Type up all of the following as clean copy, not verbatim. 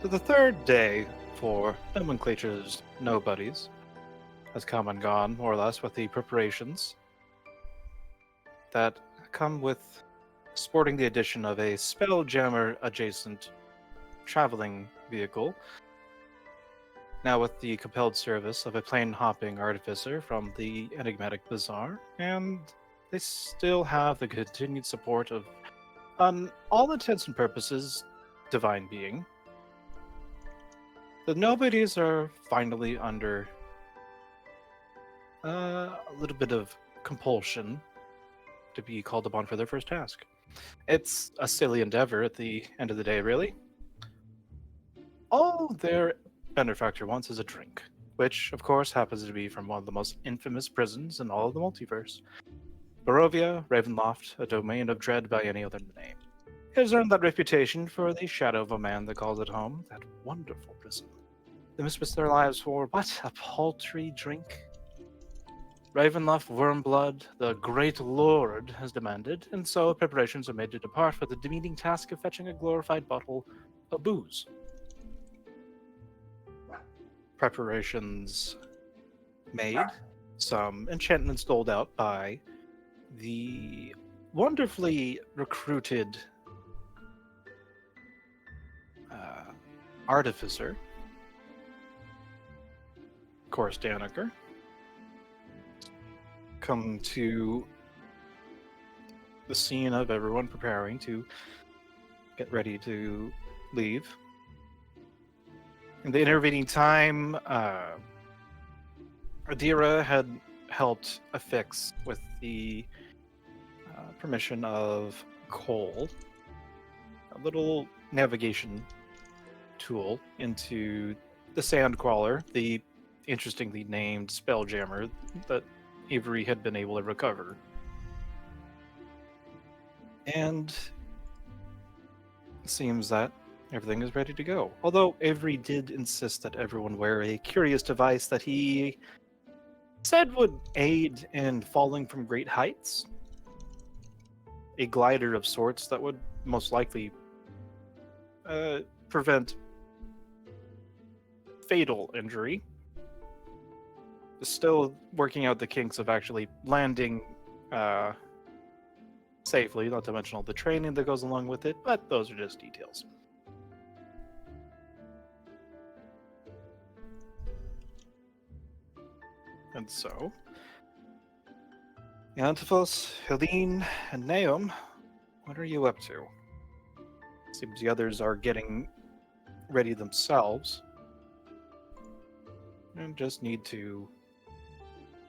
The third day for Nomenclature's Nobodies has come and gone, more or less, with the preparations that come with sporting the addition of a Spelljammer-adjacent traveling vehicle, now with the compelled service of a plane-hopping Artificer from the enigmatic Bazaar, and they still have the continued support of, on all intents and purposes, divine being. The Nobodies are finally under a little bit of compulsion to be called upon for their first task. It's a silly endeavor at the end of the day, really. All their benefactor wants is a drink, which, of course, happens to be from one of the most infamous prisons in all of the multiverse. Barovia, Ravenloft, a domain of dread by any other name. It has earned that reputation for the shadow of a man that calls it home, that wonderful prison. They must risk their lives for, what, a paltry drink? Ravenloft Wyrmblood, the great lord, has demanded, and so preparations are made to depart for the demeaning task of fetching a glorified bottle of booze. Preparations made, some enchantments doled out by the wonderfully recruited Artificer, of course, Daneker, come to the scene of everyone preparing to get ready to leave. In the intervening time, Adira had helped affix, with the permission of Cole, a little navigation tool into the Sandcrawler, the interestingly named Spelljammer that Avery had been able to recover. And it seems that everything is ready to go. Although Avery did insist that everyone wear a curious device that he said would aid in falling from great heights. A glider of sorts that would most likely prevent fatal injury. Still working out the kinks of actually landing safely, not to mention all the training that goes along with it, but those are just details. And so, Antiphos, Helene, and Naum, what are you up to? Seems the others are getting ready themselves. And just need to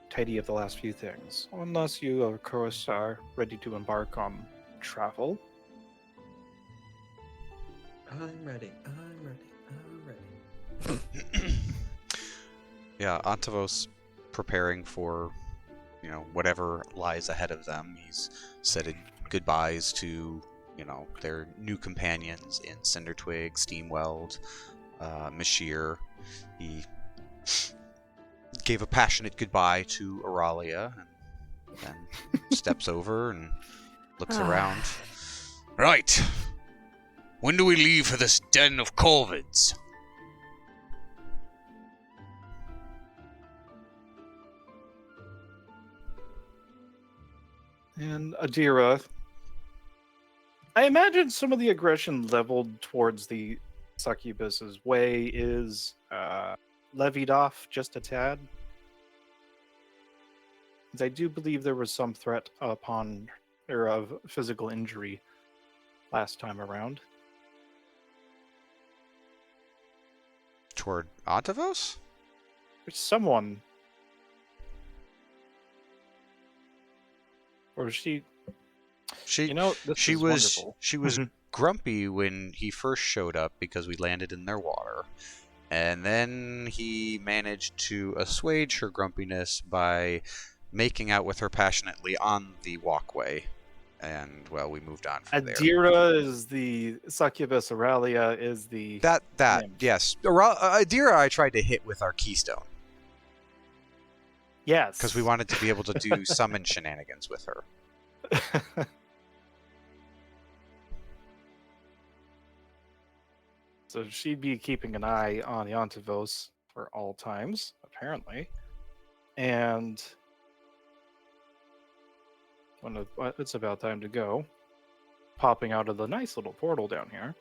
tidy up the last few things. Unless you, of course, are ready to embark on travel. I'm ready. Yeah, Antavos preparing for, whatever lies ahead of them. He's said goodbyes to, their new companions in Cindertwig, Steamweld, Mashir. He gave a passionate goodbye to Auralia, and then steps over and looks around. Right. When do we leave for this den of corvids? And Adira, I imagine some of the aggression leveled towards the succubus's way is levied off just a tad. I do believe there was some threat upon her of physical injury last time around. Toward Antavos? There's someone. Or she She this she is was wonderful. she was grumpy when he first showed up because we landed in their water. And then he managed to assuage her grumpiness by making out with her passionately on the walkway. And, well, we moved on from there. Adira is the succubus, Auralia is the... Yes. Adira I tried to hit with our keystone. Yes. Because we wanted to be able to do summon shenanigans with her. So she'd be keeping an eye on the Antivos for all times, apparently. And when it's about time to go, popping out of the nice little portal down here.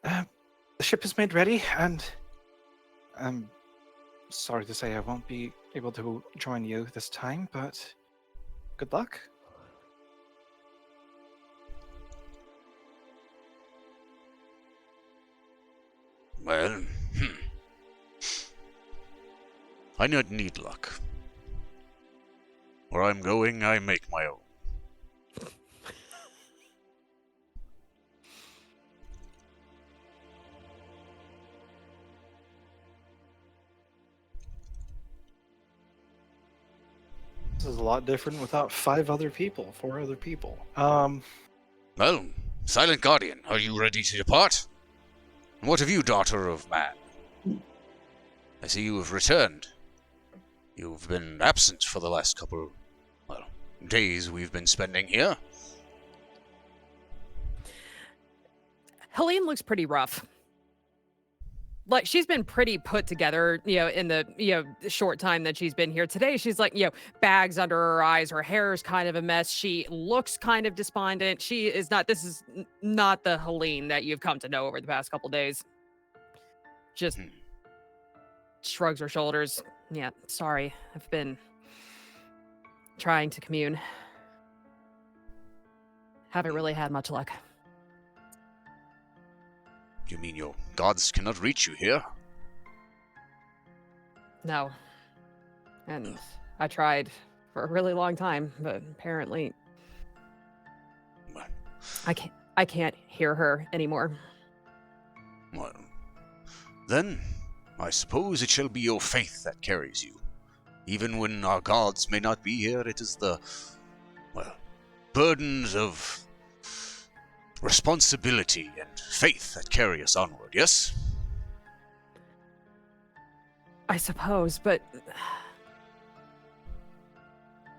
The ship is made ready, and I'm sorry to say I won't be able to join you this time, but good luck. Well, I don't need luck. Where I'm going, I make my own. This is a lot different without four other people. Well, Silent Guardian, are you ready to depart? And what of you, daughter of man? I see you have returned. You've been absent for the last couple, days we've been spending here. Helene looks pretty rough. Like, she's been pretty put together, in the, short time that she's been here. Today, she's like, bags under her eyes. Her hair is kind of a mess. She looks kind of despondent. This is not the Helene that you've come to know over the past couple days. Just shrugs her shoulders. Yeah, sorry. I've been trying to commune. Haven't really had much luck. You mean your gods cannot reach you here? No. And I tried for a really long time, but apparently Well, I can't hear her anymore. well, then I suppose it shall be your faith that carries you. Even when our gods may not be here, it is the, burdens of responsibility and faith that carry us onward, yes? I suppose, but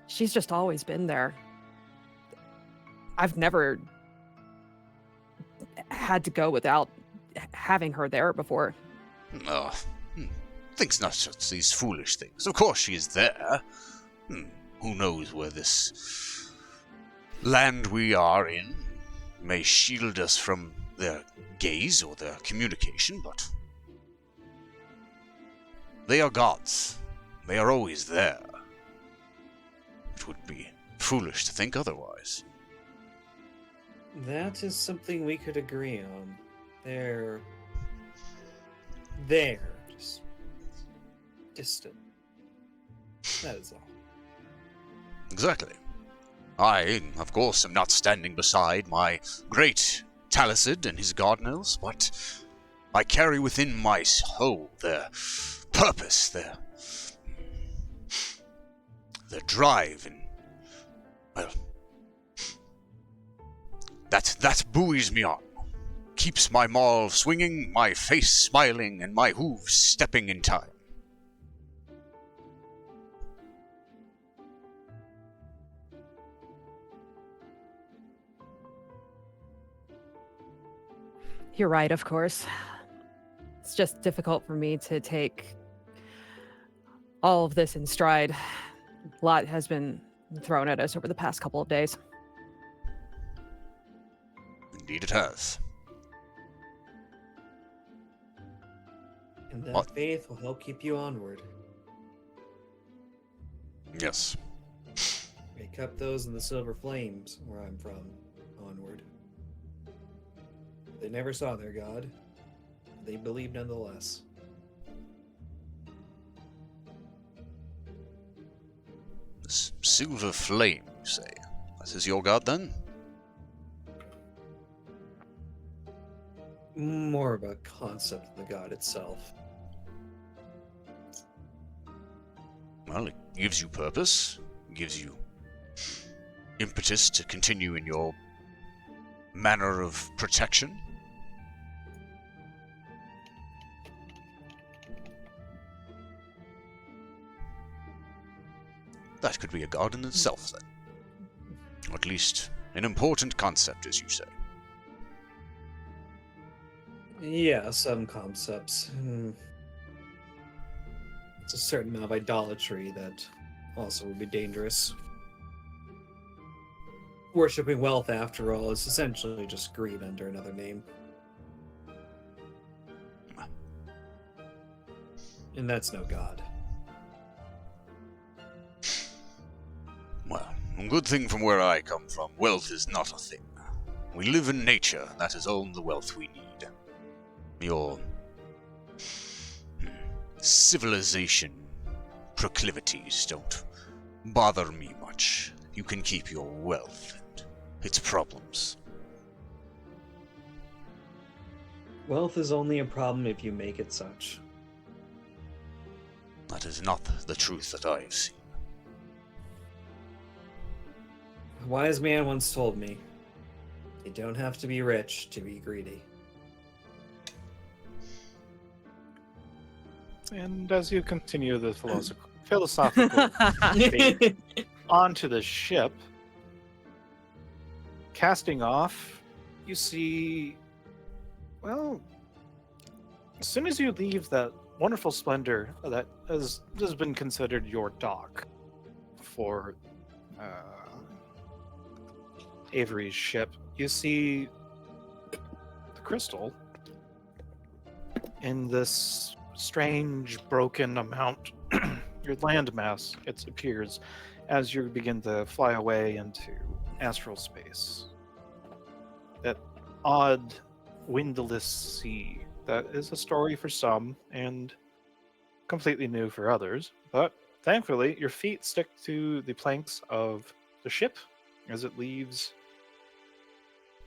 she's just always been there. I've never had to go without having her there before. Thinks not such these foolish things. Of course she is there. Who knows where this land we are in may shield us from their gaze or their communication, but they are gods. They are always there. It would be foolish to think otherwise. That is something we could agree on. They're there, just distant. That is all. Exactly. I, of course, am not standing beside my great Taliesin and his gardeners, but I carry within my soul their purpose, their drive, and, that buoys me on. Keeps my maul swinging, my face smiling, and my hooves stepping in time. You're right, of course. It's just difficult for me to take all of this in stride. A lot has been thrown at us over the past couple of days. Indeed it has. And that faith will help keep you onward. Yes. They kept those in the Silver Flames, where I'm from, onward. They never saw their god. They believed nonetheless. This Silver Flame, you say? This is your god, then? More of a concept of the god itself. Well, it gives you purpose, gives you impetus to continue in your manner of protection. That could be a god in itself, then. Or at least an important concept, as you say. Yeah, some concepts. It's a certain amount of idolatry that also would be dangerous. Worshipping wealth, after all, is essentially just greed under another name. And that's no god. Well, a good thing from where I come from, wealth is not a thing. We live in nature, and that is all the wealth we need. Your civilization proclivities don't bother me much. You can keep your wealth and its problems. Wealth is only a problem if you make it such. That is not the truth that I have seen. A wise man once told me, you don't have to be rich to be greedy. And as you continue the philosophical debate onto the ship, casting off, you see, well, as soon as you leave that wonderful splendor that has been considered your dock for Avery's ship, you see the crystal in this strange broken amount your landmass, it appears, as you begin to fly away into astral space. That odd windless sea that is a story for some and completely new for others, but thankfully your feet stick to the planks of the ship as it leaves.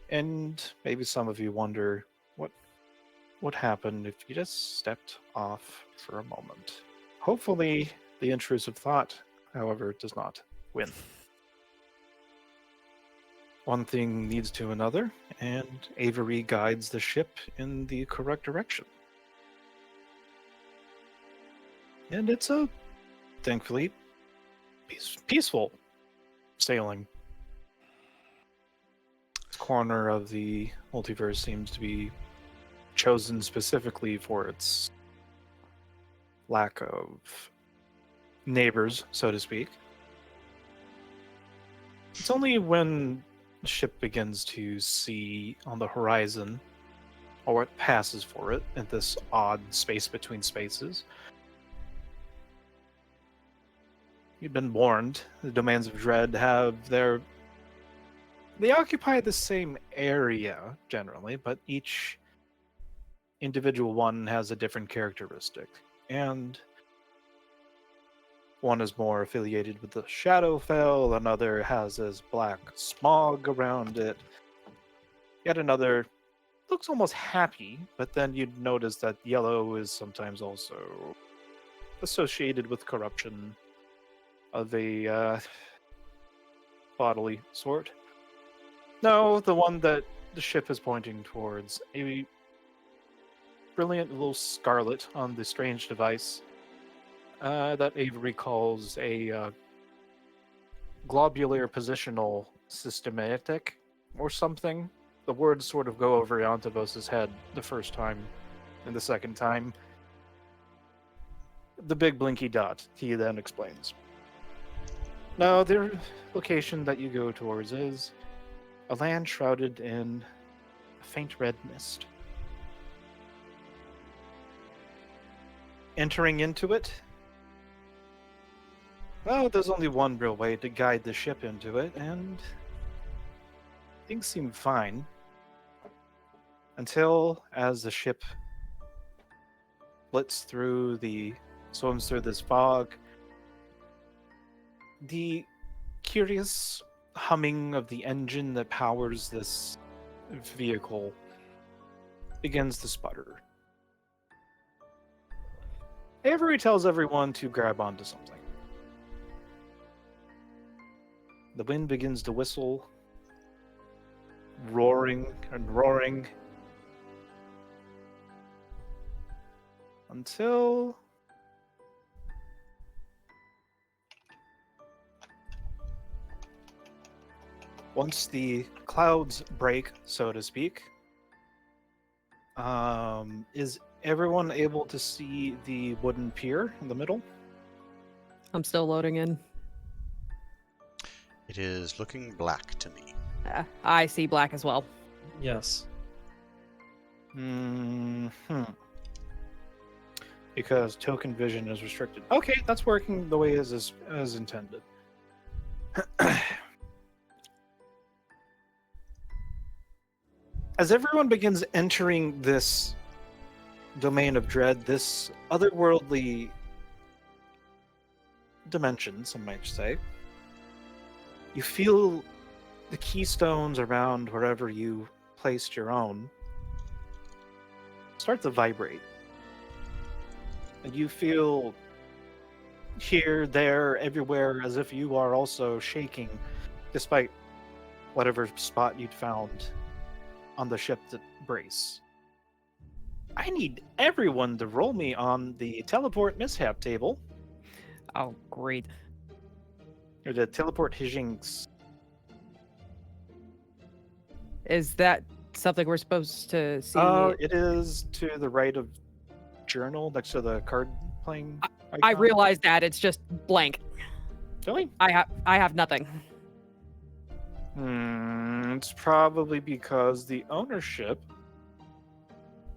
And maybe some of you wonder what would happen if you just stepped off for a moment. Hopefully, the intrusive thought, however, does not win. One thing leads to another, and Avery guides the ship in the correct direction. And it's a, thankfully, peaceful sailing. This corner of the multiverse seems to be chosen specifically for its lack of neighbors, so to speak. It's only when the ship begins to see on the horizon, or what passes for it, in this odd space between spaces. You've been warned. The domains of dread have their... They occupy the same area, generally, but each individual one has a different characteristic. And one is more affiliated with the Shadowfell, another has this black smog around it. Yet another looks almost happy, but then you'd notice that yellow is sometimes also associated with corruption of a bodily sort. No, the one that the ship is pointing towards, a brilliant little scarlet on the strange device that Avery calls a globular positional systematic or something. The words sort of go over Yantavos' head the first time, and the second time, the big blinky dot, he then explains. Now, the location that you go towards is a land shrouded in a faint red mist. Entering into it, well, there's only one real way to guide the ship into it, and things seem fine. Until, as the ship swims through this fog, the curious humming of the engine that powers this vehicle begins to sputter. Avery tells everyone to grab onto something. The wind begins to whistle, roaring and roaring, until once the clouds break, so to speak, Is everyone able to see the wooden pier in the middle? I'm still loading in. It is looking black to me. I see black as well. Yes. Hmm. Because token vision is restricted. Okay, that's working the way as intended. As everyone begins entering this domain of dread, this otherworldly dimension, some might say, you feel the keystones around wherever you placed your own start to vibrate. And you feel here, there, everywhere, as if you are also shaking, despite whatever spot you'd found on the ship to brace. I need everyone to roll me on the teleport mishap table, Oh, great. or the teleport hijinks. Is that something we're supposed to see? It is to the right of journal, next to the card playing I icon. realize that it's just blank. Really? I have nothing. It's probably because the ownership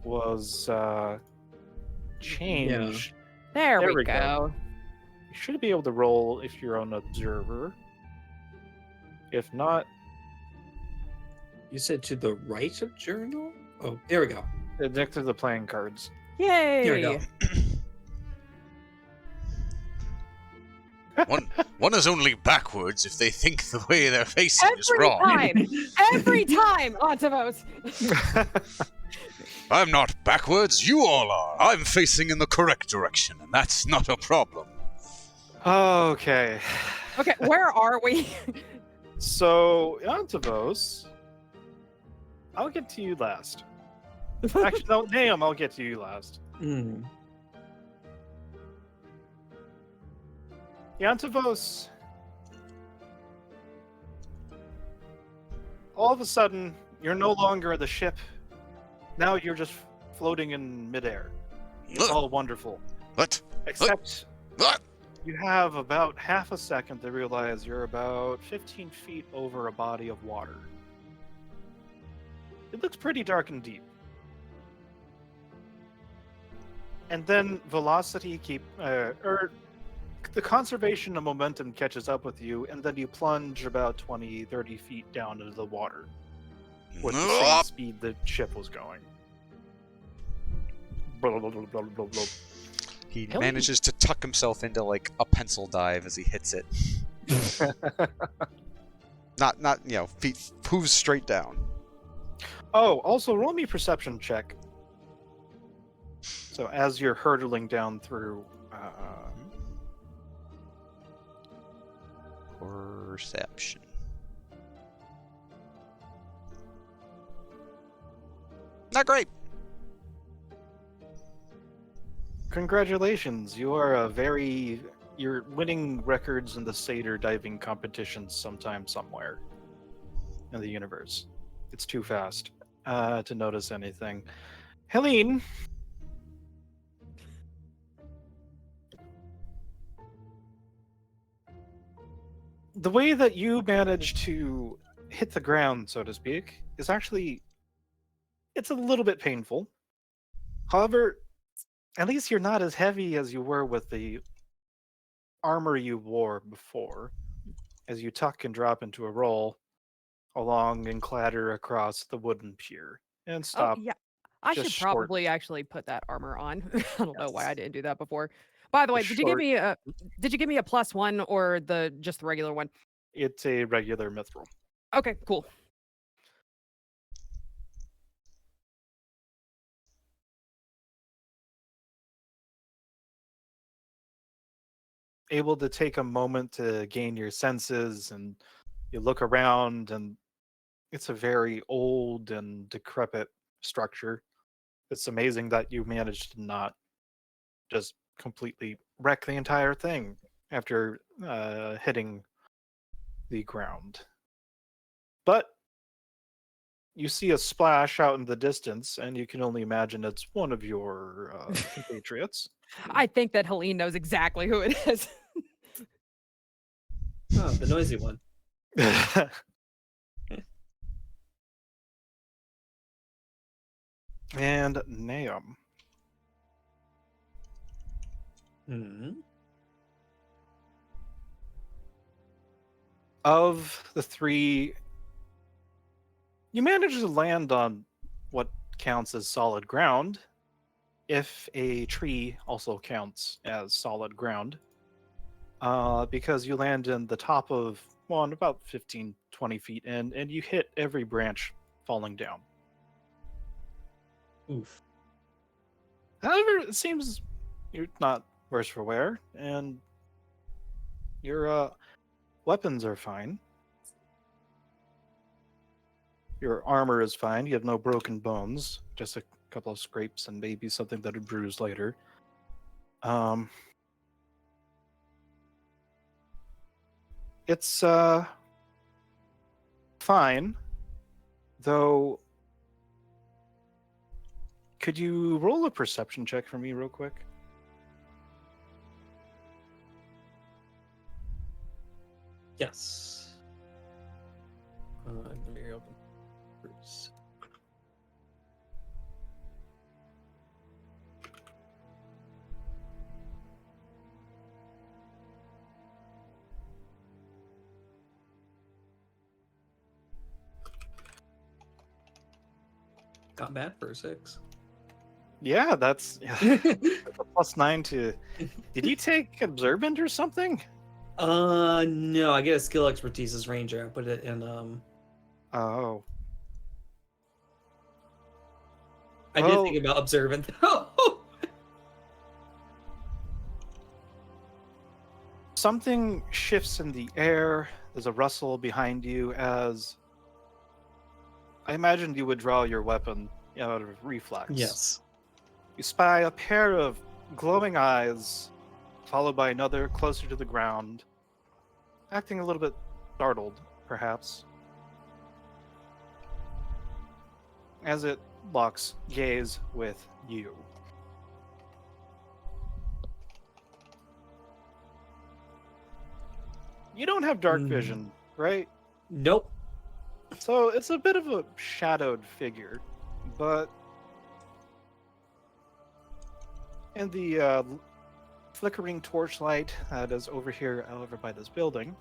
was changed. There There we go. You should be able to roll if you're an observer. If not, You said to the right of journal? Oh, there we go. next to the playing cards. Yay! There we go. One is only backwards if they think the way they're facing is Every wrong. time, every time, Autovos. I'm not backwards, you all are. I'm facing in the correct direction, and that's not a problem. Okay. Okay, where are we? So, Antavos, I'll get to you last. Actually, no, damn, I'll get to you last. Hmm. Yantavos, all of a sudden, you're no longer the ship. Now you're just floating in midair. It's all wonderful. What? Except What? you have about half a second to realize you're about 15 feet over a body of water. It looks pretty dark and deep. And then velocity the conservation of momentum catches up with you, and then you plunge about 20, 30 feet down into the water with the same speed the ship was going. Blah, blah, blah, blah, blah, blah. He Hell, manages to tuck himself into like a pencil dive as he hits it. Not feet hooves straight down. Oh, also roll me perception check. So as you're hurtling down through, Perception. Not great. congratulations, you're winning records in the satyr diving competitions sometime somewhere in the universe. It's too fast to notice anything. Helene, the way that you manage to hit the ground, so to speak, is actually, it's a little bit painful. However, at least you're not as heavy as you were with the armor you wore before, as you tuck and drop into a roll along and clatter across the wooden pier and stop. Oh, yeah. I should just short. probably actually put that armor on. I don't know why I didn't do that before. By the way, did you give short- me a +1 or just the regular one? It's a regular mithril. Okay, cool. Able to take a moment to gain your senses, and you look around, and it's a very old and decrepit structure. It's amazing that you managed to not just completely wreck the entire thing after hitting the ground. But you see a splash out in the distance, and you can only imagine it's one of your compatriots. I think that Helene knows exactly who it is. Oh, the noisy one. And Naum. Hmm. Of the three, you manage to land on what counts as solid ground, if a tree also counts as solid ground, because you land in the top of one about 15, 20 feet in, and you hit every branch falling down. Oof. However, it seems you're not worse for wear, and your weapons are fine. Your armor is fine. You have no broken bones, just a couple of scrapes and maybe something that would bruise later. It's fine, though. Could you roll a perception check for me real quick? Yes. Let me reopen. Bruce. Not bad for a 6. Yeah, that's a +9 to. Did you take observant or something? No, I get a skill expertise as ranger. I put it in Oh. I Well- did think about observant though. Something shifts in the air. There's a rustle behind you as I imagined you would draw your weapon out of reflex. Yes. You spy a pair of glowing eyes, followed by another closer to the ground, acting a little bit startled, perhaps, as it locks gaze with you. You don't have dark vision, right? Nope. So it's a bit of a shadowed figure, but in the flickering torchlight that is over here, over by this building,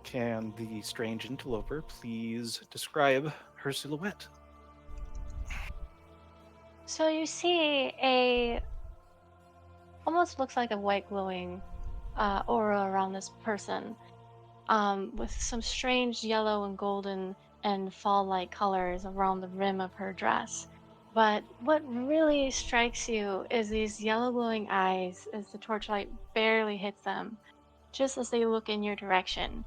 can the strange interloper please describe her silhouette? So you see almost looks like a white glowing aura around this person, with some strange yellow and golden and fall-like colors around the rim of her dress. But what really strikes you is these yellow glowing eyes as the torchlight barely hits them, just as they look in your direction.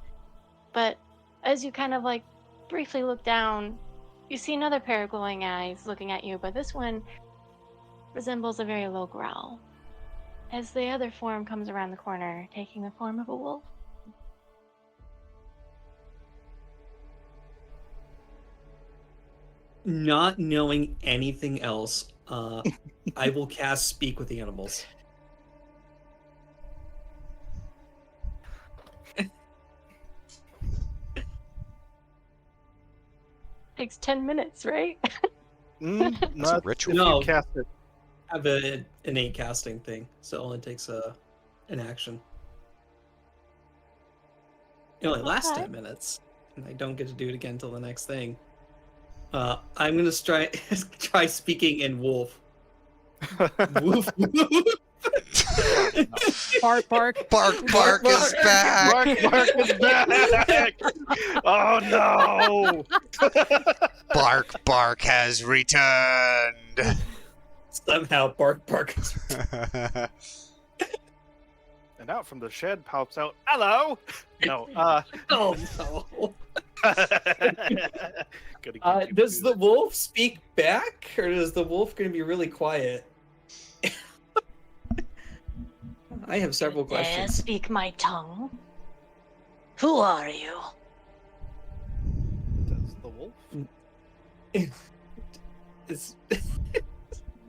But as you kind of like briefly look down, you see another pair of glowing eyes looking at you, but this one resembles a very low growl, as the other form comes around the corner, taking the form of a wolf. Not knowing anything else, I will cast Speak with the Animals. Takes 10 minutes, right? Not ritual. if No. you cast it. I have an innate casting thing, so it only takes an action. It only lasts Okay. 10 minutes, and I don't get to do it again until the next thing. I'm gonna try speaking in wolf. Woof woof. Bark, bark. Bark, bark is back. Mark is back! Oh no! Bark has returned. Somehow bark. And out from the shed pops out, hello! No, Oh no. Gotta keep you Does the amused. wolf speak back, or is the wolf gonna be really quiet? I have several Dare questions. speak my tongue? Who are you? It's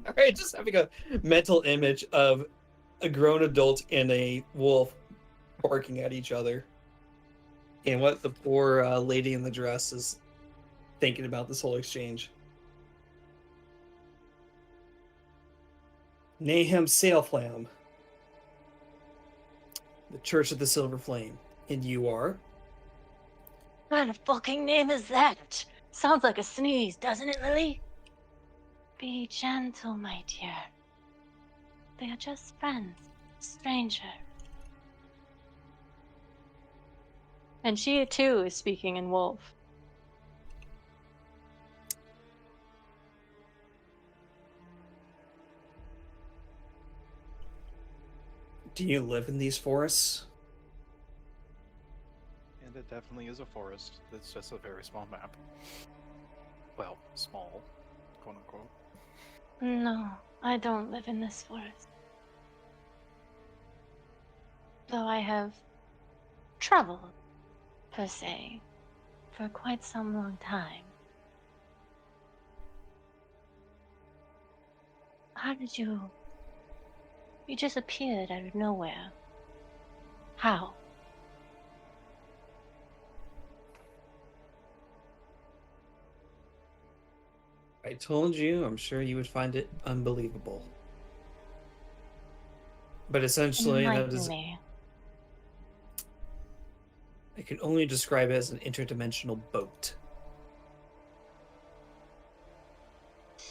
all right. Just having a mental image of a grown adult and a wolf barking at each other, and what the poor lady in the dress is thinking about this whole exchange. Nahum Sailflam, the Church of the Silver Flame, and you are? What kind of fucking name is that? Sounds like a sneeze, doesn't it, Lily? Be gentle, my dear. They are just friends, stranger. And she too is speaking in wolf. Do you live in these forests? And it definitely is a forest. It's just a very small map. Well, small, quote unquote. No, I don't live in this forest. Though I have traveled, per se, for quite some long time. How did you... You just appeared out of nowhere. How? I told you, I'm sure you would find it unbelievable. But essentially, that Enlighten is... me. I can only describe it as an interdimensional boat.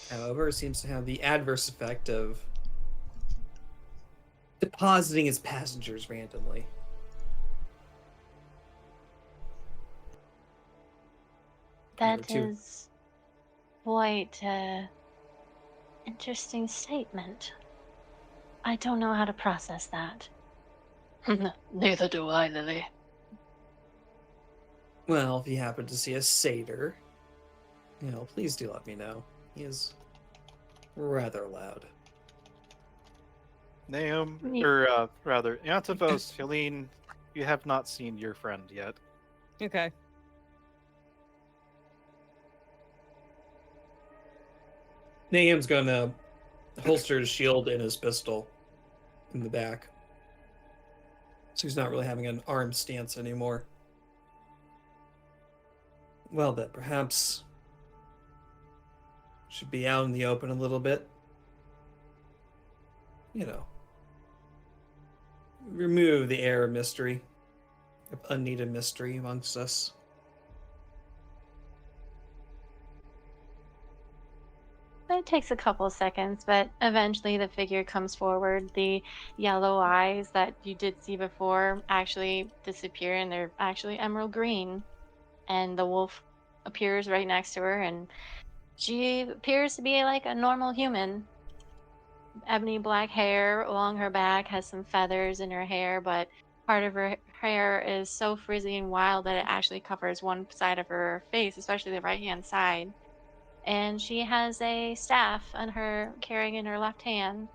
However, it seems to have the adverse effect of depositing its passengers randomly. That Number two. is quite an interesting statement. I don't know how to process that. Neither do I, Lily. Well, if you happen to see a satyr, please do let me know. He is rather loud. Nahum, Ye- or rather, Yantivos, Helene, you have not seen your friend yet. Okay. Nahum's gonna holster his shield and his pistol in the back. So he's not really having an armed stance anymore. Well, then, perhaps should be out in the open a little bit. Remove the air of mystery, of unneeded mystery amongst us. It takes a couple of seconds, but eventually the figure comes forward. The yellow eyes that you did see before actually disappear, and they're actually emerald green. And the wolf appears right next to her, and she appears to be like a normal human. Ebony black hair along her back, has some feathers in her hair, but part of her hair is so frizzy and wild that it actually covers one side of her face, especially the right-hand side. And she has a staff on her, carrying in her left hand,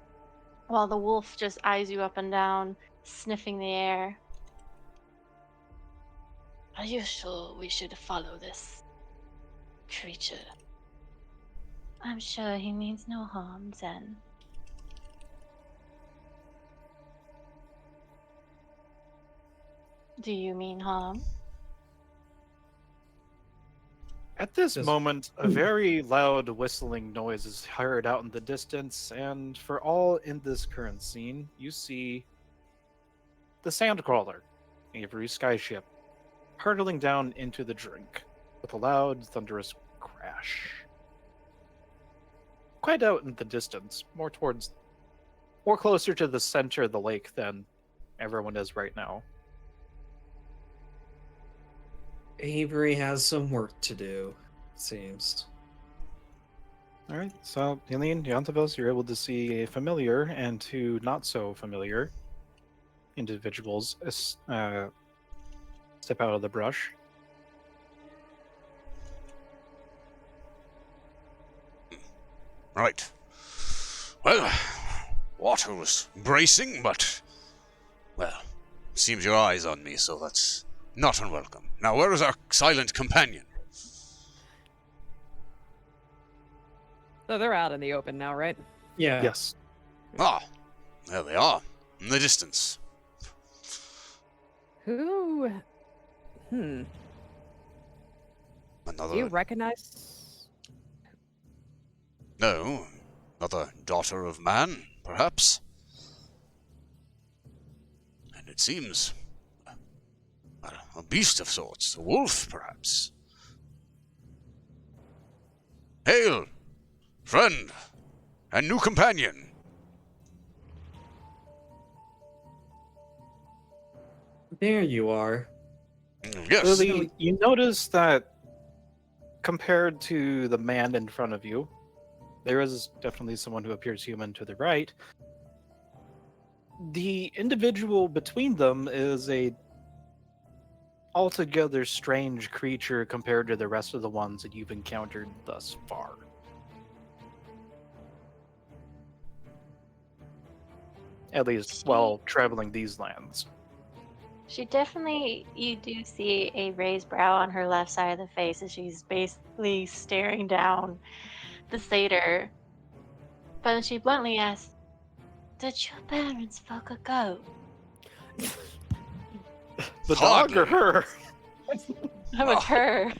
while the wolf just eyes you up and down, sniffing the air. Are you sure we should follow this creature? I'm sure he means no harm, Zen. Do you mean harm? At this Just- moment, a very loud whistling noise is heard out in the distance, and for all in this current scene, you see the Sandcrawler, Avery skyship, hurtling down into the drink with a loud, thunderous crash. Quite out in the distance, more closer to the center of the lake than everyone is right now. Avery has some work to do, it seems. All right, so Helene, Yantivos, you're able to see a familiar and two not so familiar individuals step out of the brush. Right. Well, water was bracing, but... Well, seems your eye's on me, so that's not unwelcome. Now, where is our silent companion? So they're out in the open now, right? Yeah. Yes. Ah, there they are, in the distance. Who? Do Another... you recognize? No, another daughter of man, perhaps? And it seems... a beast of sorts, a wolf, perhaps. Hail, friend, and new companion. There you are. Yes. Lily, you notice that compared to the man in front of you, there is definitely someone who appears human to the right. The individual between them is a altogether strange creature compared to the rest of the ones that you've encountered thus far. At least while traveling these lands. She definitely, you do see a raised brow on her left side of the face as she's basically staring down the satyr. But then she bluntly asks, "Did your parents fuck a goat?" The dog or her? I'm a her.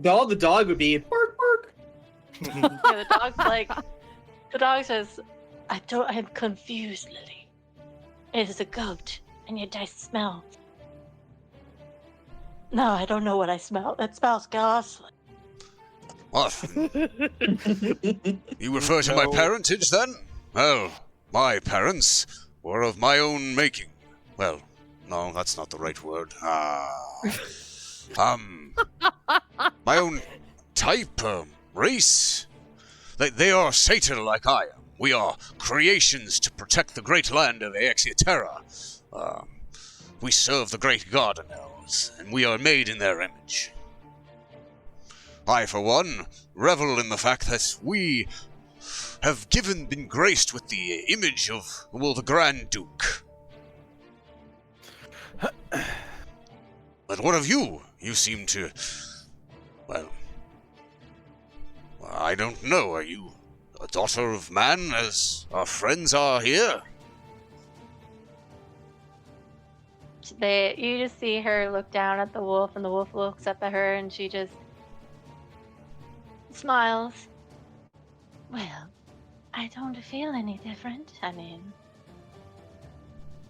All the dog would be bark bark. Yeah, the dog's like, the dog says, I'm confused, Lily. It is a goat, and yet I smell. No, I don't know what I smell. It smells ghastly. What? You refer to my No. parentage, then? Well, my parents were of my own making. Well, no, that's not the right word. My own type, race. They are satyr like I am. We are creations to protect the great land of Terra. We serve the great god elves, and we are made in their image. I, for one, revel in the fact that we have been graced with the image of, well, the Grand Duke. But what of you? You seem to... Well, I don't know. Are you a daughter of man, as our friends are here? You just see her look down at the wolf, and the wolf looks up at her, and she just smiles. Well, I don't feel any different. I mean,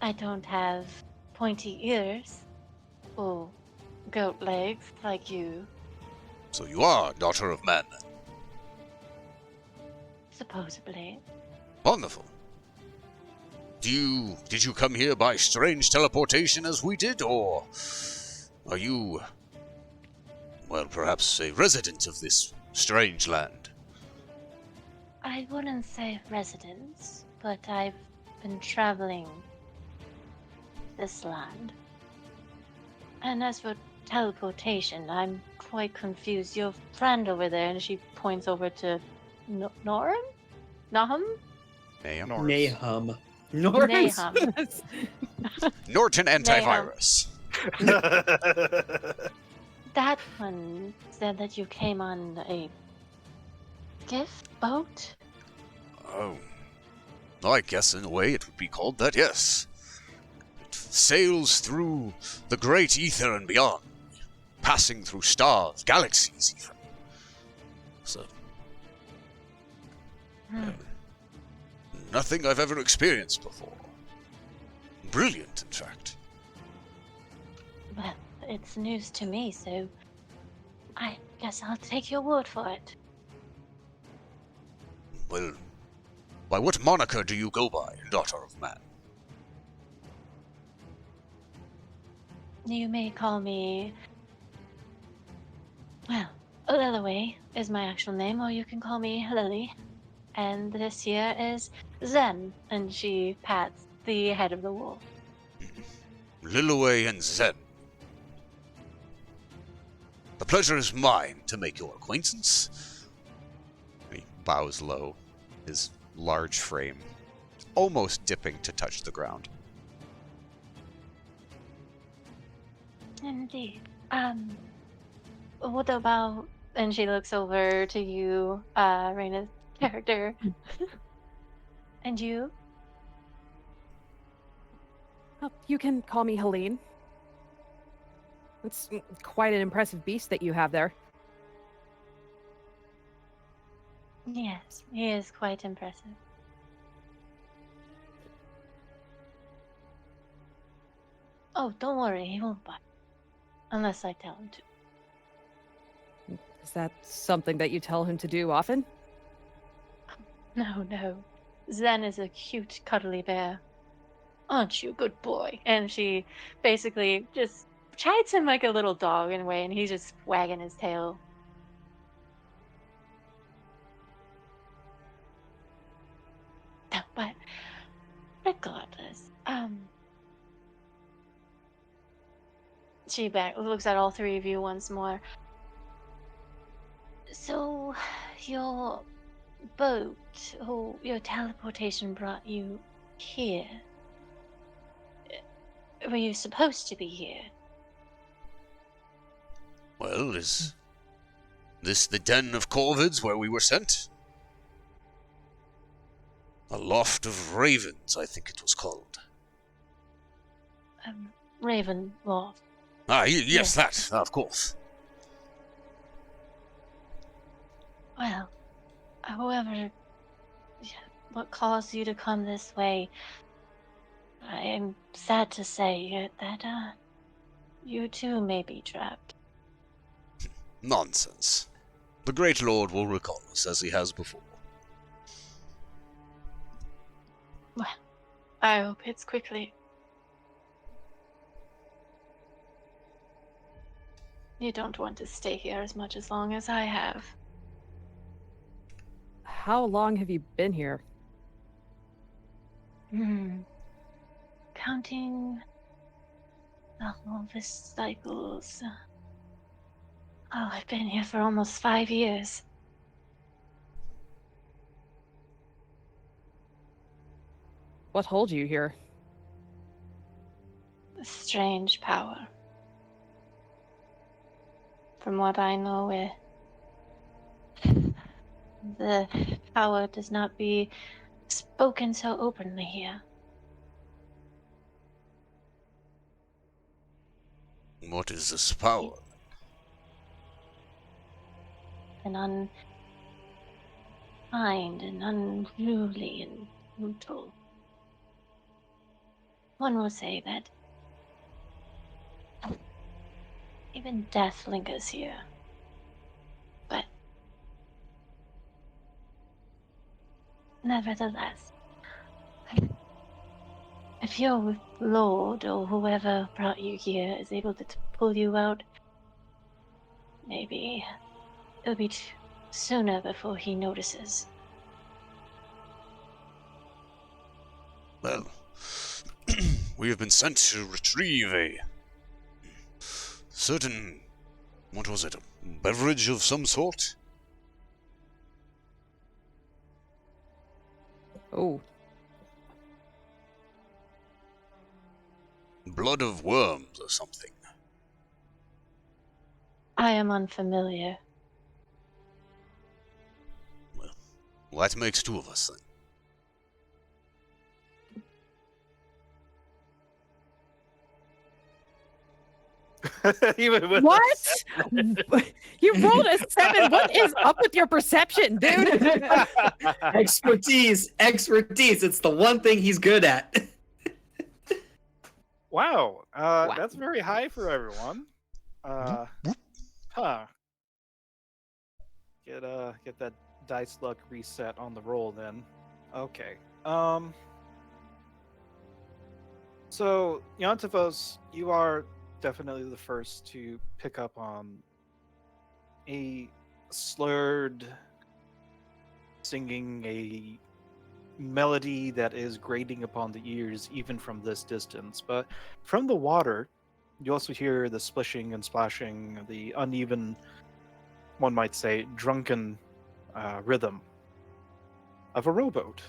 I don't have pointy ears or goat legs like you. So you are a daughter of man, then? Supposedly. Wonderful. Did you come here by strange teleportation as we did, or are you, well, perhaps a resident of this strange land? I wouldn't say residence, but I've been traveling this land. And as for teleportation, I'm quite confused. Your friend over there, and she points over to Norum? Nahum? Nahum? Nahum. Norris? Nahum. Norton Antivirus. That one said that you came on a gift boat? Oh. I guess in a way it would be called that, yes. It sails through the great ether and beyond, passing through stars, galaxies even. So... nothing I've ever experienced before. Brilliant, in fact. Well, it's news to me, so I guess I'll take your word for it. Well, by what moniker do you go by, daughter of man? You may call me... Well, Lillaway is my actual name, or you can call me Lily. And this here is Zen, and she pats the head of the wolf. Lillaway and Zen. The pleasure is mine to make your acquaintance. He bows low, his large frame almost dipping to touch the ground. Indeed. What about And she looks over to you, Raina's character. And you? Oh, you can call me Helene. It's quite an impressive beast that you have there. Yes, he is quite impressive. Oh, don't worry, he won't bite. Unless I tell him to. Is that something that you tell him to do often? No, no. Zen is a cute, cuddly bear. Aren't you, good boy? And she basically just chides him like a little dog in a way, and he's just wagging his tail. No, but regardless, she looks at all three of you once more. So, your boat, or your teleportation brought you here. Were you supposed to be here? Well, is this the den of corvids where we were sent? A loft of ravens, I think it was called. Ravenloft. Ah, yes, Yes. that, of course. Well, however, what caused you to come this way, I am sad to say that, you too may be trapped. Nonsense. The Great Lord will recall us as he has before. Well, I hope it's quickly. You don't want to stay here as long as I have. How long have you been here? Counting all the cycles. Oh, I've been here for almost 5 years. What holds you here? A strange power. From what I know, the power does not be spoken so openly here. What is this power? An unkind and unruly and brutal. One will say that even death lingers here. But nevertheless, if your lord or whoever brought you here is able to pull you out, maybe it'll be sooner before he notices. Well, we have been sent to retrieve a certain, what was it, a beverage of some sort? Oh, Blood of worms or something. I am unfamiliar. Well, that makes two of us then. Even with what? You rolled a 7. What is up with your perception, dude? Expertise. It's the one thing he's good at. Wow, Wow. that's very high for everyone. Huh. Get that dice luck reset on the roll then. Okay. So Yantivos, you are definitely the first to pick up on a slurred singing, a melody that is grating upon the ears even from this distance. But from the water, you also hear the splishing and splashing, the uneven, one might say, drunken rhythm of a rowboat.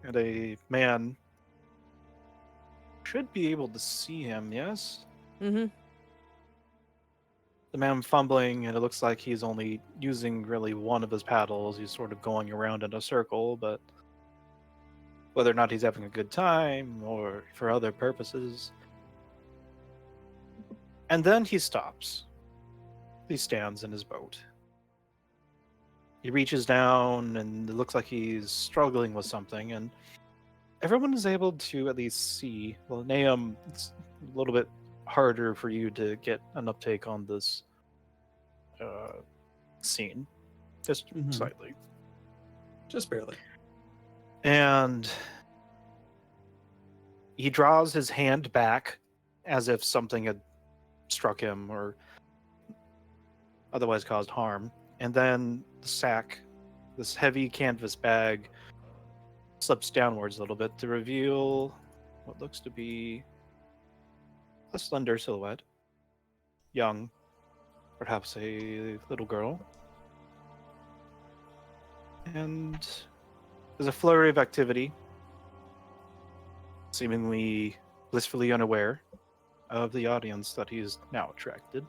And a man should be able to see him, yes? Mm-hmm. the man fumbling, and it looks like he's only using really one of his paddles. He's sort of going around in a circle, but whether or not he's having a good time or for other purposes. And then he stops. He stands in his boat. He reaches down, and it looks like he's struggling with something, and everyone is able to at least see. Well, Nahum, it's a little bit harder for you to get an uptake on this scene, just slightly. Just barely. And he draws his hand back as if something had struck him or otherwise caused harm. And then the sack, this heavy canvas bag, slips downwards a little bit to reveal what looks to be a slender silhouette. Young, perhaps a little girl. And there's a flurry of activity, seemingly blissfully unaware of the audience that he's now attracted.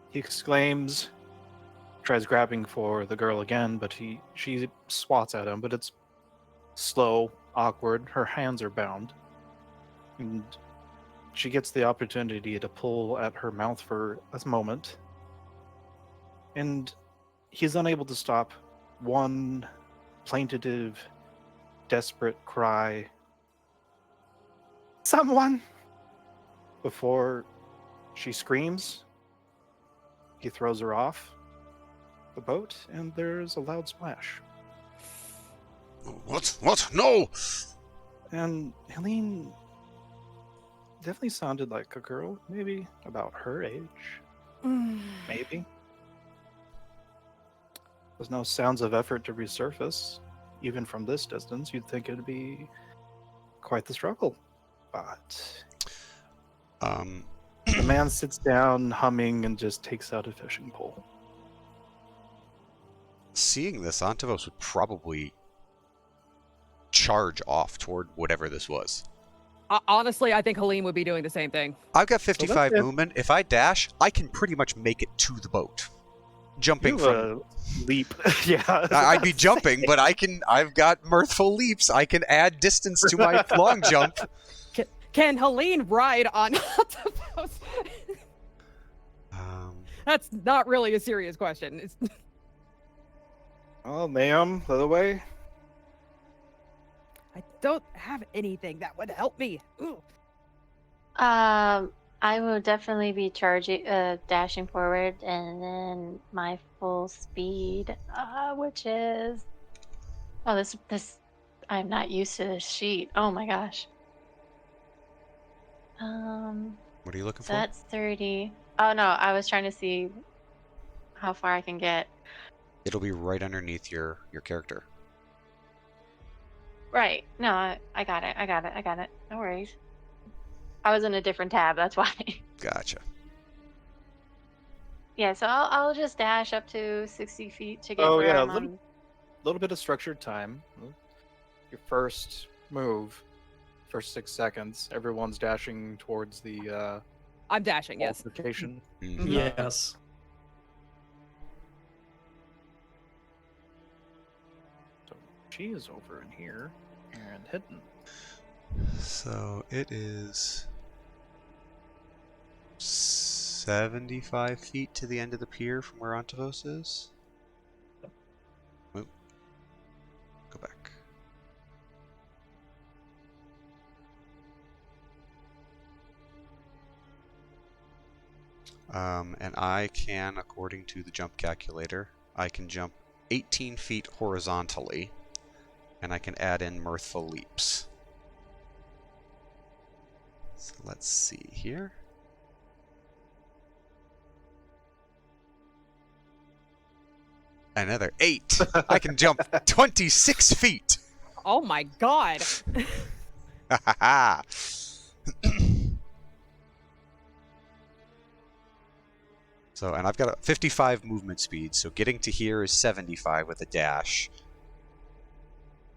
He exclaims, tries grabbing for the girl again, but she swats at him, but it's slow, awkward. Her hands are bound. And she gets the opportunity to pull at her mouth for a moment. And he's unable to stop one plaintive, desperate cry. Someone! Before she screams, he throws her off the boat, and there's a loud splash. What? What? No! And Helene definitely sounded like a girl, maybe about her age. Maybe. There's no sounds of effort to resurface. Even from this distance, you'd think it'd be quite the struggle. But the man sits down, humming, and just takes out a fishing pole. Seeing this, Antavos would probably charge off toward whatever this was. Honestly, I think Helene would be doing the same thing. I've got 55 it. movement. If I dash, I can pretty much make it to the boat. Jumping from leap. Yeah. I'd be jumping, but I've got mirthful leaps. I can add distance to my long jump. Can Helene ride on Antavos? That's not really a serious question. It's... Oh, ma'am, the other way. I don't have anything that would help me. Ooh. I will definitely be dashing forward, and then my full speed, which is, oh, this, I'm not used to this sheet. Oh my gosh. What are you looking So for? that's 30. Oh no, I was trying to see how far I can get. It'll be right underneath your character. Right. No, I got it. No worries. I was in a different tab, that's why. Gotcha. Yeah, so I'll just dash up to 60 feet to get Oh, where yeah, I'm a on. little bit of structured time. Your first move, first 6 seconds, everyone's dashing towards the I'm dashing, yes. location. Mhm. Yes. So she is over in here and hidden. So it is 75 feet to the end of the pier from where Antavos is. Oop. Go back. And I can, according to the jump calculator, I can jump 18 feet horizontally, and I can add in mirthful leaps. So let's see here. Another 8. I can jump 26 feet. Oh my god. Ha ha ha. So, and I've got a 55 movement speed, so getting to here is 75 with a dash.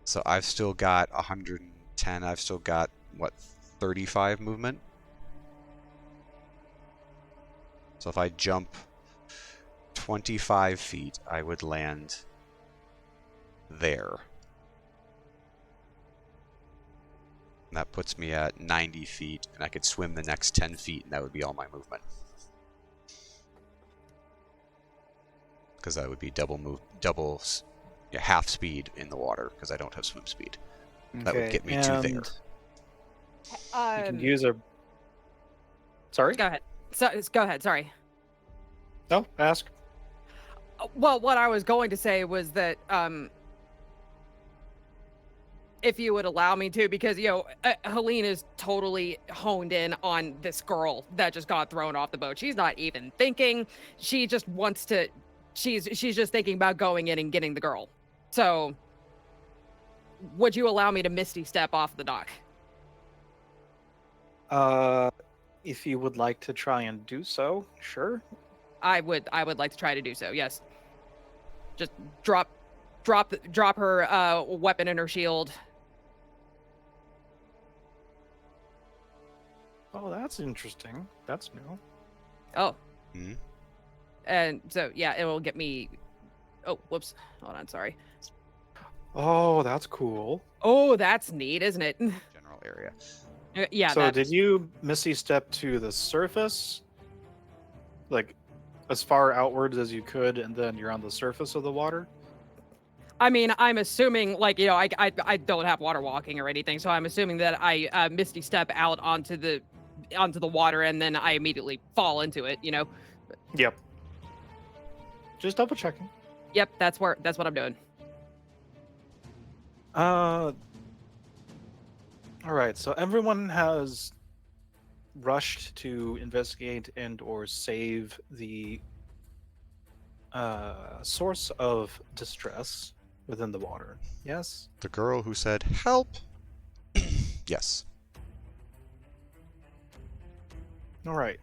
So I've still got 110. I've still got, what, 35 movement? So if I jump 25 feet, I would land there. And that puts me at 90 feet, and I could swim the next 10 feet, and that would be all my movement. Because that would be half speed in the water, because I don't have swim speed. That would get me to there. You can use a... Sorry? Go ahead. So, go ahead. Sorry. No, ask. Well, what I was going to say was that if you would allow me to, because Helene is totally honed in on this girl that just got thrown off the boat. She's not even thinking. She just wants to. She's just thinking about going in and getting the girl. So, would you allow me to Misty Step off the dock? If you would like to try and do so, sure. I would like to try to do so. Yes. Just drop her weapon and her shield. Oh, that's interesting. That's new. Oh. Hmm? And so yeah, it will get me. Oh, whoops. Hold on. Sorry. Oh, that's cool. Oh, that's neat, isn't it? General area. Yeah. So did you Misty Step to the surface? Like, as far outwards as you could, and then you're on the surface of the water? I mean, I'm assuming, like, I don't have water walking or anything, so I'm assuming that I Misty Step out onto the water, and then I immediately fall into it, Yep. Just double checking. Yep, that's what I'm doing. All right, so everyone has rushed to investigate and or save the source of distress within the water. Yes? The girl who said, "Help!" Yes. All right.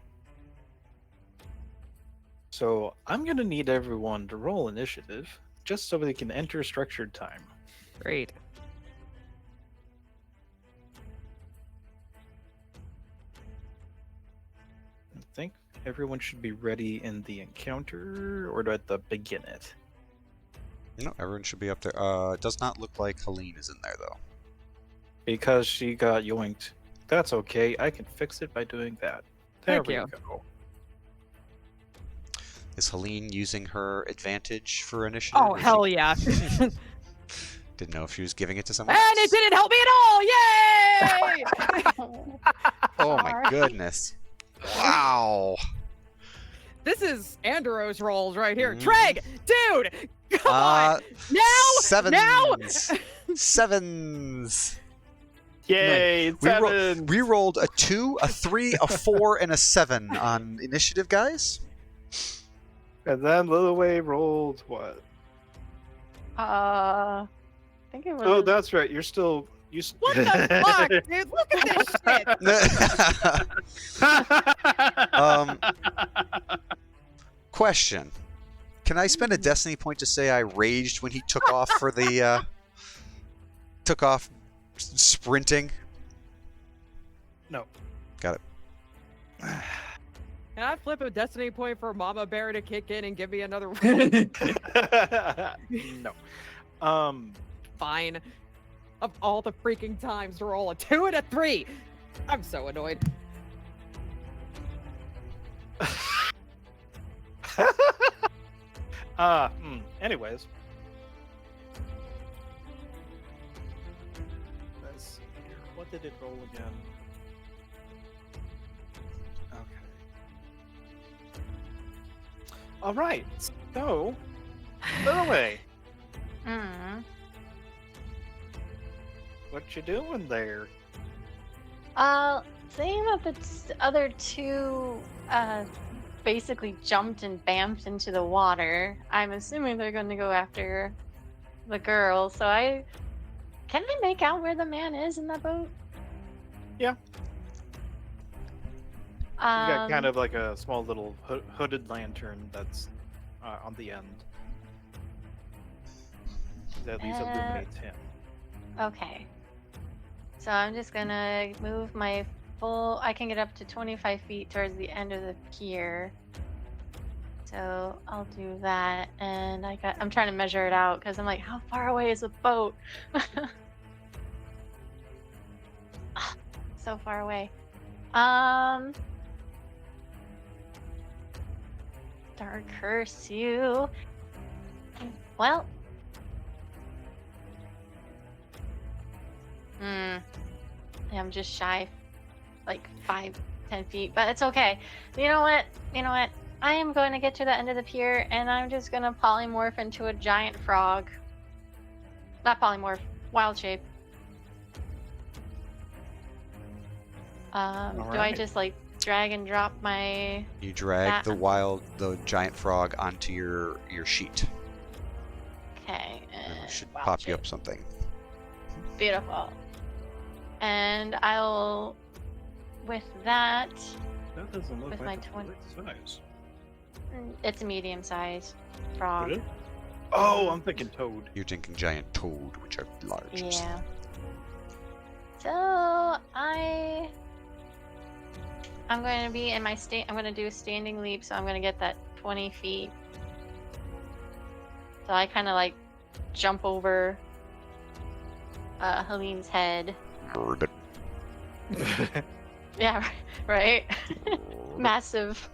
So I'm going to need everyone to roll initiative just so they can enter structured time. Great. I think everyone should be ready in the encounter, or do I have to begin it? No, everyone should be up there. It does not look like Helene is in there, though. Because she got yoinked. That's okay. I can fix it by doing that. There Thank we you. go. Is Helene using her advantage for initiative? Oh, or is hell she- yeah. Didn't know if she was giving it to someone And else. it didn't help me at all! Yay! Oh my Sorry. goodness. Wow. This is Andros rolls right here. Mhm. Treg, dude, come on! Now! Sevens. Now! Sevens. Yay! Seven! We rolled a 2, a 3, a 4, and a 7 on initiative, guys. And then Lilway rolled what? I think it was. Oh, that's right. You're still. What the fuck, dude? Look at this shit! Question. Can I spend a destiny point to say I raged when he took off for the took off sprinting? No. Got it. Can I flip a destiny point for Mama Bear to kick in and give me another one? No. Fine. Of all the freaking times to roll a 2 and a 3. I'm so annoyed. Anyways. Let's see here. What did it roll again? Okay. All right. So, Lilway, what you doing there? Seeing that the other two basically jumped and bamfed into the water, I'm assuming they're going to go after the girl. So can I make out where the man is in that boat? Yeah. You got kind of like a small little hooded lantern that's on the end. That at least illuminates him. Okay. So I'm just gonna move my I can get up to 25 feet towards the end of the pier. So I'll do that, and I'm trying to measure it out because I'm like, how far away is the boat? So far away. Dark curse you. Well. Yeah, I'm just shy, like 5-10 feet, but it's okay. You know what? I am going to get to the end of the pier, and I'm just going to polymorph into a giant frog. Not polymorph, wild shape. Do I just like drag and drop my... You drag the giant frog onto your sheet. Okay. And it should wild pop shape. you up something. Beautiful. And I'll, with that, That doesn't look With like my a 20 big size. it's a medium-sized frog. Would it? Oh, I'm thinking toad. You're thinking giant toad, which are large. Yeah. So I'm going to be in my I'm going to do a standing leap, so I'm going to get that 20 feet. So I kind of like jump over Helene's head. Yeah, right. Massive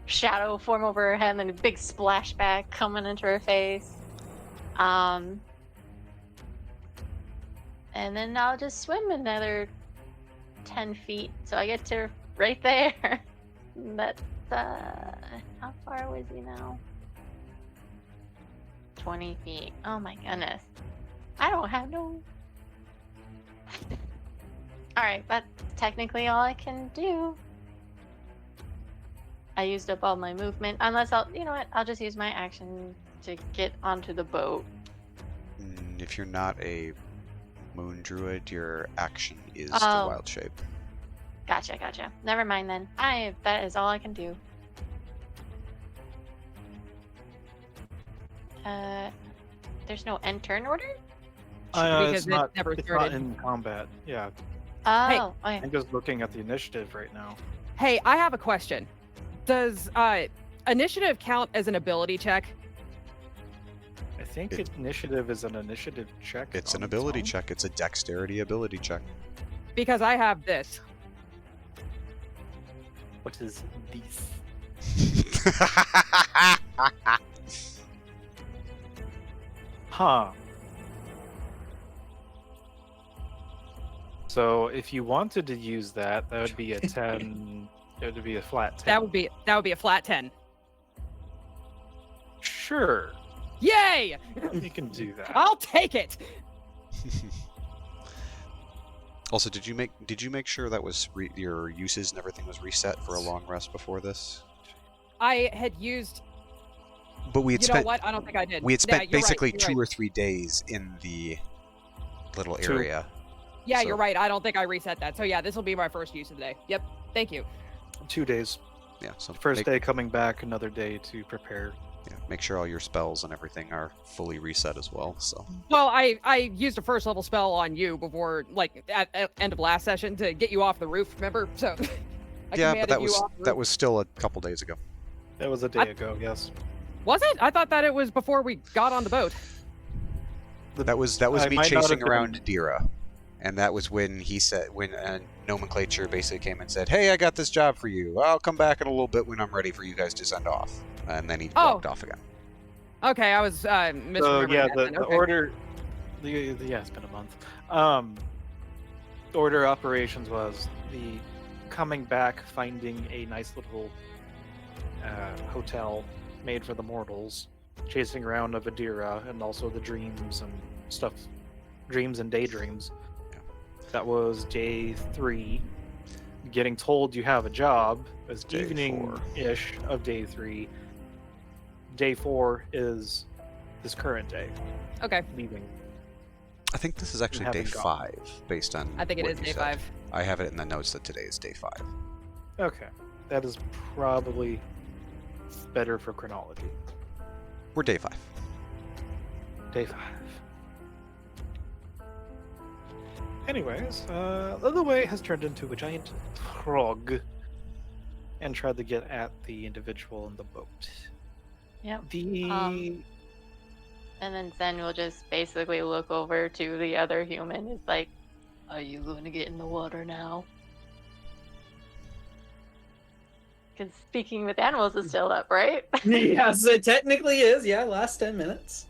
shadow form over her head, and then a big splashback coming into her face. And then I'll just swim another 10 feet, so I get to right there. That's how far was he now? 20 feet. Oh my goodness. I don't have no... Alright, that's technically all I can do. I used up all my movement, unless you know what, I'll just use my action to get onto the boat. If you're not a moon druid, your action is the Oh. wild shape. Gotcha. Never mind then. That is all I can do. There's no end turn order? Because it's it not, never it's started. not in combat. Yeah, Oh, okay. I'm just looking at the initiative right now. Hey, I have a question. Does initiative count as an ability check? I think It- initiative is an initiative check. It's on an ability own. check. It's a dexterity ability check. Because I have this. What is this? Huh. So if you wanted to use that, that would be a 10. It would be a flat 10. That would be a flat 10. Sure, Yay! you can do that. I'll take it. Also, did you make sure that was your uses and everything was reset for a long rest before this? I had used. But we had You know spent what? I don't think I did. we had Yeah, spent you're right, basically you're 2 right. or 3 days in the little Two. area. Yeah, so- you're right. I don't think I reset that. So yeah, this will be my first use of the day. Yep. Thank you. 2 days. Yeah, so First day coming back, another day to prepare. make sure all your spells and everything are fully reset as well. So Well, I used a first level spell on you before, like at end of last session to get you off the roof. Remember? So. I yeah, but commanded that you was off the that roof. was still a couple days ago. That was a day ago, yes. Was it? I thought that it was before we got on the boat. That was I me might not chasing have around Dira, and that was when Nomenclature basically came and said, "Hey, I got this job for you. I'll come back in a little bit when I'm ready for you guys to send off." And then he walked off again. Okay, I was misremembering So yeah, that the, then. the Okay. order, yeah, it's been a month. The order of operations was the coming back, finding a nice little hotel made for the mortals, chasing around a Vadira, and also the dreams and stuff, dreams and daydreams. That was day 3. Getting told you have a job is Day 4. evening-ish of day 3. Day 4 is this current day, Okay, leaving. I think this is actually day haven't gone. 5, based on. I think it what is you day said. 5. I have it in the notes that today is day 5. Okay, that is probably better for chronology. We're day 5. Day 5. Anyways, Lillyway has turned into a giant frog and tried to get at the individual in the boat. Yep. The And then Zen will just basically look over to the other human. It's like, are you going to get in the water now? Because speaking with animals is still up, right? Yes, it technically is. Yeah, last 10 minutes.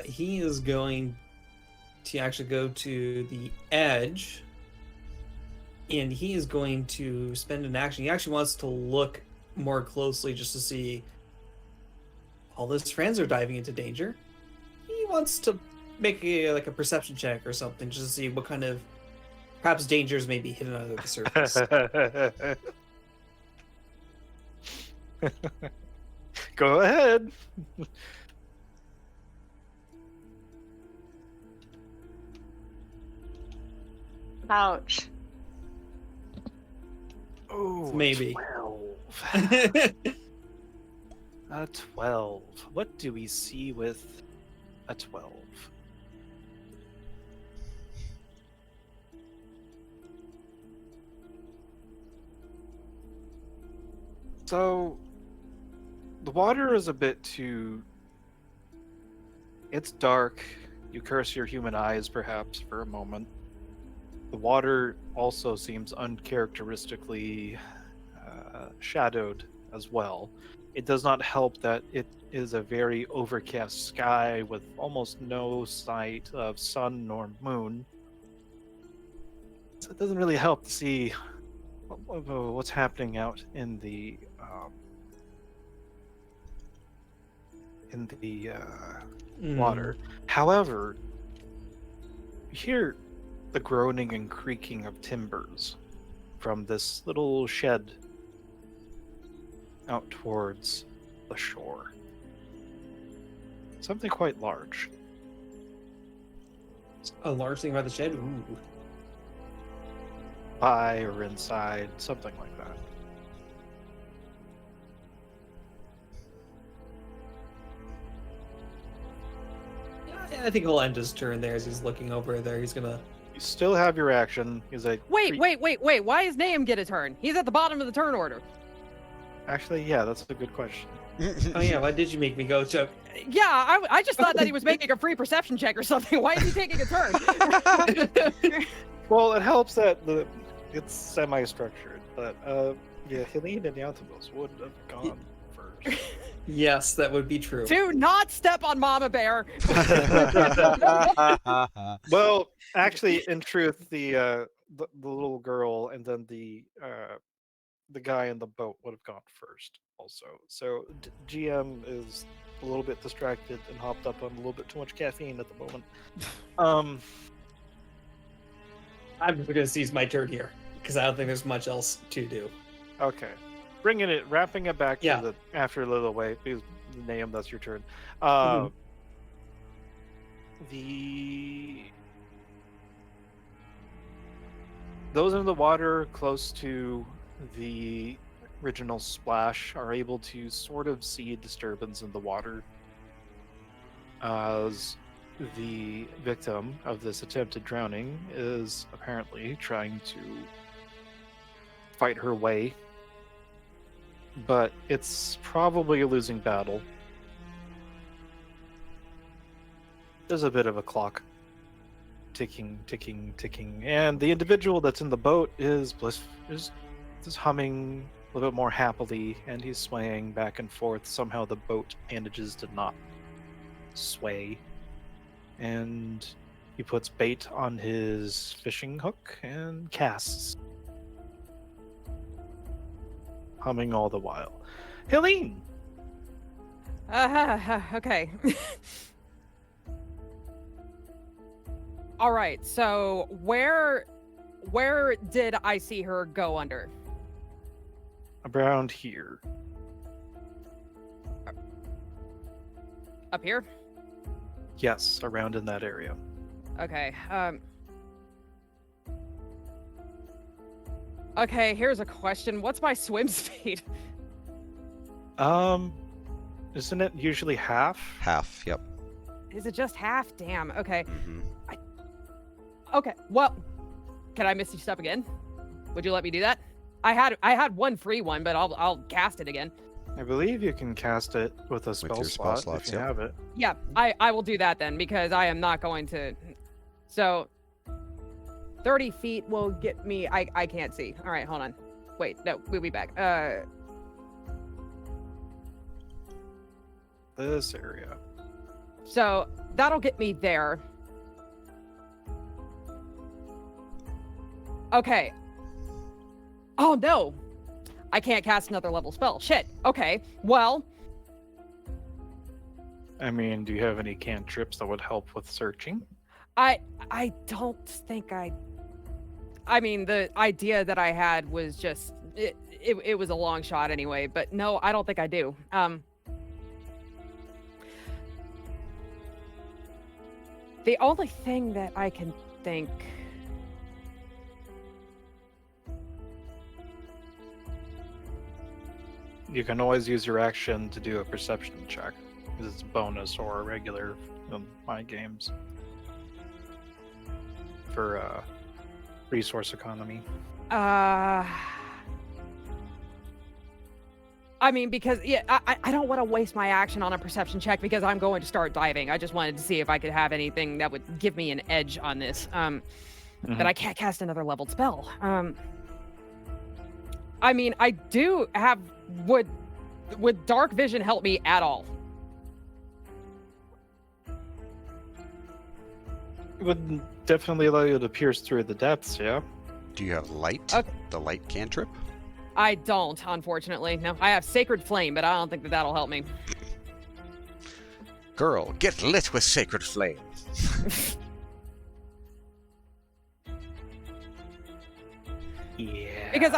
He is going to actually go to the edge, and he is going to spend an action. He actually wants to look more closely just to see all his friends are diving into danger. He wants to make a perception check or something just to see what kind of perhaps dangers may be hidden under the surface. Go ahead. Ouch. Oh, Maybe. 12. A 12. What do we see with a 12? So, the water is a bit too... It's dark. You curse your human eyes, perhaps, for a moment. The water also seems uncharacteristically shadowed as well. It does not help that it is a very overcast sky with almost no sight of sun nor moon. So it doesn't really help to see what's happening out in the water. However, you hear the groaning and creaking of timbers from this little shed out towards the shore. Something quite large. A large thing about the shed? Ooh. By or inside, something like that. Yeah, I think he'll end his turn there as he's looking over there. He's gonna... You still have your action. He's like, Wait. Why is Nahum get a turn? He's at the bottom of the turn order. Actually, yeah, that's a good question. Oh yeah, why did you make me go to... Yeah, I just thought that he was making a free perception check or something. Why is he taking a turn? Well, it helps that it's semi-structured, but yeah, Helene and Yantabos would have gone first. Yes, that would be true. Do not step on Mama Bear. Well, actually, in truth, the little girl and then the guy in the boat would have gone first also. So GM is a little bit distracted and hopped up on a little bit too much caffeine at the moment. I'm just gonna seize my turn here because I don't think there's much else to do. Okay. Wrapping it back to the after Lillyway, because Nahum, that's your turn. Those in the water close to the original splash are able to sort of see disturbance in the water as the victim of this attempted drowning is apparently trying to fight her way, but it's probably a losing battle. There's a bit of a clock ticking, and the individual that's in the boat is humming a little bit more happily, and he's swaying back and forth. Somehow the boat manages to not sway, and he puts bait on his fishing hook and casts, humming all the while. Helene! Okay. All right, so where did I see her go under? Around here. Up here? Yes, around in that area. Okay. Okay, here's a question. What's my swim speed? Isn't it usually half? Half, yep. Is it just half? Damn. Okay. Mm-hmm. Okay. Well, can I Misty Step again? Would you let me do that? I had one free one, but I'll cast it again. I believe you can cast it with a spell your spell slot slots, if you yep. have it. Yeah, I will do that then because I am not going to. So 30 feet will get me. I can't see. All right, hold on. Wait, no, we'll be back. This area. So that'll get me there. Okay. Oh no, I can't cast another level spell. Shit. Okay. Well. I mean, do you have any cantrips that would help with searching? I don't think I mean, the idea that I had was just it was a long shot anyway, but no, I don't think I do. The only thing that I can think You can always use your action to do a perception check, because it's a bonus or a regular in my games. For resource economy. I mean, because I don't want to waste my action on a perception check because I'm going to start diving. I just wanted to see if I could have anything that would give me an edge on this. But I can't cast another leveled spell. I mean, I do have. Would dark vision help me at all? It would definitely allow you to pierce through the depths, yeah? Do you have light? Okay. The light cantrip? I don't, unfortunately. No, I have Sacred Flame, but I don't think that'll help me. Girl, get lit with sacred flame. Yeah. Because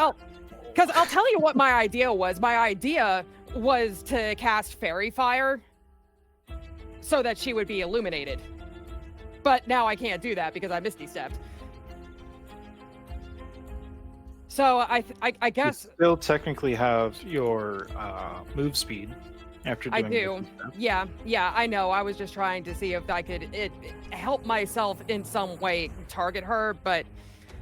I'll tell you what my idea was. My idea was to cast Fairy Fire so that she would be illuminated. But now I can't do that because I Misty Stepped. So I guess you still technically have your move speed after doing I do. Yeah, I know. I was just trying to see if I could help myself in some way target her, but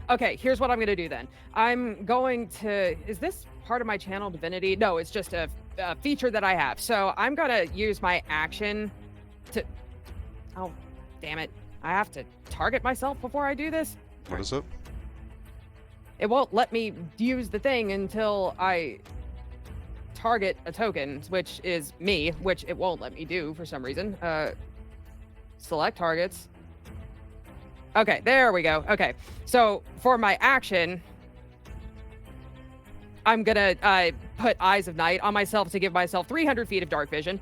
okay, here's what I'm going to do then. I'm going to... Is this part of my channel divinity? No, it's just a feature that I have. So I'm going to use my action to... Oh, damn it. I have to target myself before I do this? What is it? It won't let me use the thing until I target a token, which is me, which it won't let me do for some reason. Select targets. Okay, there we go. Okay, so for my action, I'm gonna put Eyes of Night on myself to give myself 300 feet of dark vision.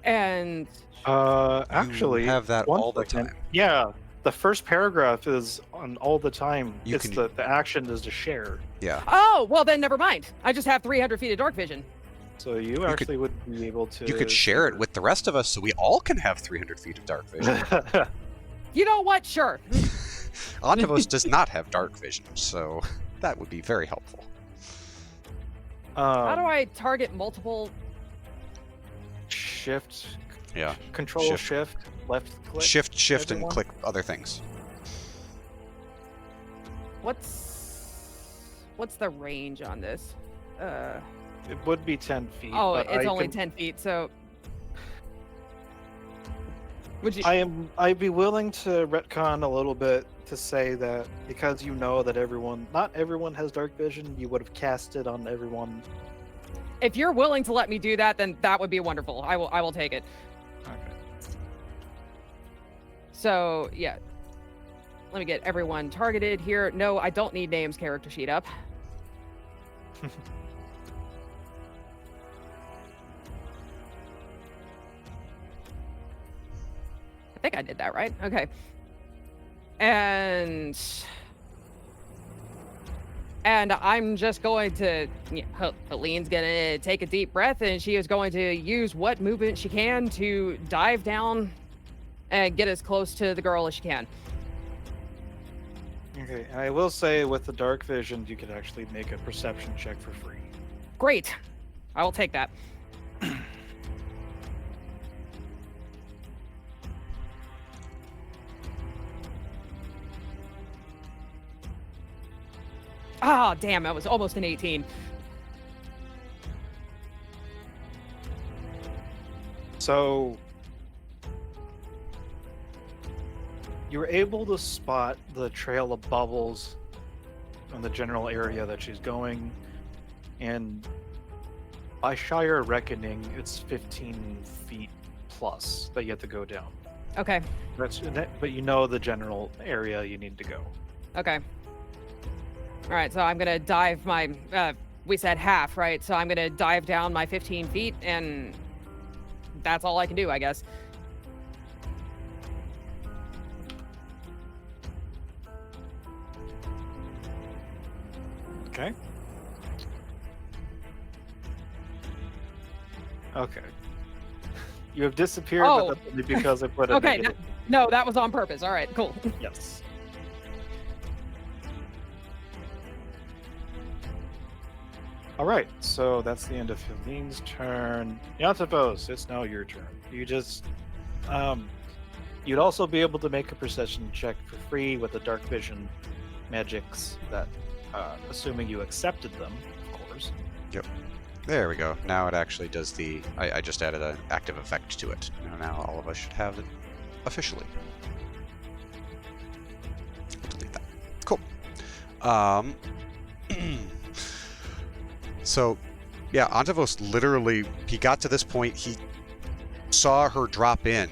And actually, you have that one all the second. time. Yeah, the first paragraph is on all the time. You it's can- the action is to share. Yeah. oh, well then never mind. I just have 300 feet of dark vision. So you actually would be able to. You could share it with the rest of us so we all can have 300 feet of dark vision. You know what? Sure. Octavos does not have dark vision, so that would be very helpful. How do I target multiple? Shift. Yeah. Control Shift. shift left click. Shift, and everyone? click other things. What's the range on this? It would be 10 feet. Oh, but it's I only can- 10 feet, so... Would you... I'd be willing to retcon a little bit to say that because you know that not everyone has dark vision, you would have cast it on everyone. If you're willing to let me do that, then that would be wonderful. I will take it. Okay. So, yeah. Let me get everyone targeted here. No, I don't need names character sheet up. I think I did that right. Okay. And I'm just going to, Helene's gonna take a deep breath and she is going to use what movement she can to dive down and get as close to the girl as she can. Okay, I will say with the dark vision, you could actually make a perception check for free. Great. I will take that. Ah, damn, that was almost an 18. So you're able to spot the trail of bubbles in the general area that she's going, and by Shire reckoning, it's 15 feet plus that you have to go down. Okay. But you know the general area you need to go. Okay. All right, so I'm gonna dive my. We said half, right? So I'm gonna dive down my 15 feet, and that's all I can do, I guess. Okay. Okay. You have disappeared, Oh. but that's only because I put a Okay, negative. no, that was on purpose. All right, cool. Yes. All right, so that's the end of Helene's turn. Yantabos, it's now your turn. You just, you'd also be able to make a perception check for free with the dark vision magics that, assuming you accepted them, of course. Yep. There we go. Now it actually does the... I just added an active effect to it. Now all of us should have it officially. Delete that. Cool. So, yeah, Antavos literally... He got to this point, he saw her drop in,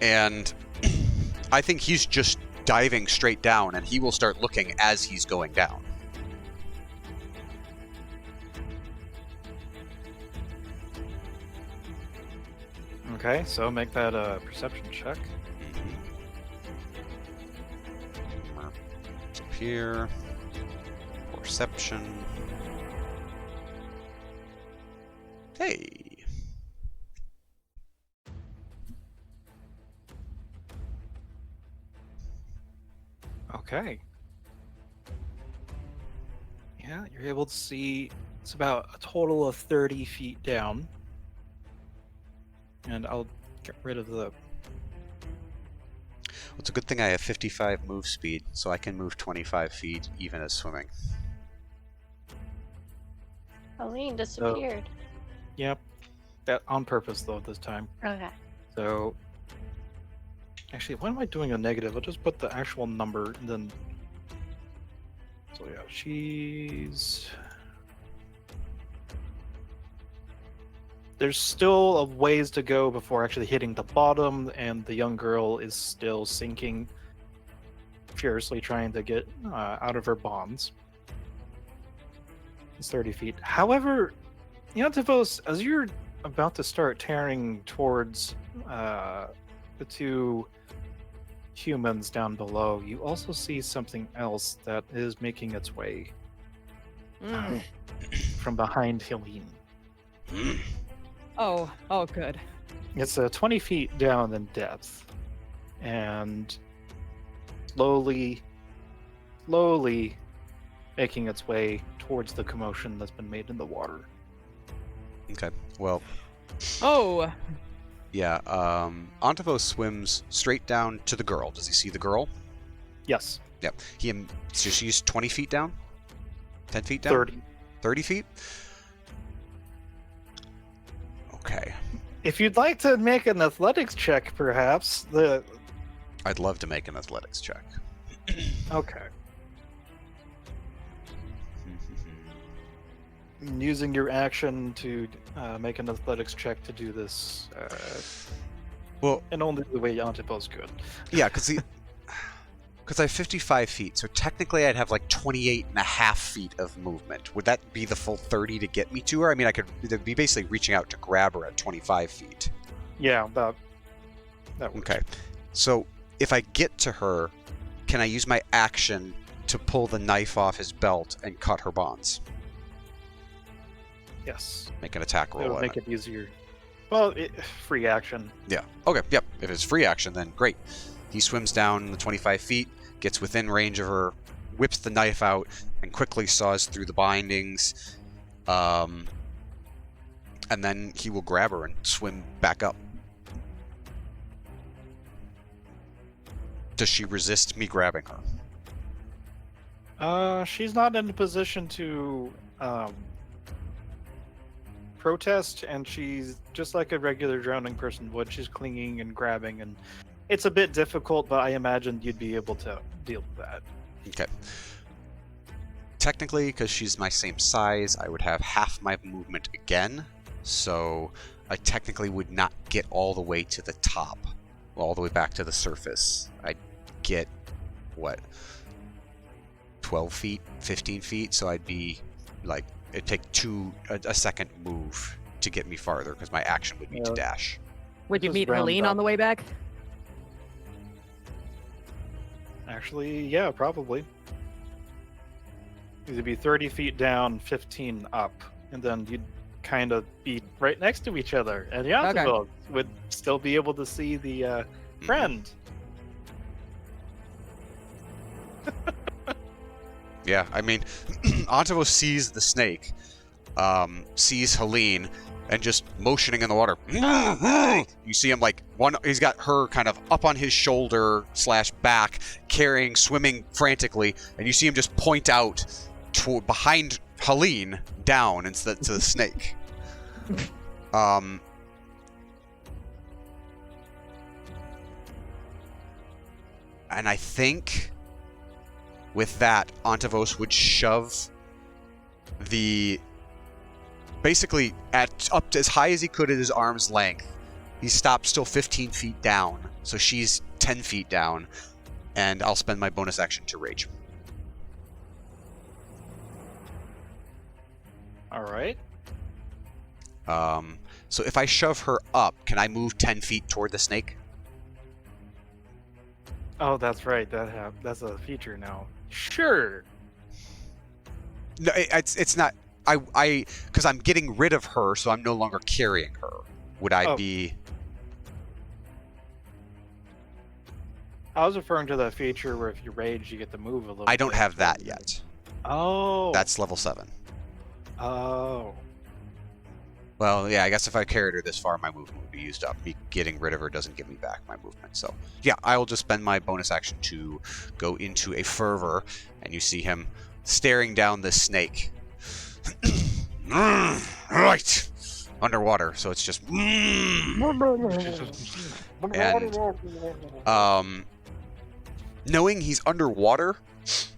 and I think he's just diving straight down, and he will start looking as he's going down. Okay, so make that a perception check. Up here. Perception. Hey. Okay. Yeah, you're able to see it's about a total of 30 feet down. And I'll get rid of the... It's a good thing I have 55 move speed, so I can move 25 feet even as swimming. Helene disappeared. Yep. That on purpose, though, this time. Okay. So... Actually, why am I doing a negative? I'll just put the actual number and then... So yeah, she's... There's still a ways to go before actually hitting the bottom, and the young girl is still sinking, furiously trying to get out of her bonds. It's 30 feet. However, Yantivos, as you're about to start tearing towards the two humans down below, you also see something else that is making its way from behind Helene. Oh, good. It's 20 feet down in depth, and slowly making its way towards the commotion that's been made in the water. Okay, well, Oh, yeah, Antavos swims straight down to the girl. Does he see the girl? Yes. Yep. So she's 20 feet down? 10 feet down? 30. 30 feet? Okay. If you'd like to make an athletics check, perhaps, I'd love to make an athletics check. Okay. Using your action to make an athletics check to do this, Well, and only the way Antipos could. yeah, because I have 55 feet, so technically I'd have like 28 and a half feet of movement. Would that be the full 30 to get me to her? I mean, it'd be basically reaching out to grab her at 25 feet. Yeah, that works. Okay. So if I get to her, can I use my action to pull the knife off his belt and cut her bonds? Yes. Make an attack roll. It'll make it easier. Well, free action. Yeah. Okay. Yep. If it's free action, then great. He swims down the 25 feet, gets within range of her, whips the knife out, and quickly saws through the bindings. And then he will grab her and swim back up. Does she resist me grabbing her? She's not in a position to protest, and she's just like a regular drowning person would. She's clinging and grabbing, and it's a bit difficult, but I imagined you'd be able to deal with that. Okay. Technically, because she's my same size, I would have half my movement again, so I technically would not get all the way to the top, all the way back to the surface. I'd get, what, 12 feet, 15 feet, so I'd be, like, it'd take a second move to get me farther, because my action would be to dash. Would you Just meet round Helene up. on the way back? Actually, yeah, probably. You'd be 30 feet down, 15 up, and then you'd kind of be right next to each other, and the Artificer would still be able to see the friend. Yeah, I mean, Antivo sees the snake, sees Helene, and just motioning in the water. You see him like he's got her kind of up on his shoulder / back, carrying, swimming frantically, and you see him just point out behind Helene down instead to the snake. And I think with that, Antivos would shove basically up to as high as he could at his arm's length. He stopped still 15 feet down, so she's 10 feet down, and I'll spend my bonus action to rage. All right. So if I shove her up, can I move 10 feet toward the snake? Oh, that's right. That's a feature now. Sure. No, it's not. I because I'm getting rid of her, so I'm no longer carrying her. Would I be? I was referring to the feature where if you rage, you get to move a little. I don't bit. have that yet. Oh. That's level 7. Oh. Well, yeah, I guess if I carried her this far, my movement would be used up. Me getting rid of her doesn't give me back my movement. So, yeah, I will just spend my bonus action to go into a fervor, and you see him staring down this snake. Right! Underwater, so it's just... And, knowing he's underwater,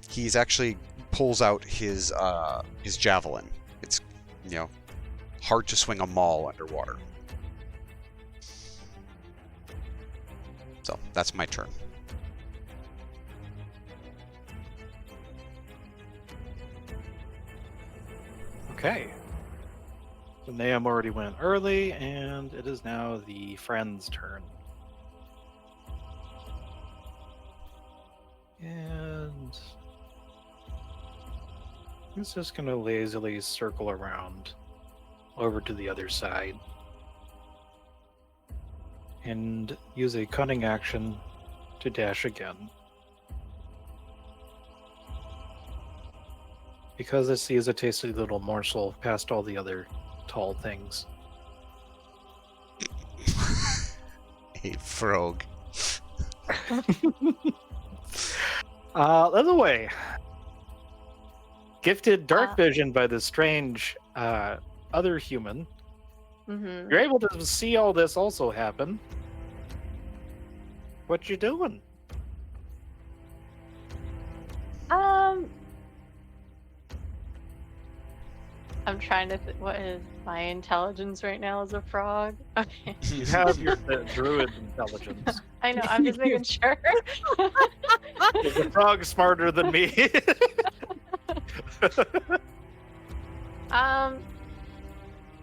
he's actually pulls out his javelin. It's, hard to swing a maul underwater. So that's my turn. Okay. So Nahum already went early, and it is now the friend's turn. And he's just gonna lazily circle around over to the other side and use a cunning action to dash again. Because this is a tasty little morsel past all the other tall things. A frog. That's away. Gifted dark vision by the strange other human. Mm-hmm. You're able to see all this also happen. What you doing? I'm trying to what is my intelligence right now as a frog? Okay. You have your druid intelligence. I know, I'm just making sure. Is the frog smarter than me?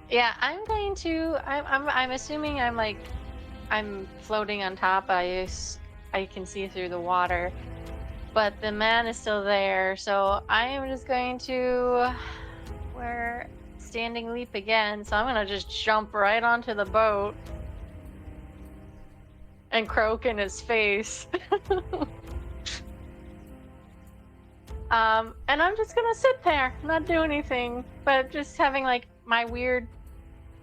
Yeah, I'm going to. I'm assuming I'm floating on top. I can see through the water, but the man is still there. So I am just going to wear standing leap again. So I'm gonna just jump right onto the boat and croak in his face. And I'm just gonna sit there, not do anything, but just having like my weird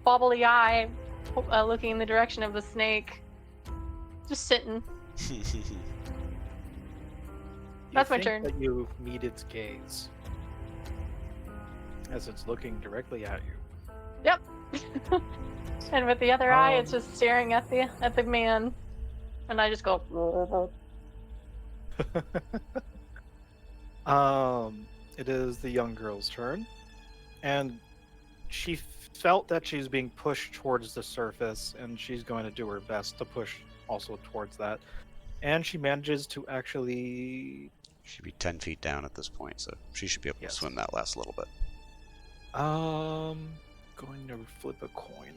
bobbly eye looking in the direction of the snake. Just sitting. That's my think turn. That you meet its gaze as it's looking directly at you. Yep. And with the other eye, it's Um. just staring at the man, and I just go. It is the young girl's turn, and she felt that she's being pushed towards the surface, and she's going to do her best to push also towards that. And she manages to actually. She'd be 10 feet down at this point, so she should be able Yes. to swim that last little bit. Going to flip a coin.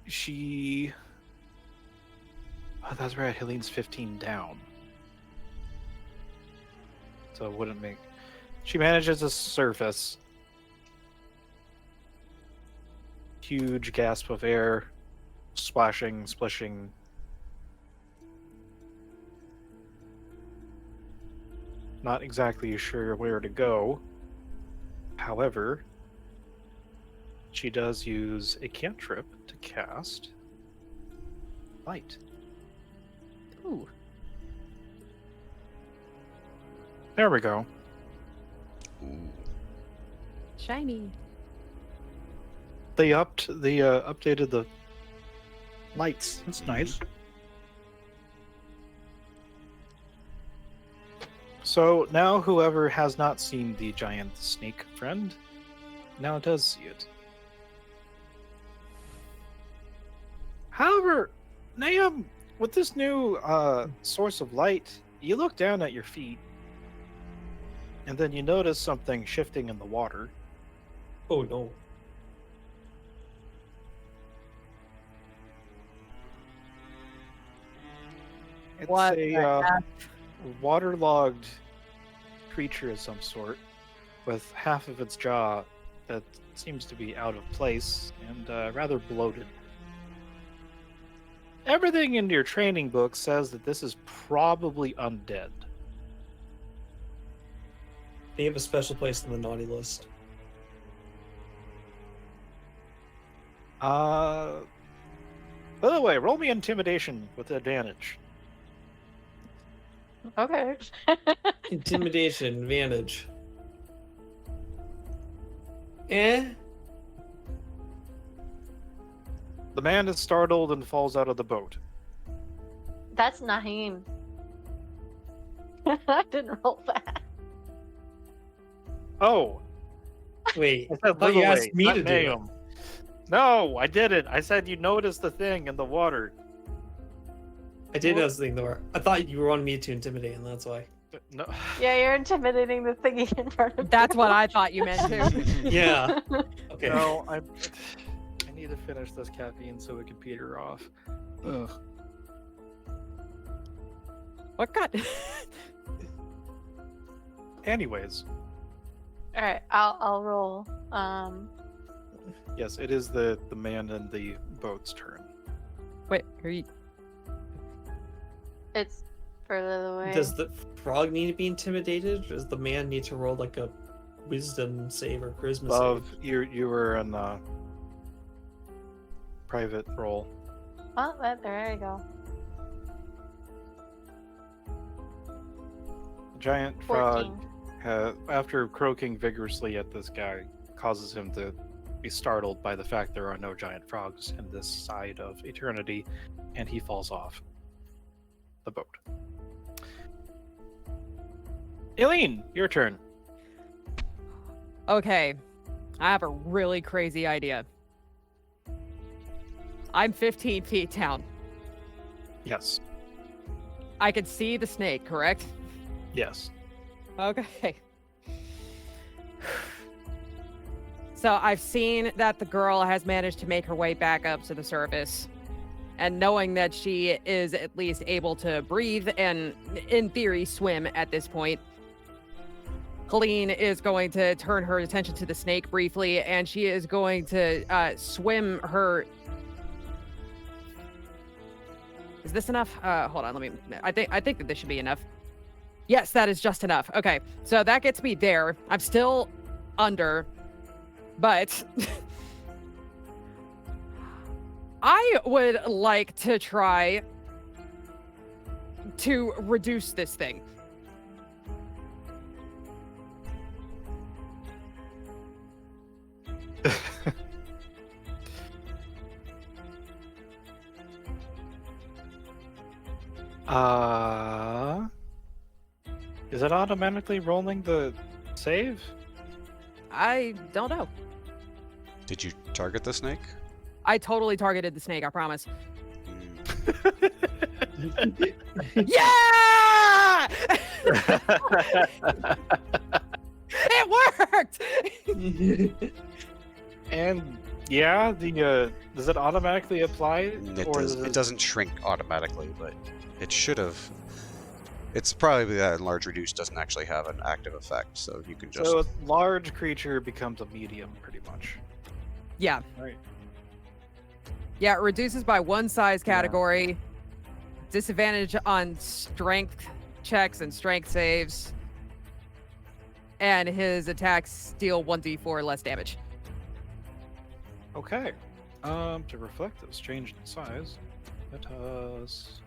She. Oh, that's right. Helene's 15 down. So it wouldn't make. She manages to surface. Huge gasp of air, splashing, splishing. Not exactly sure where to go. However, she does use a cantrip to cast light. Ooh. There we go. Ooh. Shiny. They updated the lights. That's nice. So now whoever has not seen the giant snake friend now does see it. However, Nahum, with this new source of light, you look down at your feet, and then you notice something shifting in the water. Oh no. It's What a the F? waterlogged creature of some sort, with half of its jaw that seems to be out of place and rather bloated. Everything in your training book says that this is probably undead. They have a special place on the naughty list. By the way, roll me intimidation with advantage. Okay. Intimidation advantage. Eh? The man is startled and falls out of the boat. That's Naheem. I didn't roll that. Oh, Wait. I I said thought you Little asked Way, me not to do it. Nahum. No, I didn't. I said you noticed the thing in the water. I did know something though. I thought you wanted me to intimidate, and that's why. No. Yeah, you're intimidating the thingy in front of That's you. what I thought you meant too. Yeah. Okay. No, I need to finish this caffeine so we can peter off. Ugh. What got? Anyways, All right, I'll roll. yes, it is the man in the boat's turn. Wait, are you? It's further away. Does the frog need to be intimidated, or does the man need to roll like a wisdom save or charisma Love, save? you were in the private role. Oh, there you go. The giant frog, 14. after croaking vigorously at this guy, causes him to be startled by the fact there are no giant frogs in this side of eternity, and he falls off the boat. Aileen, your turn. Okay, I have a really crazy idea. I'm 15 feet down. Yes. I can see the snake, correct? Yes. Okay. So I've seen that the girl has managed to make her way back up to the surface. And knowing that she is at least able to breathe and, in theory, swim at this point, Colleen is going to turn her attention to the snake briefly, and she is going to swim her... Is this enough? Hold on, let me... I think that this should be enough. Yes, that is just enough. Okay, so that gets me there. I'm still under, but I would like to try to reduce this thing. Is it automatically rolling the save? I don't know. Did you target the snake? I totally targeted the snake, I promise. Mm. Yeah! It worked! And yeah, the does it automatically apply? It doesn't shrink automatically, but it should have. It's probably that enlarge reduce doesn't actually have an active effect, so you can just. So a large creature becomes a medium, pretty much. Yeah. Right. Yeah, it reduces by one size category. Disadvantage on strength checks and strength saves. And his attacks deal 1d4 less damage. Okay. To reflect this change in size, let us.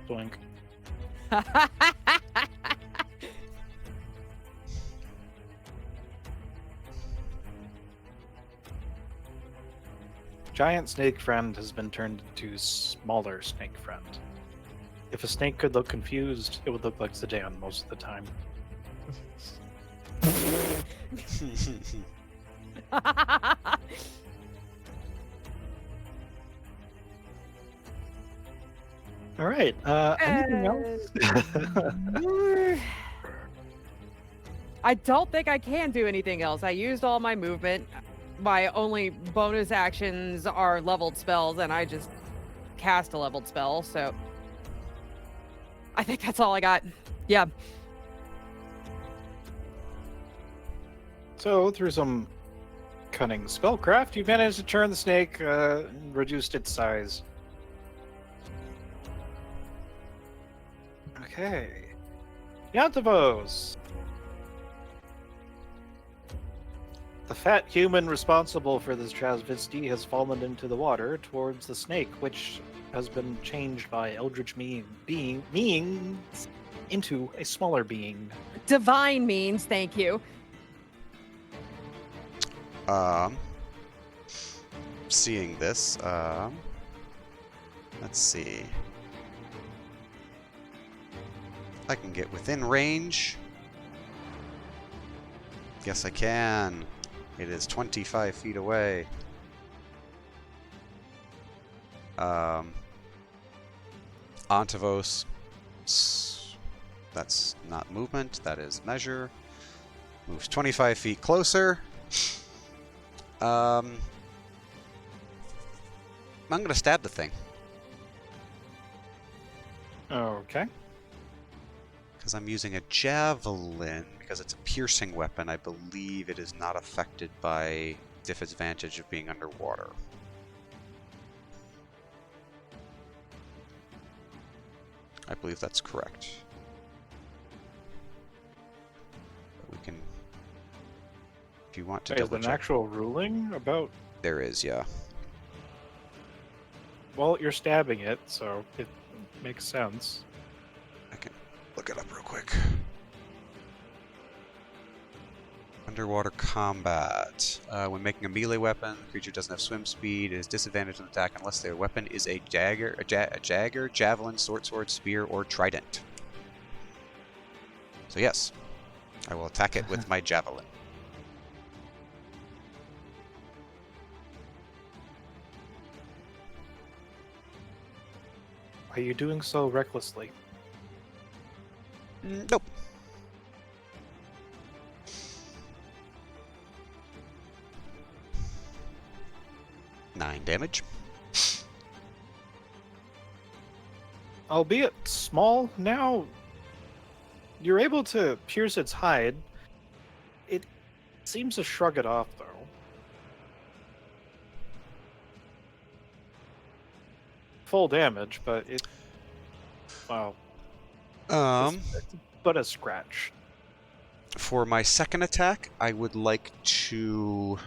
Blink. Giant snake friend has been turned into smaller snake friend. If a snake could look confused, it would look like Zidane most of the time. All right. Anything else? I don't think I can do anything else. I used all my movement. My only bonus actions are leveled spells, and I just cast a leveled spell, so I think that's all I got. Yeah. So, through some cunning spellcraft, you managed to turn the snake and reduced its size. Okay. Yantivos! The fat human responsible for this travesty has fallen into the water towards the snake, which has been changed by eldritch beings into a smaller being. Divine means, thank you. Seeing this, let's see. I can get within range. Yes, I can. It is 25 feet away. Antivos. That's not movement, that is measure. Moves 25 feet closer. I'm gonna stab the thing. Okay. Because I'm using a javelin, because it's a piercing weapon, I believe it is not affected by disadvantage of being underwater. I believe that's correct. But we can, if you want to Wait, is double there an check. actual ruling about? There is, yeah. Well, you're stabbing it, so it makes sense. I can look it up real quick. Underwater combat. When making a melee weapon, the creature doesn't have swim speed. It is disadvantaged on attack unless their weapon is a dagger, javelin, short sword, spear, or trident. So yes, I will attack it with my javelin. Why are you doing so recklessly? Nope. Nine damage. Albeit small, now you're able to pierce its hide. It seems to shrug it off, though. Full damage, but it... Well... But a scratch. For my second attack, I would like to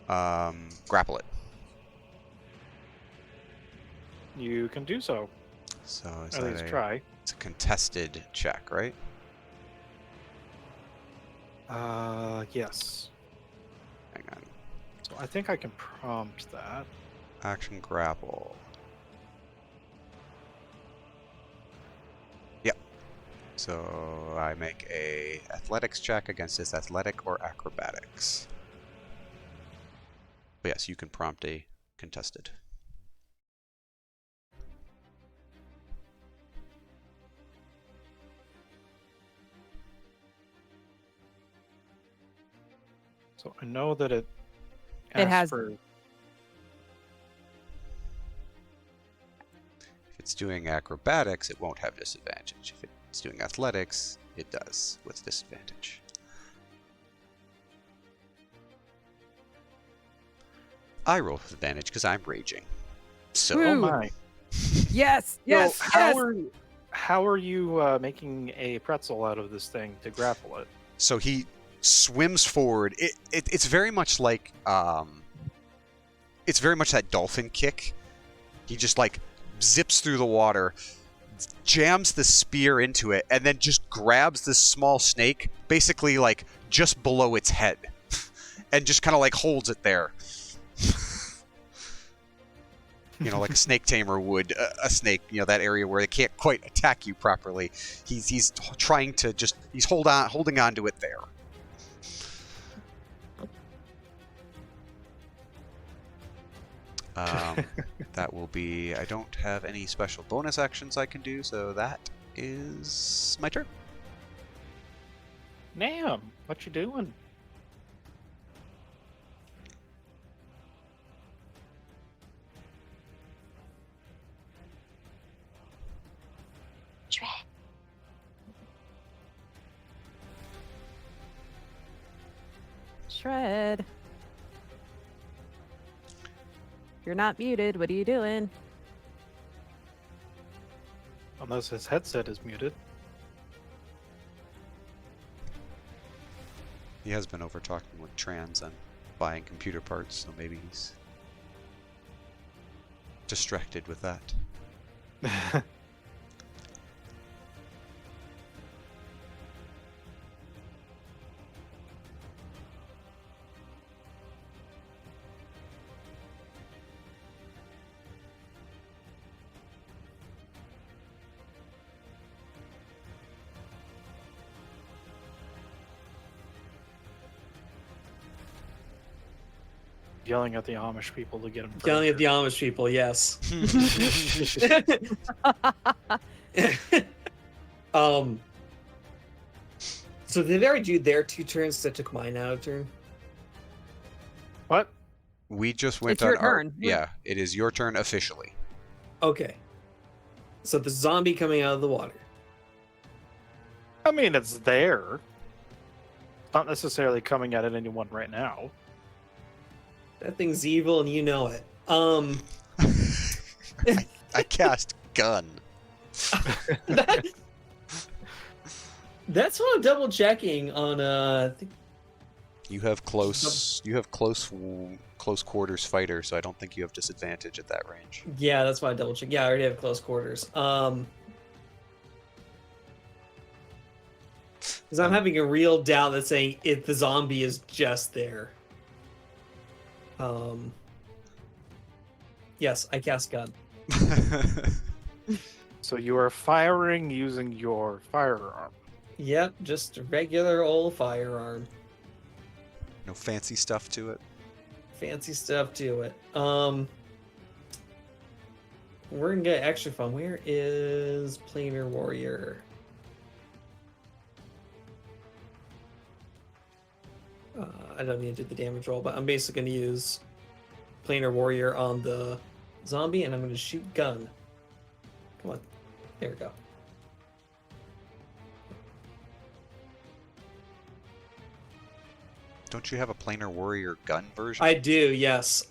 grapple it. You can do so. So is At that least try. it's a contested check, right? Yes. Hang on. So I think I can prompt that. Action grapple. Yep. So I make a athletics check against his athletic or acrobatics. But yes, you can prompt a contested. So I know that it It asks has- for. If it's doing acrobatics, it won't have disadvantage. If it's doing athletics, it does with disadvantage. I roll with advantage because I'm raging. So Oh Woo. my! Yes, So yes, yes. how are you making a pretzel out of this thing to grapple it? So he swims forward. It's very much like it's very much that dolphin kick. He just like zips through the water, jams the spear into it, and then just grabs this small snake, basically like just below its head, and just kind of like holds it there. You know, like a snake tamer would a snake. You know, that area where it can't quite attack you properly. He's trying to just holding on to it there. That will be. I don't have any special bonus actions I can do, so that is my turn. Nam, what you doing? Dread. Shred. You're not muted. What are you doing? Unless his headset is muted. He has been over talking with Trans and buying computer parts, so maybe he's distracted with that. Yelling at the Amish people to get him. Yelling at the Amish people, yes. So did they already do their 2 turns that took mine out of turn? What? We just went It's on your our turn. yeah. It is your turn officially. Okay. So the zombie coming out of the water. I mean, it's there. Not necessarily coming at anyone right now. That thing's evil and you know it. I cast gun. That's what I'm double checking on I think You have close quarters fighter, so I don't think you have disadvantage at that range. yeah, that's why I double check. Yeah, I already have close quarters. Because I'm having a real doubt that saying if the zombie is just there. Yes, I cast gun. So you are firing using your firearm. Yep, just a regular old firearm. No fancy stuff to it. Fancy stuff to it. We're gonna get extra fun. Where is Planar Warrior? I don't need to do the damage roll, but I'm basically gonna use Planar Warrior on the zombie, and I'm gonna shoot gun. Come on, there we go. Don't you have a planar warrior gun version? I do, yes.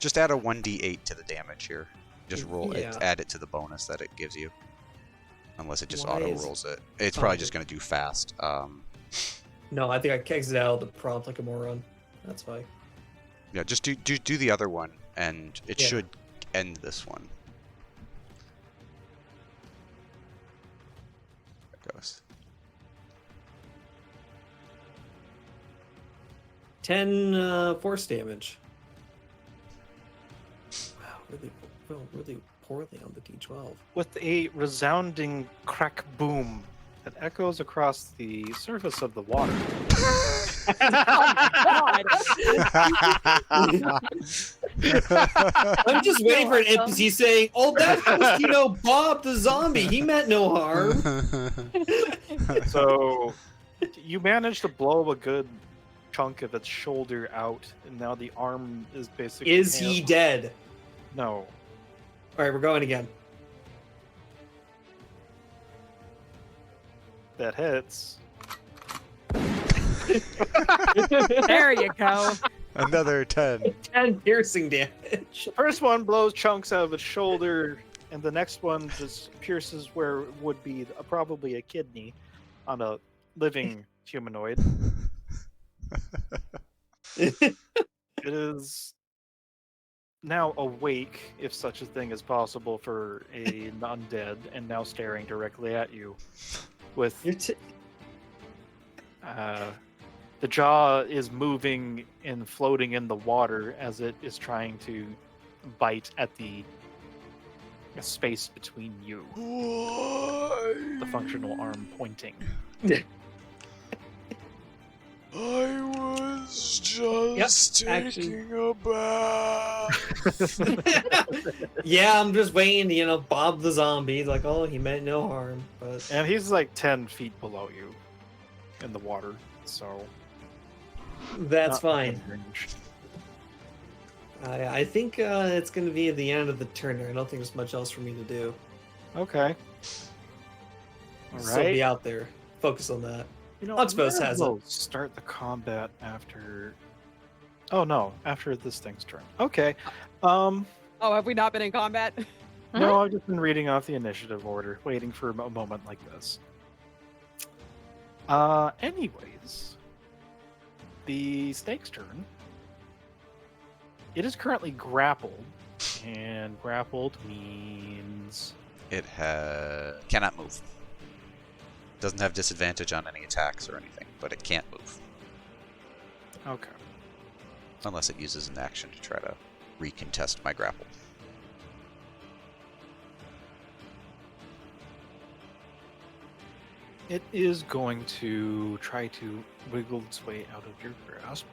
Just add a 1d8 to the damage here. Just roll it, Yeah. add it to the bonus that it gives you. Unless it just Why auto is- rolls it. It's Oh, probably okay. just going to do fast. No, I think I exited out of the prompt like a moron. That's why. Yeah, just do the other one, and it Yeah. should end this one. There it goes. 10 force damage. Wow, really poorly on the D12. With a resounding crack boom that echoes across the surface of the water. God. I'm just waiting for an Welcome. NPC saying, "Oh, that was, Bob the zombie. He meant no harm." So you managed to blow a good chunk of its shoulder out, and now the arm is basically. Is he dead? No. All right, we're going again. That hits. There you go. Another 10. 10 piercing damage. First one blows chunks out of its shoulder, and the next one just pierces where would be probably a kidney on a living humanoid. It is now awake, if such a thing is possible for an undead, and now staring directly at you. With the jaw is moving and floating in the water as it is trying to bite at the space between you. The functional arm pointing. I was just actually- a bath. Yeah, I'm just waiting, Bob the zombie. Like, oh, he meant no harm. But And he's like 10 feet below you in the water, so. that's not fine. in range. I think it's going to be at the end of the turn there. I don't think there's much else for me to do. Okay. All So be right. out there. Focus on that. Unspose Unspose has it. Start the combat after. Oh no! After this thing's turn. Okay. Oh, have we not been in combat? No, I've just been reading off the initiative order, waiting for a moment like this. Anyways, the snake's turn. It is currently grappled, and grappled means It cannot move. Doesn't have disadvantage on any attacks or anything, but it can't move. okay. Unless it uses an action to try to recontest my grapple. It is going to try to wiggle its way out of your grasp.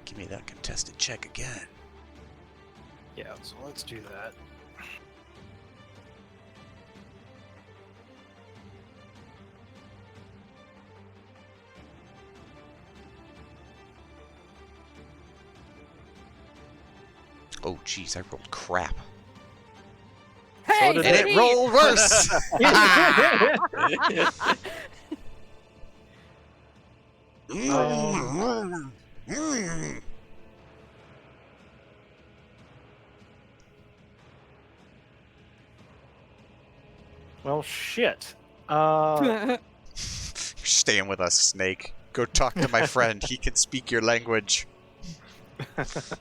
Give me that contested check again. Yeah, so let's do that. Oh, jeez, I rolled crap. Hey, did And it. it rolled worse! Well, shit. You're staying with us, Snake. Go talk to my friend. He can speak your language. This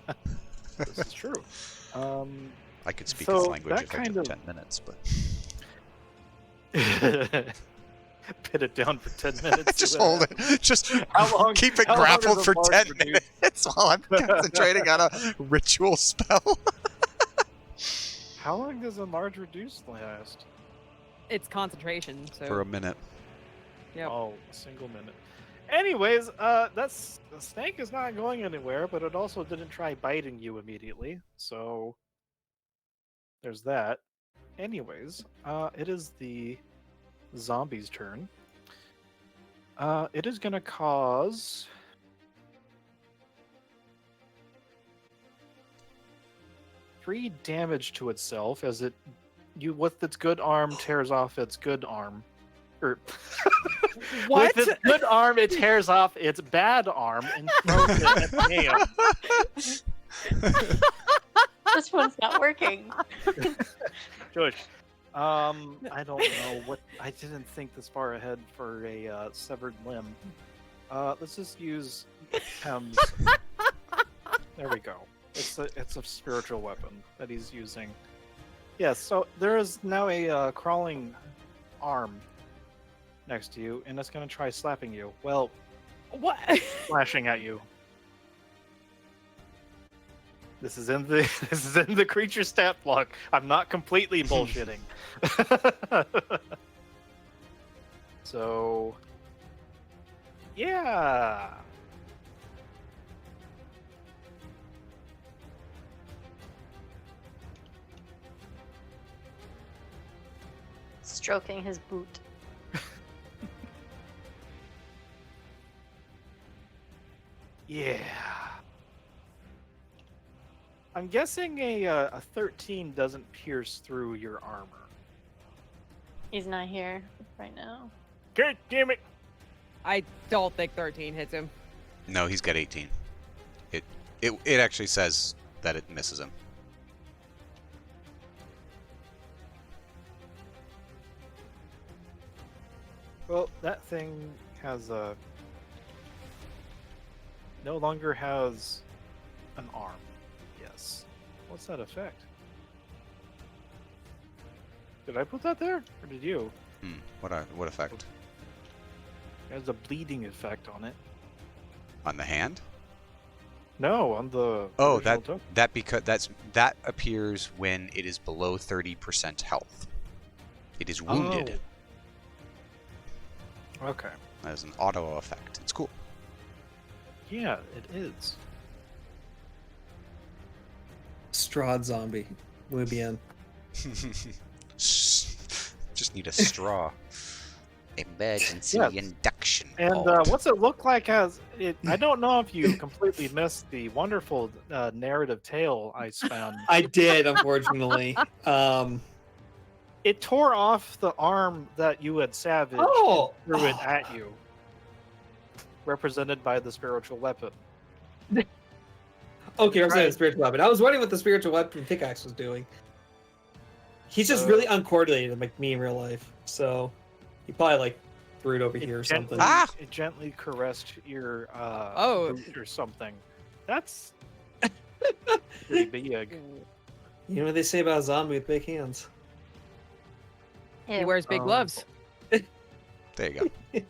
is true. I could speak So his language that if I kind took of- 10 minutes, but Pin it down for 10 minutes. just hold it. Just How long- keep it how long grappled does for a large 10 reduce? minutes while I'm concentrating on a ritual spell. How long does a large reduce last? It's concentration, so. For a minute. Yep. Oh, a single minute. Anyways, that's the snake is not going anywhere, but it also didn't try biting you immediately, so there's that. Anyways, it is the zombie's turn. It is gonna cause 3 damage to itself as it with its good arm tears off its good arm. What? With its good arm, it tears off its bad arm and throws it at the hand. This one's not working. Good. I don't know what. I didn't think this far ahead for a severed limb. Let's just use Hems. There we go. It's a spiritual weapon that he's using. Yes. So there is now a crawling arm next to you, and it's gonna try slapping you. Well, What? slashing at you. This is in the creature stat block. I'm not completely bullshitting. So, yeah. Stroking his boot. Yeah. I'm guessing a 13 doesn't pierce through your armor. He's not here right now. God damn it! I don't think 13 hits him. No, he's got 18. It actually says that it misses him. Well, that thing has no longer has an arm. Yes. What's that effect? Did I put that there, or did you? What effect? It has a bleeding effect on it. On the hand? No, on the Oh, original token. that appears when it is below 30% health. It is wounded. Oh. Okay. That is an auto effect. It's cool. Yeah, it is. Strahd zombie. Muy bien. Just need a straw. Emergency Yes. induction. And pod. what's it look like as it? I don't know if you completely missed the wonderful narrative tale I spun. I did, unfortunately. It tore off the arm that you had savaged Oh! and threw it at you, represented by the spiritual weapon. Okay, I'm saying Right. the spiritual weapon. I was wondering what the spiritual weapon pickaxe was doing. He's just really uncoordinated like me in real life, so he probably like threw it over here or something. It gently caressed your Oh. boot or something. That's pretty big. You know what they say about a zombie with big hands? He Ew. wears big gloves. There you go.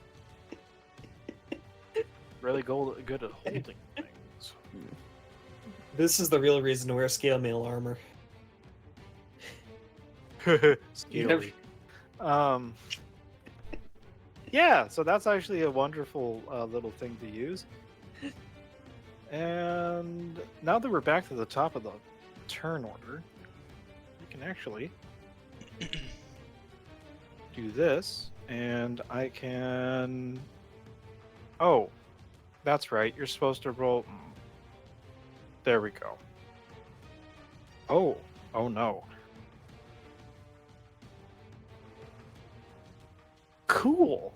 Really good at holding things. This is the real reason to wear scale mail armor. Scaly. Yeah, so that's actually a wonderful little thing to use. And now that we're back to the top of the turn order, we can actually do this, and I can... Oh, that's right, you're supposed to roll... There we go. Oh no. Cool.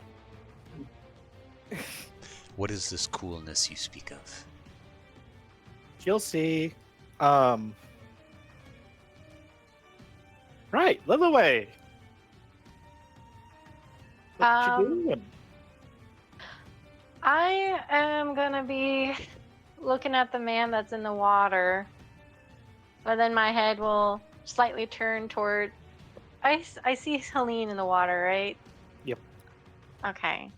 What is this coolness you speak of? You'll see. Right, Lillaway. What you doing? I am gonna be looking at the man that's in the water, but then my head will slightly turn toward. I see Helene in the water, right? Yep. Okay.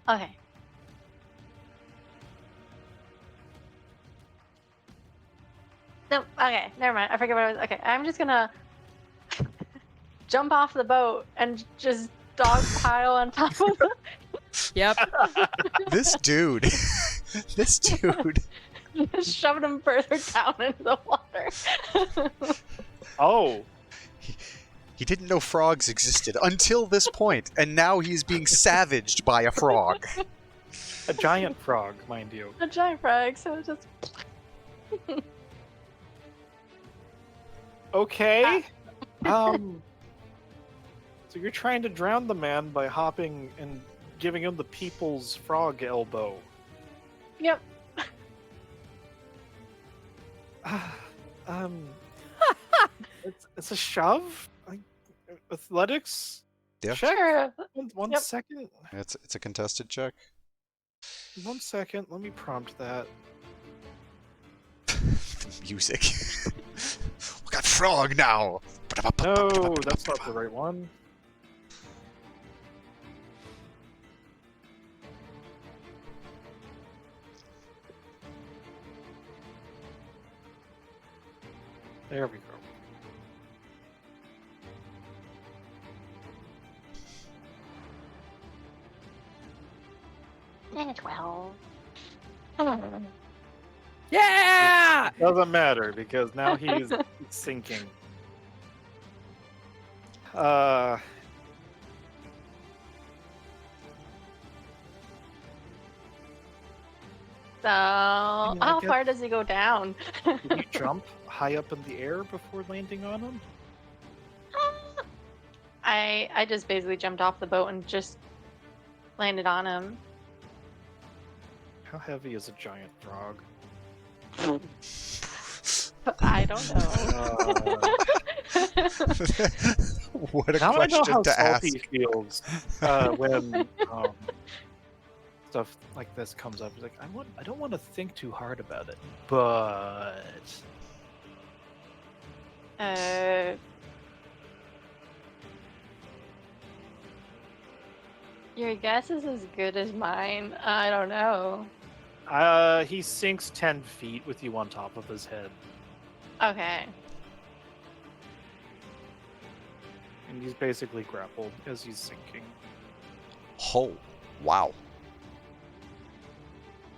Okay. No, okay, never mind. I forget what I was. Okay, I'm just gonna jump off the boat and just dogpile on top of the. Yep. This dude. This dude. Just shoving him further down into the water. Oh, He didn't know frogs existed until this point, and now he's being savaged by a frog. a giant frog, mind you. A giant frog, so it's just. Okay. So you're trying to drown the man by hopping and giving him the people's frog elbow. Yep. um, it's a shove. Athletics. Yeah. Check. Sure. One Yep. second. It's a contested check. 1 second. Let me prompt that. Music. We got frog now. No, that's not the right one. There we go. And 12. Yeah! Doesn't matter because now he's sinking. So, I how guess- far does he go down? Did you jump high up in the air before landing on him? I just basically jumped off the boat and just landed on him. How heavy is a giant frog? I don't know. What a Now I know question how to ask. salty feels when stuff like this comes up. It's like I don't want to think too hard about it, but Your guess is as good as mine. I don't know. he sinks 10 feet with you on top of his head, Okay. and he's basically grappled as he's sinking. Oh, wow.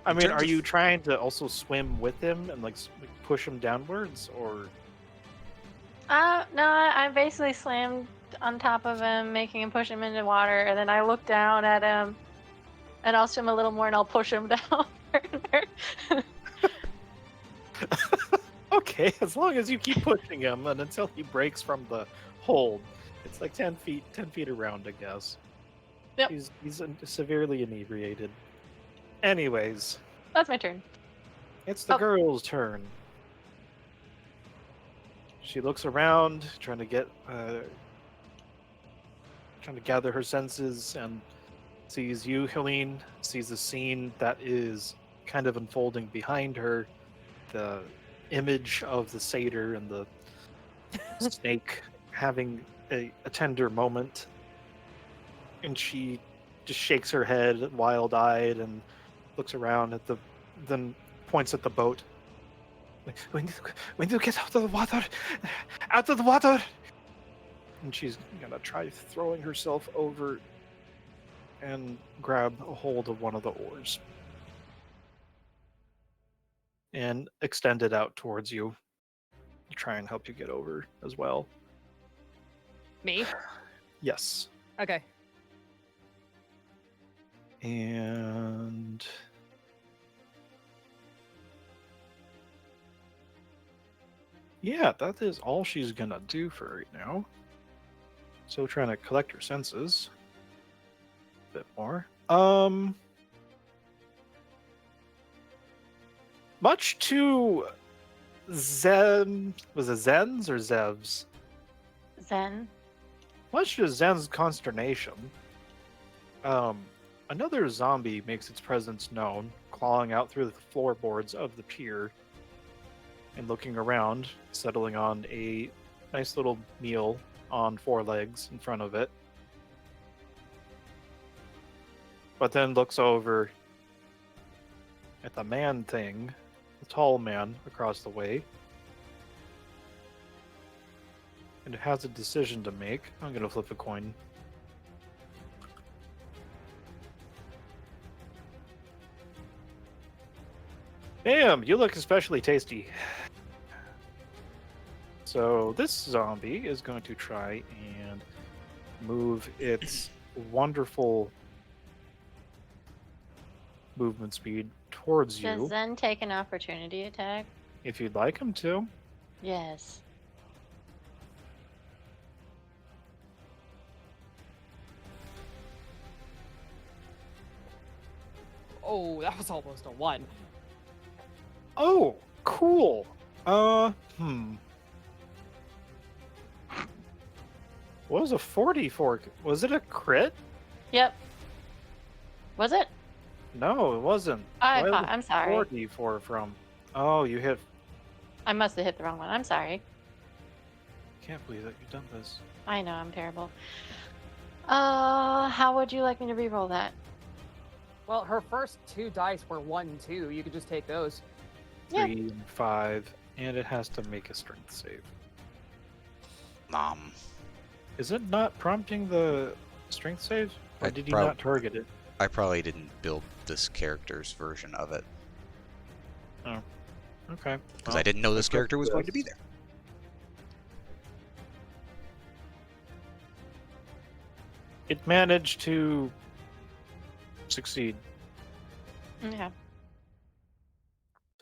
I In mean, terms are of- you trying to also swim with him and like push him downwards, or? No, I basically slammed on top of him, making him push him into water, and then I look down at him, and I'll swim a little more, and I'll push him down further. Okay, as long as you keep pushing him and until he breaks from the hold. It's like 10 feet around, I guess. Yep. He's severely inebriated. Anyways, That's my turn. it's the Oh. girl's turn. She looks around, trying to gather her senses, and sees you, Helene, sees the scene that is kind of unfolding behind her. The image of the satyr and the snake having a tender moment. And she just shakes her head, wild-eyed, and looks around at then points at the boat. We need to get out of the water! Out of the water! And she's gonna try throwing herself over and grab a hold of one of the oars. And extend it out towards you. Try and help you get over as well. Me? Yes. Okay. And yeah, that is all she's gonna do for right now. So trying to collect her senses a bit more. Much to was it Zen's or Zev's? Zen. Much to Zen's consternation, another zombie makes its presence known, clawing out through the floorboards of the pier and looking around, settling on a nice little meal on 4 legs in front of it. But then looks over at the man thing, the tall man across the way, and it has a decision to make. I'm going to flip a coin. Damn, you look especially tasty. So this zombie is going to try and move its wonderful movement speed towards Does you, Zen take an opportunity attack? if you'd like him to. Yes. Oh, that was almost a 1. Oh, cool. Hmm. What was a 44? Was it a crit? Yep. Was it? No, it wasn't. I Why thought. was I'm sorry. 44 from? Oh, you hit. I must have hit the wrong one. I'm sorry. Can't believe that you've done this. I know I'm terrible. How would you like me to re-roll that? Well, her first 2 dice were 1 and 2. You could just take those. Yeah. 3 and 5, and it has to make a strength save. Is it not prompting the strength save? Or I did you prob- not target it? I probably didn't build this character's version of it Okay. because I didn't know this I'll character was do going to this. be there. It managed to succeed. Yeah.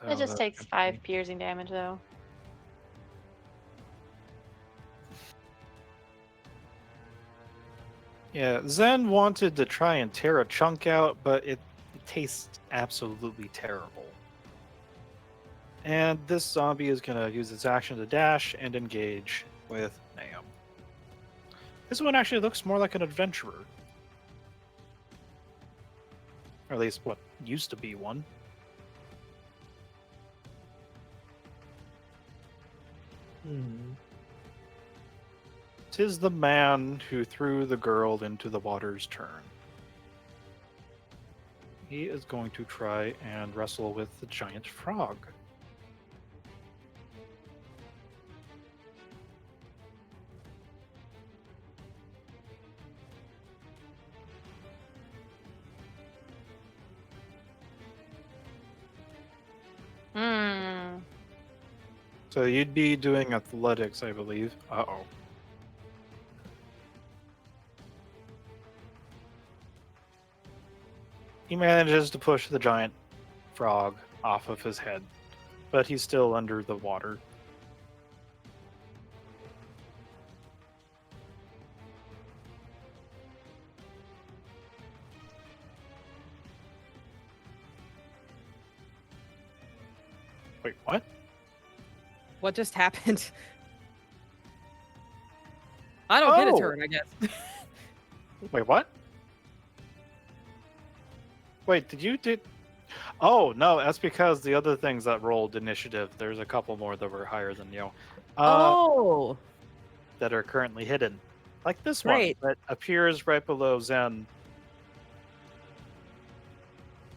So It just that's takes good. 5 piercing damage though. Yeah, Zen wanted to try and tear a chunk out, but it tastes absolutely terrible. And this zombie is going to use its action to dash and engage with Naum. This one actually looks more like an adventurer. Or at least what used to be one. Hmm. 'Tis the man who threw the girl into the water's turn. He is going to try and wrestle with the giant frog. Hmm. So you'd be doing athletics, I believe. Uh-oh. He manages to push the giant frog off of his head, but he's still under the water. Wait, what? What just happened? I don't get a Oh! turn, I guess. Wait, what? Wait, did... Oh, no, that's because the other things that rolled initiative, there's a couple more that were higher than you. Oh, That are currently hidden. Like this Great. one that appears right below Zen.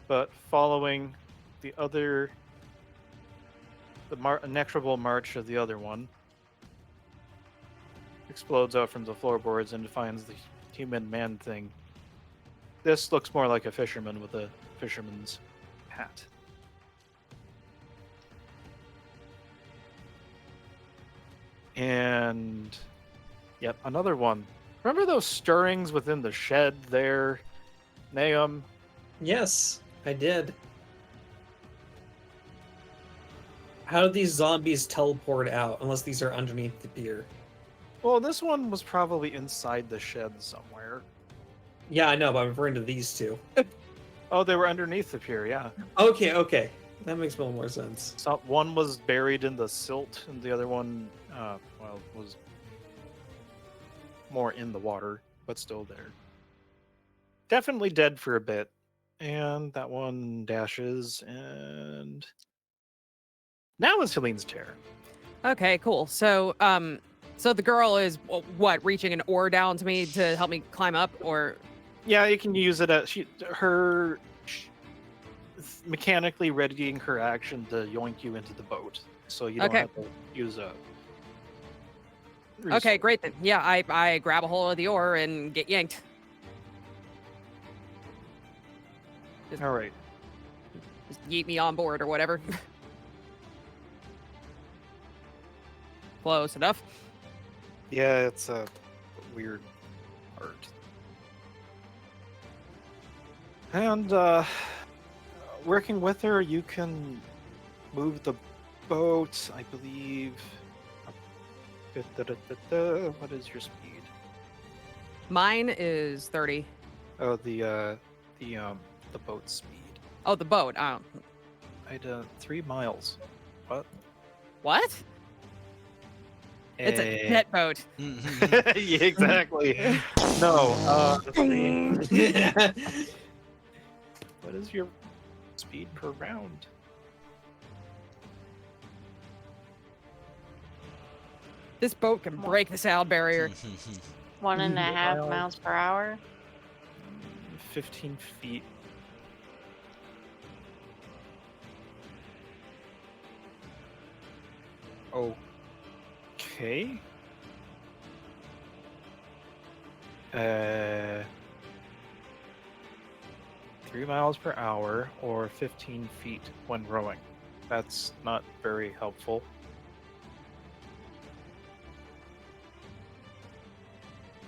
But following the other... The inexorable march of the other one explodes out from the floorboards and finds the human man thing. This looks more like a fisherman with a fisherman's hat. And yep, another one. Remember those stirrings within the shed there, Naum? Yes, I did. How did these zombies teleport out unless these are underneath the pier? Well, this one was probably inside the shed somewhere. Yeah, I know, but I'm referring to these two. Oh, they were underneath the pier, yeah. Okay. That makes a little more sense. So one was buried in the silt, and the other one, was more in the water, but still there. Definitely dead for a bit. And that one dashes, and now is Helene's turn. okay, cool. So, so the girl is what, reaching an oar down to me to help me climb up, or? Yeah, you can use it as mechanically readying her action to yoink you into the boat, so you don't Okay. have to use a. Okay, great then. Yeah, I grab a hold of the oar and get yanked. All right. Just yeet me on board or whatever. Close enough. Yeah, it's a weird art. And working with her, you can move the boat, I believe. What is your speed? Mine is 30. Oh, the boat speed. Oh, the boat. I had 3 miles. What? What? It's a jet boat. Yeah, exactly. No. Let's see. What is your speed per round? This boat can break the sound barrier. 1.5 miles per hour. 15 feet. Okay. 3 miles per hour or 15 feet when rowing. That's not very helpful.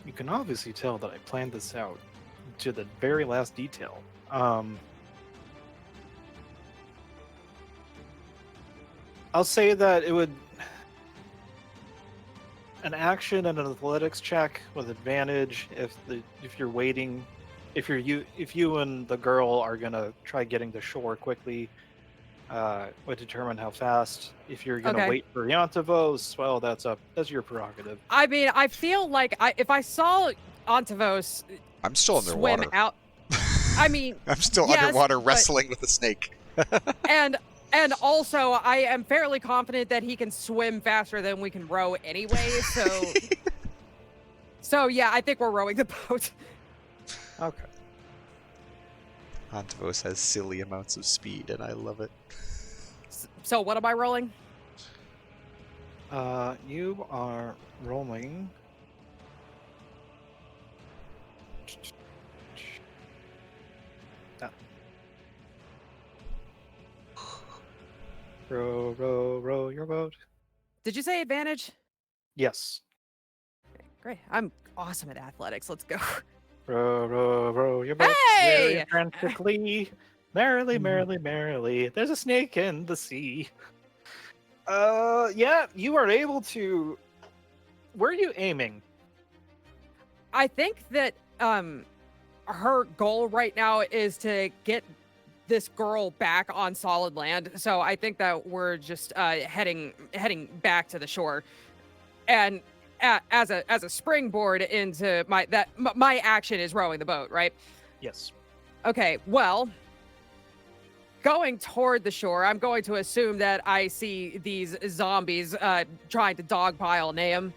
You can obviously tell that I planned this out to the very last detail. I'll say that it would an action and an athletics check with advantage if you're waiting, if you and the girl are gonna try getting to shore quickly, would determine how fast. If you're gonna wait for Yantavos, well, that's your prerogative. I mean, I feel like if I saw Antavos I'm still in the swim water. out, I mean, I'm still yes, underwater but- wrestling with a snake. And also, I am fairly confident that he can swim faster than we can row anyway. So yeah, I think we're rowing the boat. Okay. Antavos has silly amounts of speed, and I love it. So what am I rolling? You are rolling. Row your boat. Did you say advantage? Yes. Great. I'm awesome at athletics. Let's go. Row your boat. Hey! Very frantically, merrily, merrily, merrily. There's a snake in the sea. Yeah, you are able to. Where are you aiming? I think that her goal right now is to get this girl back on solid land. So I think that we're just heading back to the shore, and as a springboard into my action is rowing the boat, right? Yes. Okay. Well, going toward the shore, I'm going to assume that I see these zombies trying to dogpile Nahum.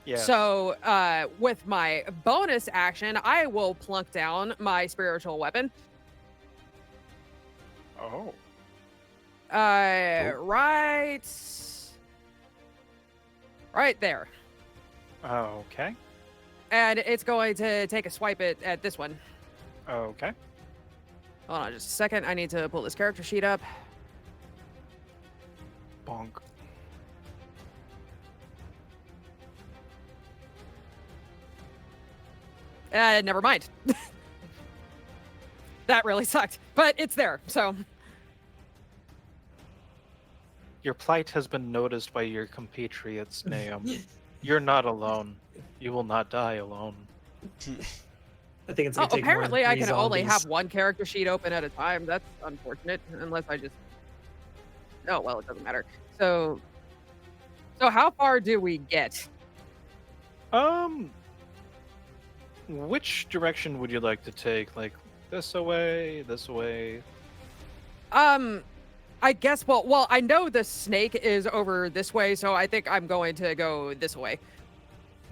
Yeah. So with my bonus action, I will plunk down my spiritual weapon. Oh. Right there. Okay. And it's going to take a swipe at this one. Okay. Hold on just a second. I need to pull this character sheet up. Bonk. Never mind. That really sucked, but it's there, so. Your plight has been noticed by your compatriots, Nahum. You're not alone. You will not die alone. I think it's gonna take more than apparently I 3 can only zombies. have one character sheet open at a time. That's unfortunate, unless I just. Oh well, it doesn't matter. So how far do we get? Which direction would you like to take? Like this away, this way? I guess. Well, I know the snake is over this way, so I think I'm going to go this way.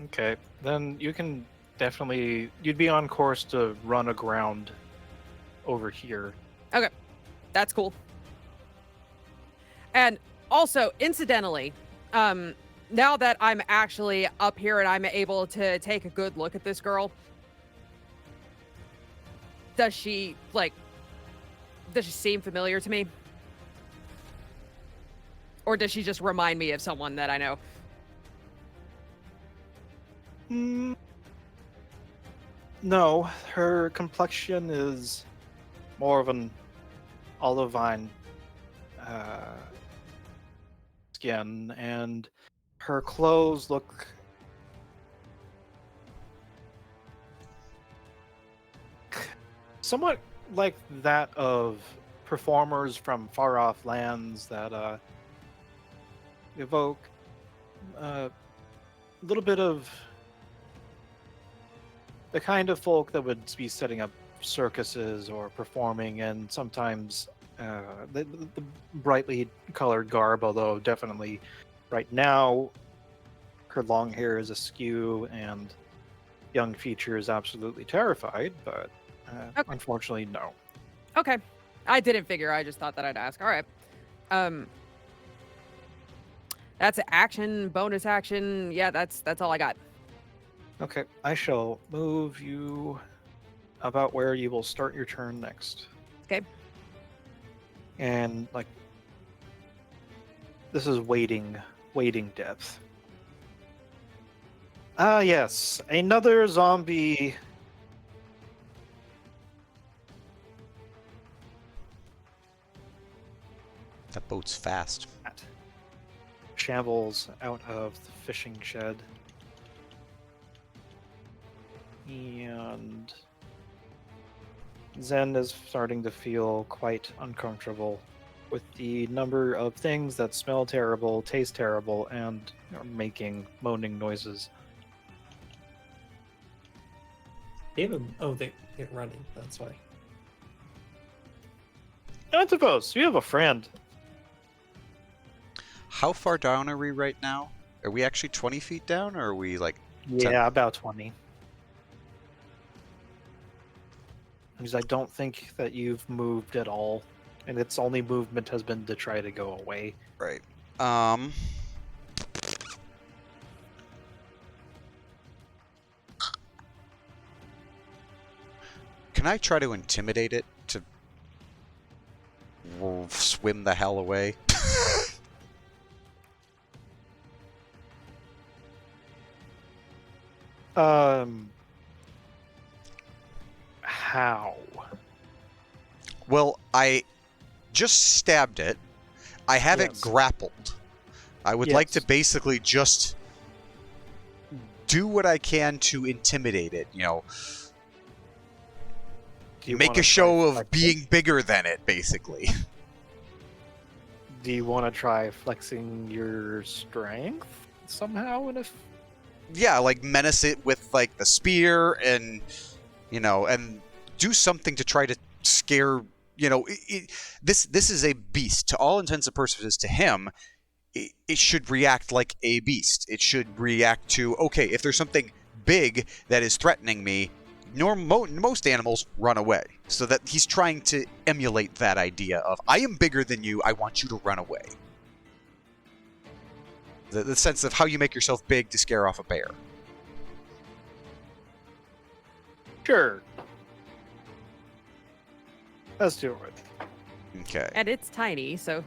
Okay, then you can definitely. You'd be on course to run aground over here. Okay, that's cool. And also, incidentally, now that I'm actually up here and I'm able to take a good look at this girl, does she seem familiar to me? Or does she just remind me of someone that I know? No, her complexion is more of an olivine skin, and her clothes look somewhat like that of performers from far off lands that evoke a little bit of the kind of folk that would be setting up circuses or performing, and sometimes the brightly colored garb, although definitely right now her long hair is askew and young features absolutely terrified, but Okay. unfortunately, no. Okay. I didn't figure. I just thought that I'd ask. All right. That's action, bonus action. Yeah, that's all I got. Okay, I shall move you about where you will start your turn next. Okay. And like this is waiting depth. Ah yes, another zombie. That boat's fast. Shambles out of the fishing shed. And Zen is starting to feel quite uncomfortable with the number of things that smell terrible, taste terrible, and are making moaning noises. They have they're running. That's why. Antiphos, you have a friend. How far down are we right now? Are we actually 20 feet down, or are we like... Yeah, about 20. Because I don't think that you've moved at all, and its only movement has been to try to go away. Right. Can I try to intimidate it to swim the hell away? How? Well, I just stabbed it. I have it Yes. grappled. I would like to Yes. basically just do what I can to intimidate it, you know. Do you Make wanna a show try of flexing? being bigger than it, basically. Do you want to try flexing your strength somehow? And if Yeah, like menace it with like the spear and, you know, and do something to try to scare, you know, this is a beast. To all intents and purposes, to him, it should react like a beast. It should react to, okay, if there's something big that is threatening me, most animals run away. So that he's trying to emulate that idea of, I am bigger than you, I want you to run away. The sense of how you make yourself big to scare off a bear. sure, let's do it. Okay. And it's tiny, so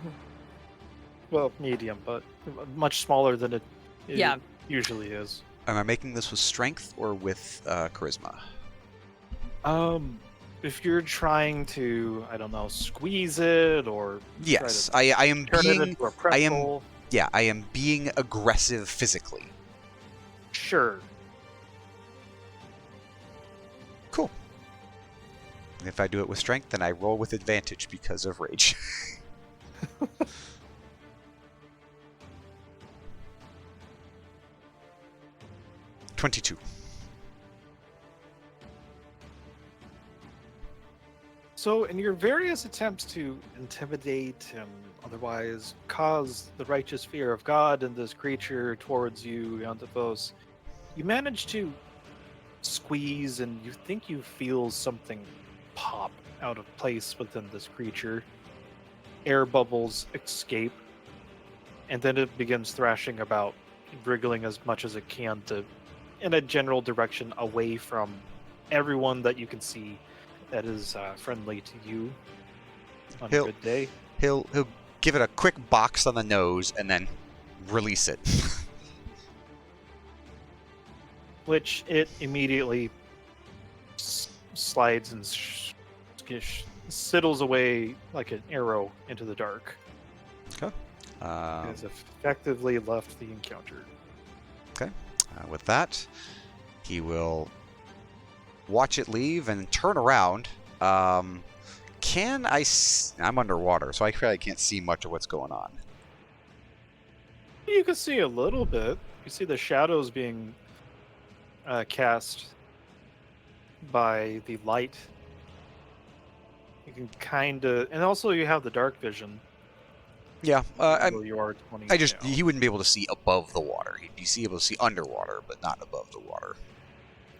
Well, medium, but much smaller than it Yeah. usually is. Am I making this with strength or with charisma? If you're trying to, I don't know, squeeze it or Yes, try I am to turn it being... into a I am- pretzel, Yeah, I am being aggressive physically. sure. Cool. If I do it with strength, then I roll with advantage because of rage. $22. So, in your various attempts to intimidate and otherwise cause the righteous fear of God in this creature towards you, Yantaphos, you manage to squeeze and you think you feel something pop out of place within this creature. Air bubbles escape, and then it begins thrashing about, wriggling as much as it can to, in a general direction away from everyone that you can see that is friendly to you on a He'll- good day. He'll give it a quick box on the nose and then release it. Which it immediately slides and sittles away like an arrow into the dark. It has effectively left the encounter. With that, he will watch it leave and turn around. Can I... I'm underwater, so I probably can't see much of what's going on. You can see a little bit. You see the shadows being cast by the light. You can kind of, and also you have the dark vision. Yeah, Although you are 20. he wouldn't be able to see above the water. He'd be able to see underwater, but not above the water.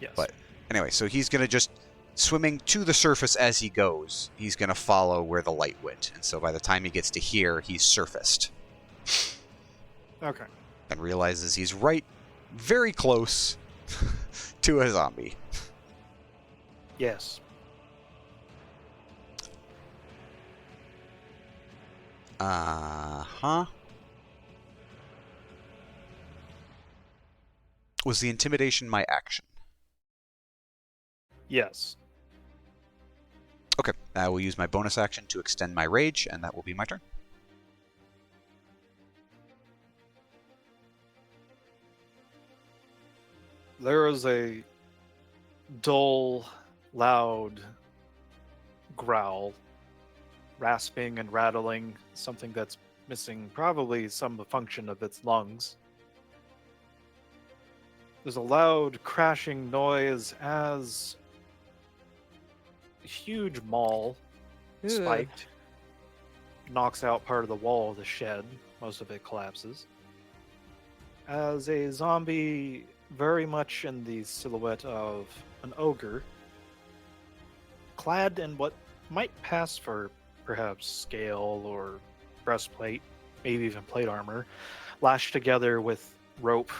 Yes. But anyway, so he's gonna just swimming to the surface as he goes. He's gonna follow where the light went, and so by the time he gets to here, he's surfaced. Okay. And realizes he's very close to a zombie. Yes. Uh-huh. Was the intimidation my action? Yes. Okay, I will use my bonus action to extend my rage, and that will be my turn. There is a dull, loud growl, rasping and rattling, something that's missing probably some of the function of its lungs. There's a loud crashing noise as a huge maul, Ugh. spiked, knocks out part of the wall of the shed. Most of it collapses. As a zombie very much in the silhouette of an ogre, clad in what might pass for perhaps scale or breastplate, maybe even plate armor, lashed together with rope.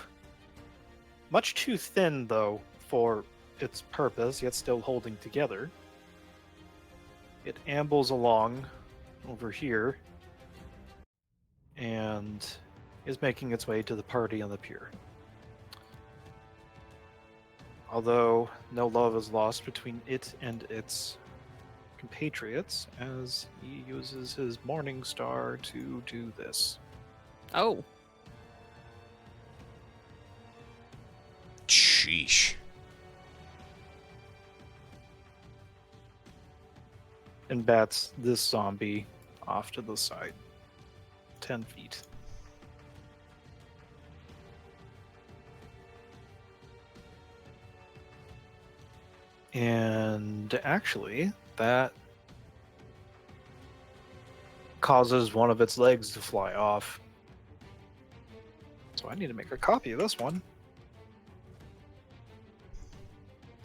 Much too thin, though, for its purpose, yet still holding together. It ambles along over here and is making its way to the party on the pier. Although no love is lost between it and its compatriots, as he uses his Morning Star to do this. Oh. Sheesh. And bats this zombie off to the side. 10 feet. And actually, that causes one of its legs to fly off. So I need to make a copy of this one.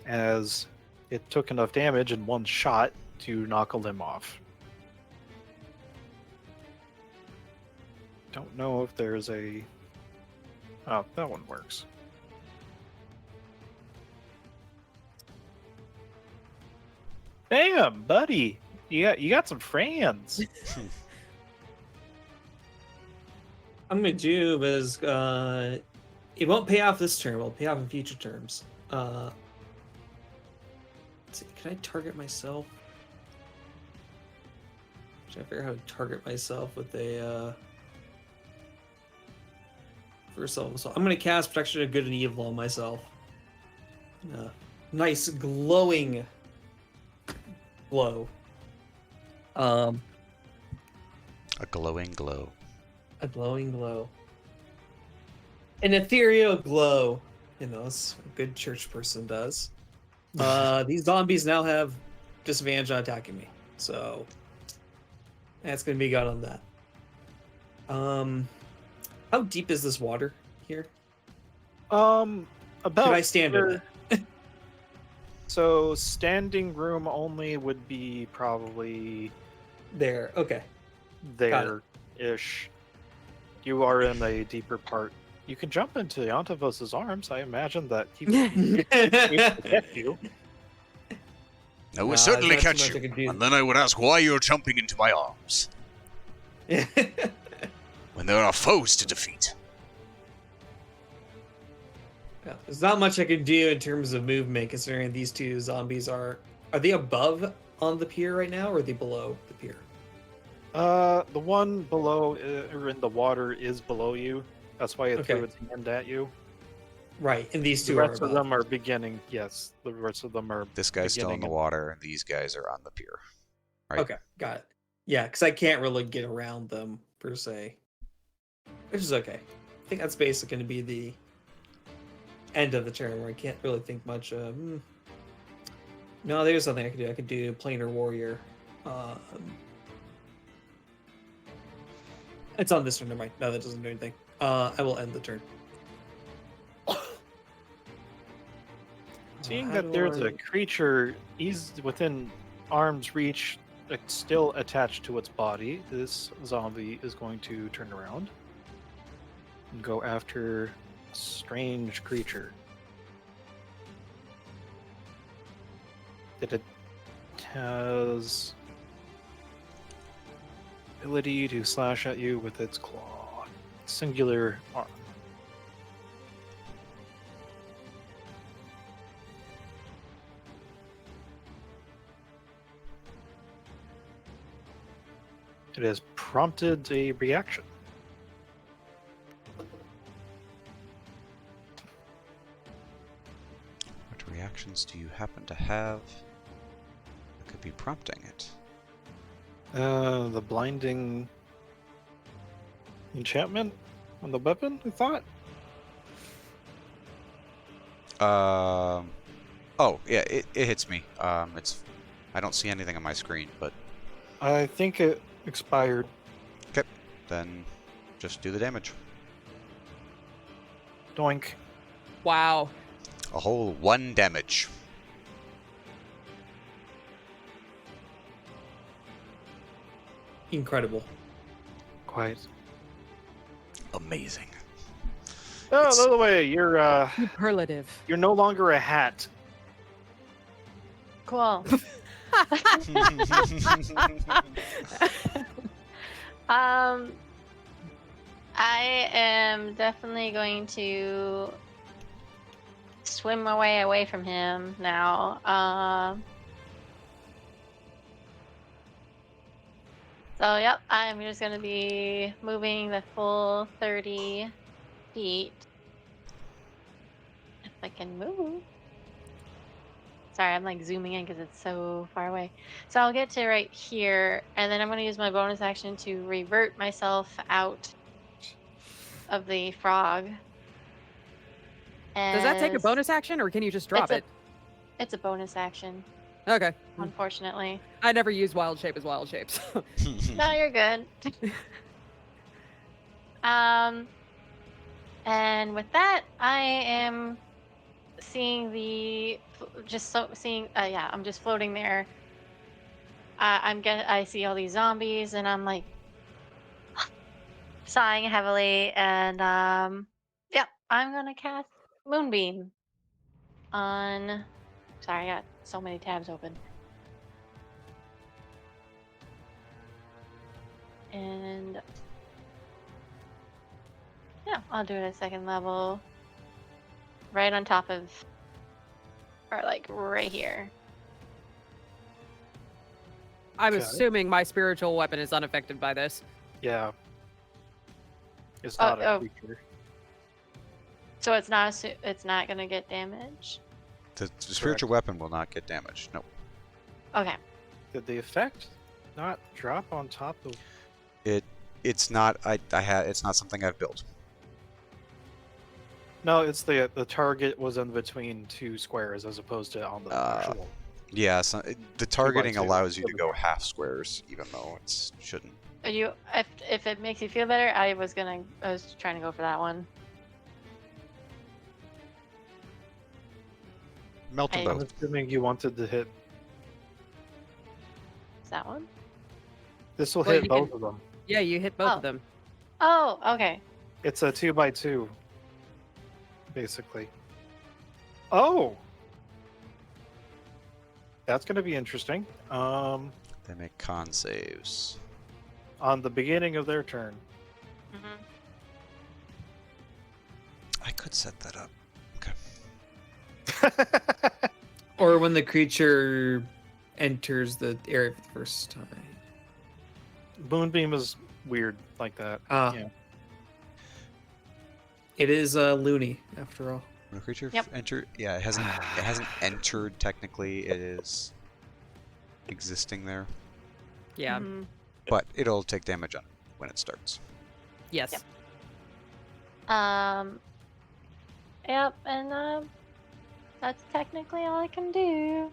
As it took enough damage in one shot to knock a limb off. Don't know if there's a... Oh, that one works. Damn, buddy! You got some friends. I'm gonna do is it won't pay off this term. It'll pay off in future terms. Let's see, can I target myself? Should I figure out how to target myself with a first level? So I'm gonna cast Protection of Good and Evil on myself. Nice glowing glow. A glowing glow. A glowing glow. An ethereal glow. You know, as a good church person does. These zombies now have disadvantage on attacking me. So that's gonna be good on that. How deep is this water here? About Can I stand in it? So standing room only would be probably There. Okay. there-ish. You are in a deeper part. You can jump into Artificer's arms. I imagine that he would get you. I would Nah, certainly there's not too catch much I you, can do. and then I would ask why you're jumping into my arms when there are foes to defeat. Yeah, there's not much I can do in terms of movement, considering these two zombies are they above on the pier right now, or are they below the pier? The one below or in the water is below you. That's why it threw Okay. its hand at you. Right, and these The two are rest of above. them are beginning. Yes, the rest of them are. This guy's still in the beginning water, and these guys are on the pier. Right? Okay, got it. Yeah, because I can't really get around them per se, which is okay. think that's basically going to be the end of the turn, where I can't really think much of. No, there's something I could do. I could do Planar Warrior. It's on this turn. Never mind. No, that doesn't do anything. I will end the turn. Seeing How that do there's I- a creature within arm's reach, it's still attached to its body, this zombie is going to turn around and go after a strange creature. It has ability to slash at you with its claw. Singular arm. It has prompted a reaction. What reactions do you happen to have that could be prompting it? The blinding enchantment on the weapon, I thought? Oh, yeah, it hits me. I don't see anything on my screen, but I think it expired. then just do the damage. Doink. Wow. A whole 1 damage. Incredible. Quite. Amazing. Oh, It's- by the way, Superlative. you're no longer a hat. Cool. I am definitely going to swim my way away from him now. So yep, I'm just gonna be moving the full 30 feet. If I can move. Sorry, I'm like zooming in because it's so far away. So I'll get to right here, and then I'm going to use my bonus action to revert myself out of the frog. Does that take a As- bonus action, or can you just drop It's a- it? It's a bonus action, Okay. unfortunately. I never use wild shape as wild shapes. No, you're good. And with that, I am seeing I'm just floating there. I see all these zombies, and I'm like sighing heavily, and yep, I'm gonna cast Moonbeam on. Sorry, I got so many tabs open. And yeah, I'll do it at 2nd level. Right on top of, or like right here. I'm Okay. assuming my spiritual weapon is unaffected by this. Yeah. It's Oh, not a oh. creature. So it's not gonna get damage. The spiritual weapon will not get damaged. No. Okay. Did the effect not drop on top of... It's not. It's not something I've built. No, it's the target was in between 2 squares as opposed to on the actual... Yeah. So the targeting 2 allows you to over go there. half squares, even though it shouldn't. If it makes you feel better, I was trying to go for that one. Melt them I- I'm both. assuming you wanted to hit... Is that one? This will Well, hit you both can- of them. Yeah, you hit both Oh. of them. Oh, okay. It's a 2x2, basically. Oh! That's going to be interesting. They make con saves. On the beginning of their turn. Hmm. I could set that up. Or when the creature enters the area for the first time. Moonbeam is weird like that. Ah. Yeah. It is loony, after all. When a creature Yep. enter, yeah, it hasn't entered technically. It is existing there, Yeah. Mhm. but it'll take damage on it when it starts. Yes. Yep. Yep, and that's technically all I can do.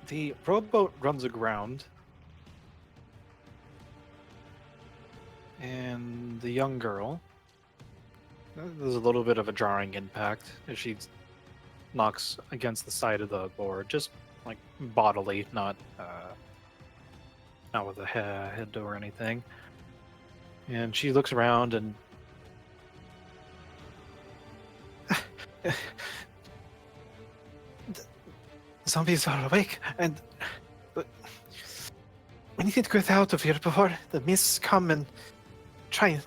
The rowboat runs aground, and the young girl. There's a little bit of a jarring impact as she knocks against the side of the board, just like bodily, not with a head or anything. And she looks around and the zombies are awake, and we need to get out of here before the mists come and try and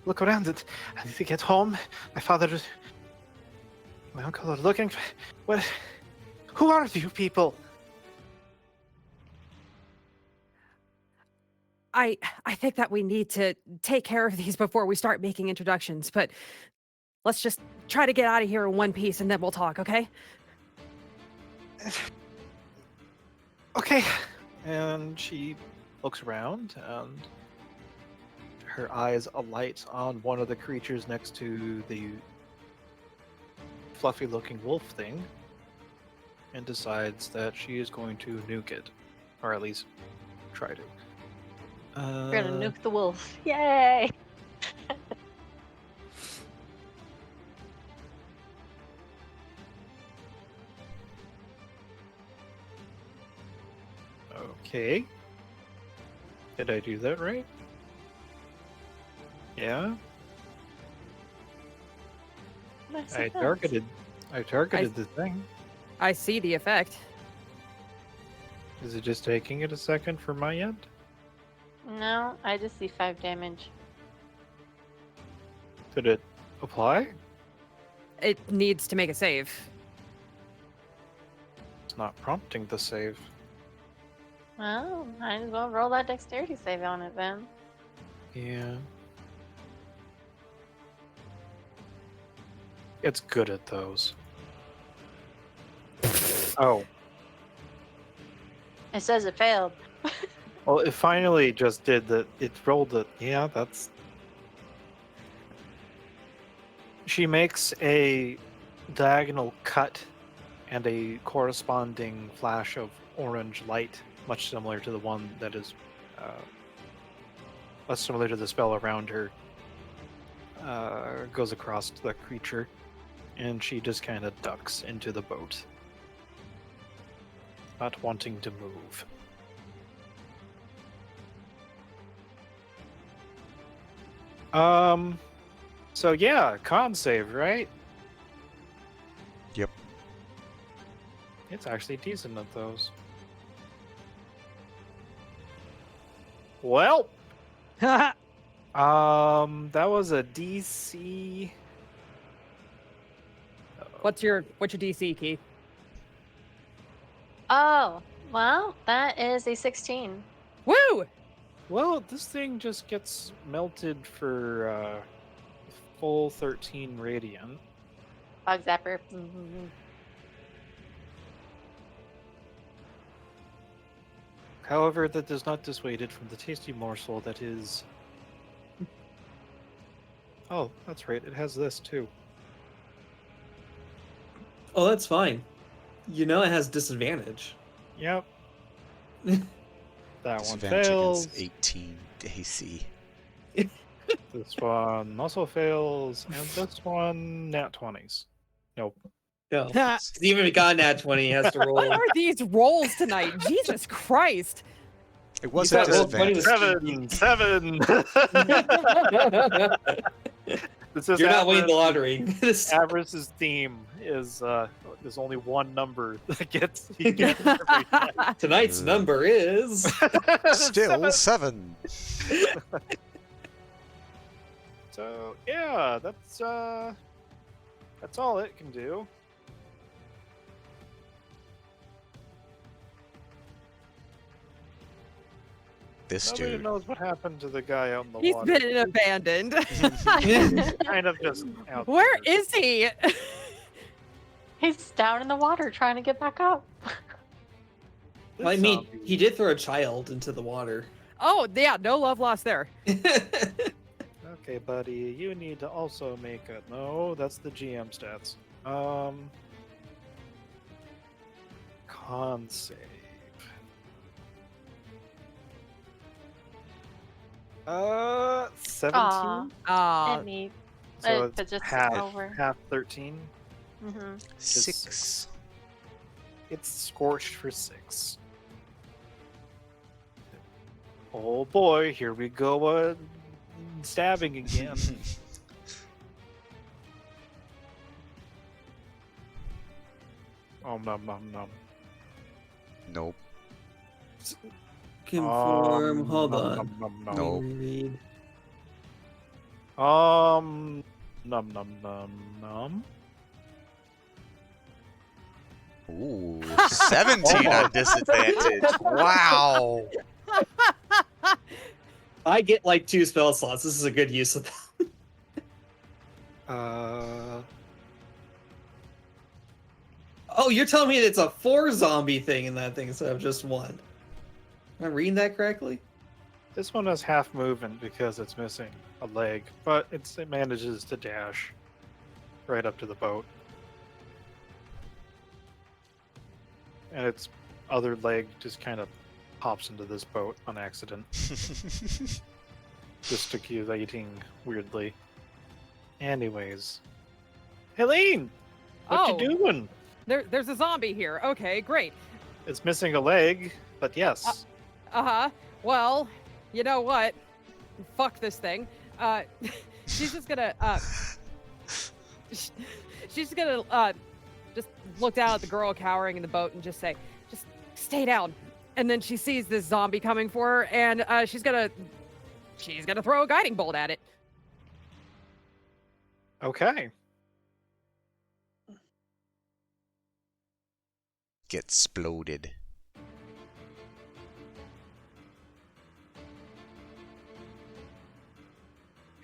look around it. I need to get home. My father, my uncle are looking. What? Who are you people? I think that we need to take care of these before we start making introductions, but let's just try to get out of here in one piece and then we'll talk, okay? Okay. And she looks around, and her eyes alight on one of the creatures next to the fluffy-looking wolf thing, and decides that she is going to nuke it, or at least try to. We're gonna nuke the wolf. Yay! Okay. Did I do that right? Yeah. Nice I effects. targeted the thing. I see the effect. Is it just taking it a second for my end? No, I just see 5 damage. Did it apply? It needs to make a save. It's not prompting the save. Well, might as well roll that dexterity save on it then. Yeah. It's good at those. Oh. It says it failed. Well, it finally just did that. It rolled it. Yeah, that's. She makes a diagonal cut and a corresponding flash of orange light, much similar to the one that is less similar to the spell around her, goes across to the creature, and she just kind of ducks into the boat, not wanting to move. So yeah, con save, right? Yep. It's actually decent at those. Well, that was a DC. What's your DC, Keith? Oh, well, that is a 16. Woo! Well, this thing just gets melted for full 13 radiant. Bug zapper. However, that does not dissuade it from the tasty morsel that is. Oh, that's right. It has this too. Oh, that's fine. You know it has disadvantage. Yep. That one Disadvantage fails. against 18 AC. This one also fails, and this one nat 20s. Nope. No. Even if he got nat 20, he has to roll. What are these rolls tonight? Jesus Christ! It was You a thought roll 20 disadvantage. was- 7. This is You're not winning the Avarice- lottery. Avarice's theme is there's only one number that gets he gets every time. Tonight's number is. Still 7. So yeah, that's all it can do. This Nobody dude. knows what happened to the guy out in the He's water. been abandoned. He's kind of just out Where there. is he? He's down in the water trying to get back up. This I mean, zombie- he did throw a child into the water. Oh, yeah, no love lost there. Okay, buddy, you need to also make a... No, that's the GM stats. Con save. 17? It me. So But it's just half, over. half 13. Mm-hmm. 6. It's scorched for 6. Oh boy, here we go, stabbing again. Nom nom nom. Nope. Conform. Hold nom, on. nom, nom, nom. Nope. Read. Nom nom nom nom. Ooh, 17 on disadvantage. Wow. I get like 2 spell slots. This is a good use of them. Oh, you're telling me it's a 4 zombie thing in that thing instead of just 1. Am I reading that correctly? This one has half movement because it's missing a leg, but it manages to dash right up to the boat. And its other leg just kind of pops into this boat on accident, gesticulating weirdly. Anyways, Helene, what you doing? There's a zombie here. Okay, great. It's missing a leg, but yes. Uh-huh. Well, you know what? Fuck this thing. She's just gonna she's gonna just look down at the girl cowering in the boat and just say, just stay down. And then she sees this zombie coming for her, and she's gonna throw a guiding bolt at it. Okay. Get exploded.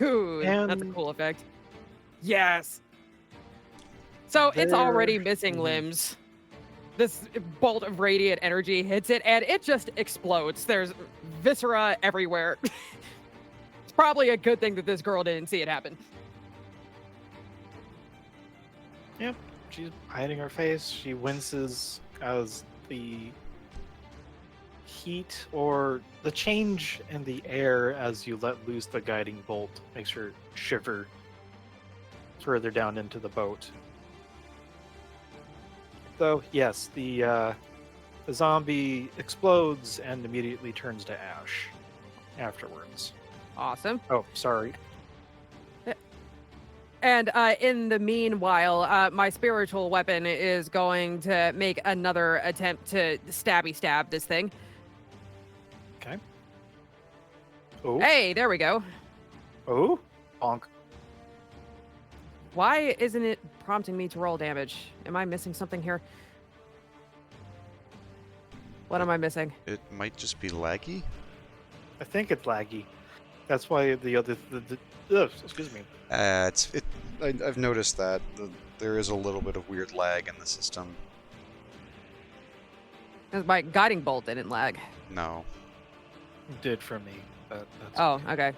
Ooh, that's a And- cool effect. Yes. So it's already missing Mhm. limbs. This bolt of radiant energy hits it, and it just explodes. There's viscera everywhere. It's probably a good thing that this girl didn't see it happen. Yep, she's hiding her face. She winces as the heat or the change in the air as you let loose the guiding bolt makes her shiver further down into the boat. Though, yes, the zombie explodes and immediately turns to ash afterwards. Awesome. Oh, sorry. And in the meanwhile, my spiritual weapon is going to make another attempt to stab this thing. Okay. Oh, Hey, there we go. oh, bonk. Why isn't it prompting me to roll damage? Am I missing something here? What am I missing? It might just be laggy. I think it's laggy. That's why the other, ugh, excuse me. I've noticed that there is a little bit of weird lag in the system. 'Cause my guiding bolt didn't lag. No. Did for me, but that's Oh, okay.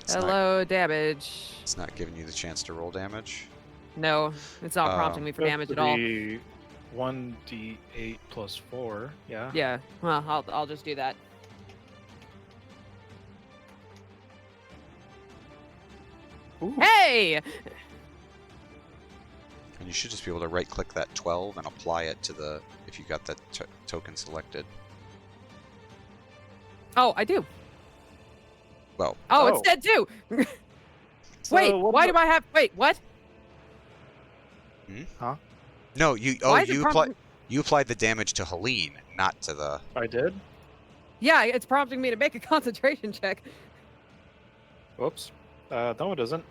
It's not, Hello, damage. it's not giving you the chance to roll damage. No, it's not prompting me for damage at all. 1d8 plus 4, yeah. Yeah, well, I'll just do that. Ooh. Hey! And you should just be able to right-click that 12 and apply it to the, if you got that token selected. Oh, I do. Well, Oh, Oh. it's dead too. So Wait, what why the- do I have? Wait, what? no, you Why is it applied you applied the damage to Helene, not to the. I did? Yeah, it's prompting me to make a concentration check. Whoops. No, it doesn't.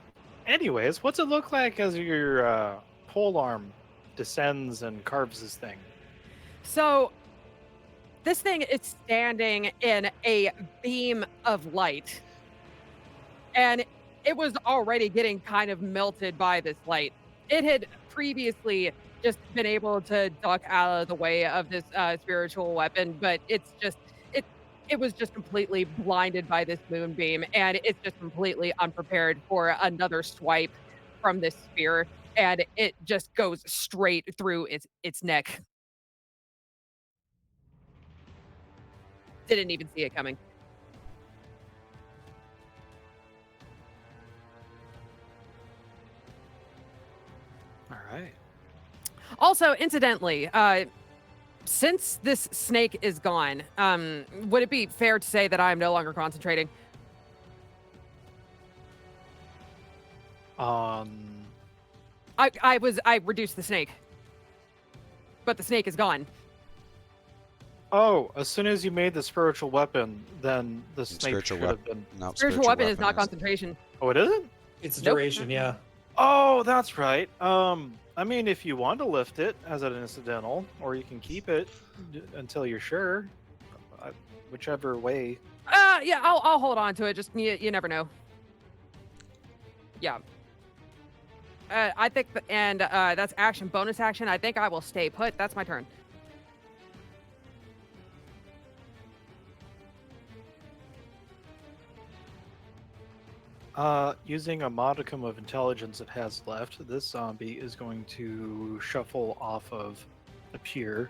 Anyways, what's it look like as your pole arm descends and carves this thing? So, this thing is standing in a beam of light. And it was already getting kind of melted by this light. It had previously just been able to duck out of the way of this spiritual weapon, but it's just it was just completely blinded by this moonbeam, and it's just completely unprepared for another swipe from this spear, and it just goes straight through its neck. Didn't even see it coming. All right. Also, incidentally, since this snake is gone, would it be fair to say that I am no longer concentrating? I reduced the snake, but the snake is gone. Oh, as soon as you made the spiritual weapon, then the snake Spiritual should have been. No, Spiritual weapon is not concentration. Oh, it isn't? It's Nope. duration, yeah. Oh, that's right. I mean, if you want to lift it as an incidental, or you can keep it until you're sure, whichever way. Yeah, I'll hold on to it. Just you never know. Yeah. I think, and that's action, bonus action. I think I will stay put. That's my turn. Using a modicum of intelligence it has left, this zombie is going to shuffle off of the pier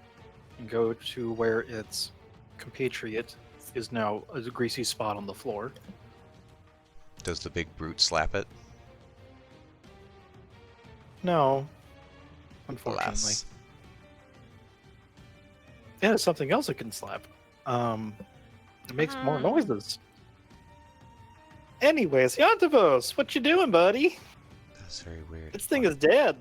and go to where its compatriot is now a greasy spot on the floor. Does the big brute slap it? No, unfortunately. Alas. Yeah, there's something else it can slap. It makes more noises. Anyways, Yantivos, what you doing, buddy? That's very weird. This thing is dead.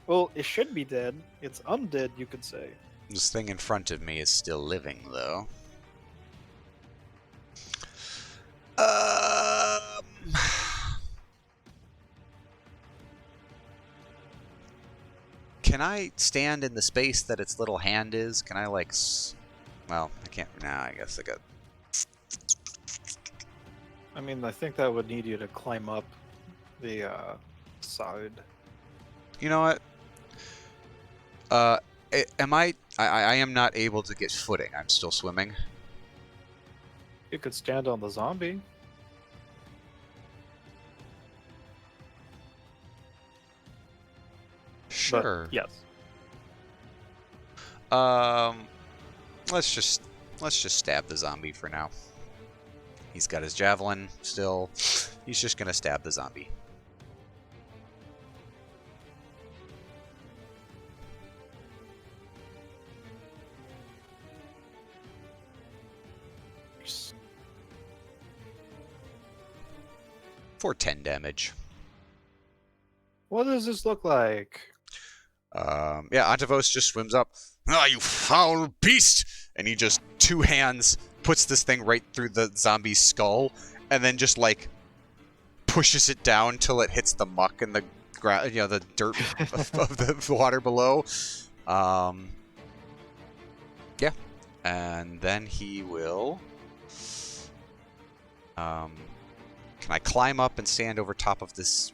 Well, it should be dead. It's undead, you could say. This thing in front of me is still living, though. Can I stand in the space that its little hand is? Can I, like, well, I can't. Nah, I guess I got. I mean, I think that would need you to climb up the side. You know what? I am not able to get footing. I'm still swimming. You could stand on the zombie. Sure. But, yes. Let's just stab the zombie for now. He's got his javelin still. He's just gonna stab the zombie. For 10 damage. What does this look like? Yeah, Antivos just swims up. Ah, you foul beast! And he just two hands puts this thing right through the zombie's skull, and then just like pushes it down till it hits the muck and the the dirt of the water below. Yeah, and then he will. Can I climb up and stand over top of this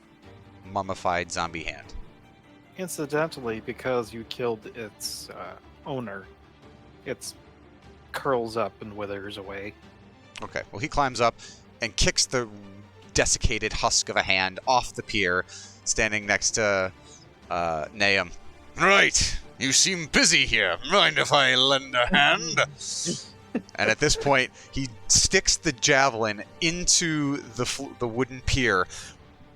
mummified zombie hand? Incidentally, because you killed its owner, it curls up and withers away. Okay, well, he climbs up and kicks the desiccated husk of a hand off the pier, standing next to Nahum. Right, you seem busy here. Mind if I lend a hand? And at this point, he sticks the javelin into the wooden pier,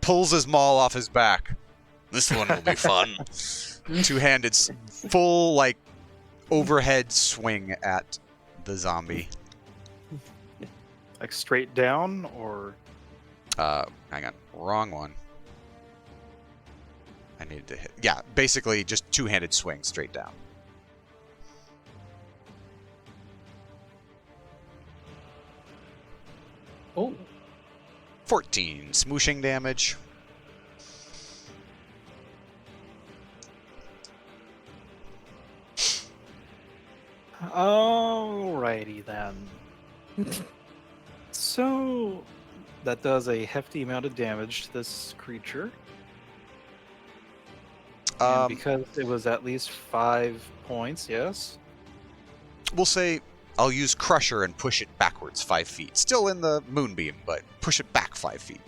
pulls his maul off his back. This one will be fun. Two-handed, full, like, overhead swing at the zombie. Like straight down, or? Hang on. Wrong one. I needed to hit. Yeah, basically just two-handed swing straight down. Oh. 14 smooshing damage. Alrighty then. So that does a hefty amount of damage to this creature. And because it was at least 5 points, yes? We'll say I'll use Crusher and push it backwards 5 feet. Still in the moonbeam, but push it back 5 feet.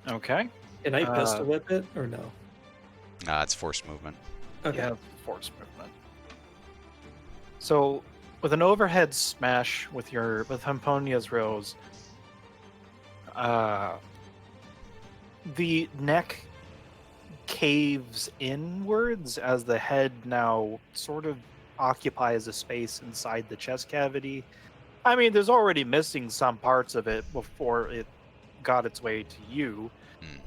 Okay. Can I pistol whip it or no? Nah, it's force movement. Okay. Yeah, force movement. So, with an overhead smash with Hamponia's Rose, the neck caves inwards as the head now sort of occupies a space inside the chest cavity. I mean, there's already missing some parts of it before it got its way to you,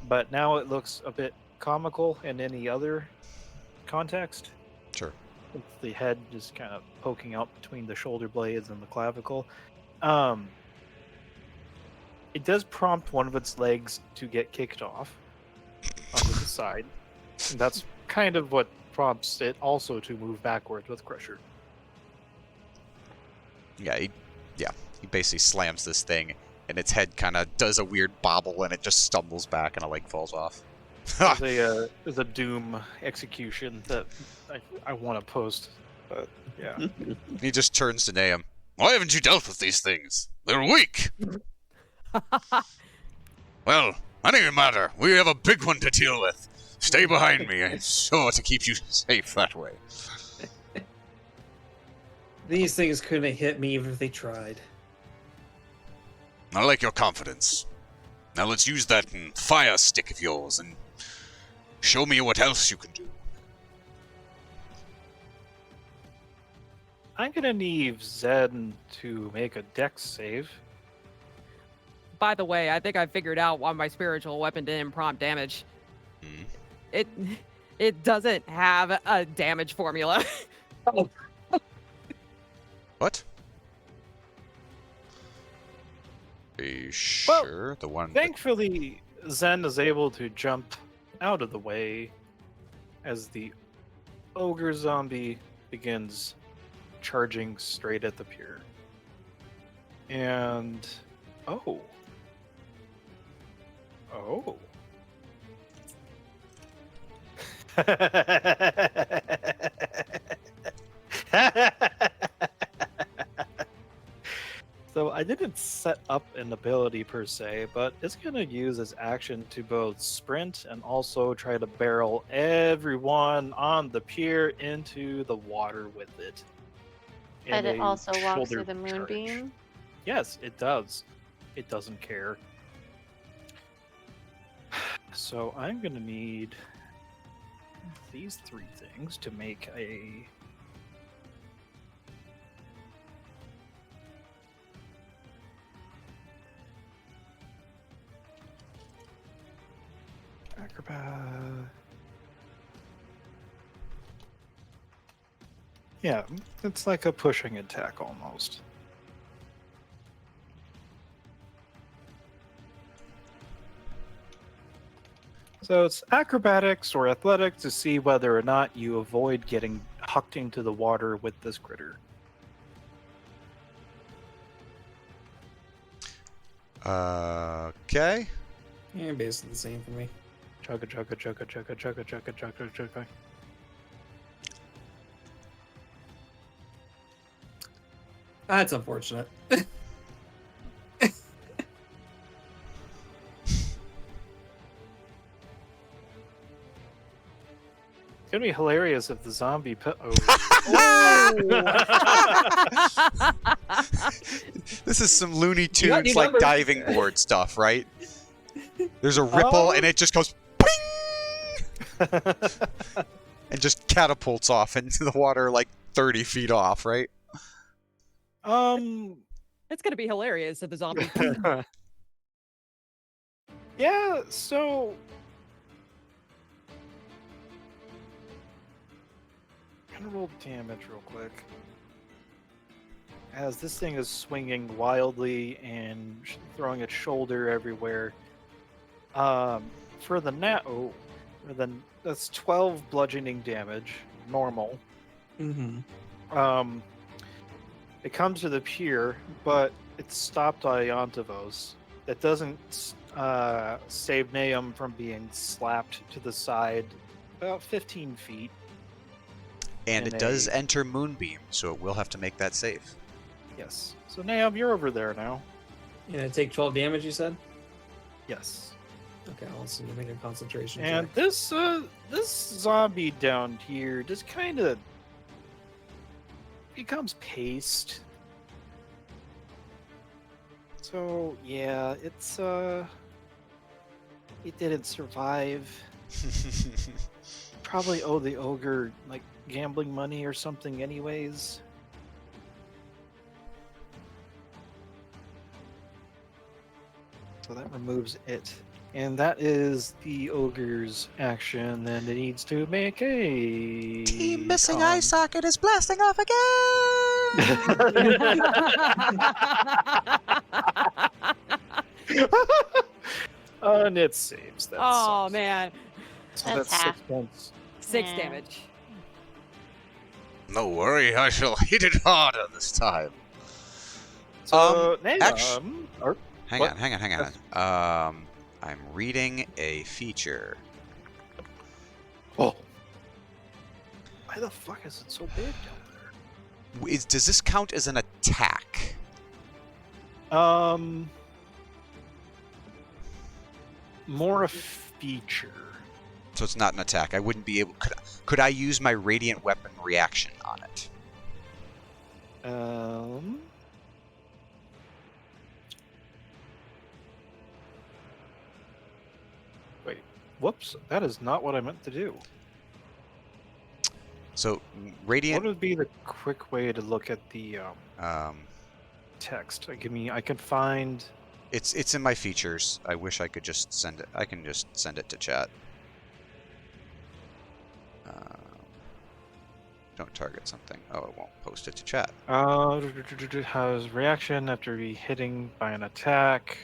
but now it looks a bit comical in any other context. Sure. With the head just kind of poking out between the shoulder blades and the clavicle. It does prompt one of its legs to get kicked off onto the side. And that's kind of what prompts it also to move backwards with Crusher. Yeah, he basically slams this thing, and its head kind of does a weird bobble, and it just stumbles back, and a leg falls off. There's a Doom execution that I want to post, but yeah. He just turns to Nahum. Why haven't you dealt with these things? They're weak! Well, any matter, we have a big one to deal with. Stay behind me, I'm sure to keep you safe that way. These things couldn't hit me even if they tried. I like your confidence. Now let's use that fire stick of yours and show me what else you can do. I'm gonna need Zen to make a dex save. By the way, I think I figured out why my spiritual weapon didn't prompt damage. It doesn't have a damage formula. What? Are you sure? The one... Thankfully, Zen is able to jump out of the way as the ogre zombie begins charging straight at the pier. And... Oh. So I didn't set up an ability per se, but it's going to use its action to both sprint and also try to barrel everyone on the pier into the water with it. But in it a also walks shoulder through the charge. moonbeam. Yes, it does. It doesn't care. So I'm going to need these 3 things to make a... Acrobat. Yeah, it's like a pushing attack almost. So it's acrobatics or athletics to see whether or not you avoid getting hucked into the water with this critter. Okay. Yeah, basically the same for me. Chugga chugga chugga chugga chugga chugga chugga chugga. That's unfortunate. It's gonna be hilarious if the zombie This is some Looney You got Tunes new like numbers. diving board stuff, right? There's a ripple and it just goes ping! And just catapults off into the water like 30 feet off, right? It's gonna be hilarious if the zombie. Yeah, so I'm gonna roll damage real quick. As this thing is swinging wildly and throwing its shoulder everywhere. For the that's 12 bludgeoning damage, normal. Mm-hmm. It comes to the pier, but it's stopped by Iontivos. That doesn't save Nahum from being slapped to the side about 15 feet. And in it does a- enter Moonbeam, so it will have to make that save. Yes. So Naomi, you're over there now. Yeah, take 12 damage, you said? Yes. Okay, I'll also make a concentration And check. this zombie down here just kind of becomes paste. So yeah, it's it didn't survive. Probably owe the ogre like gambling money or something anyways. So that removes it. And that is the ogre's action, and it needs to make a Team missing con. eye socket is blasting off again! And it saves that. Oh sucks. man, So That's that's 6 half. points. 6 Yeah. damage. No worry, I shall hit it harder this time. So actu- or Hang What? on. I'm reading a feature. oh, why the fuck is it so big down Does this count as an attack? there? More a feature. So it's not an attack. I wouldn't be able. Could I use my radiant weapon reaction on it? Wait, whoops, that is not what I meant to do. So What radiant. would be the quick way to look at the text? Give me, I can find. It's in my features. I wish I could just send it. I can just send it to chat. Don't target something. Oh, it won't post it to chat. Has reaction after be hitting by an attack.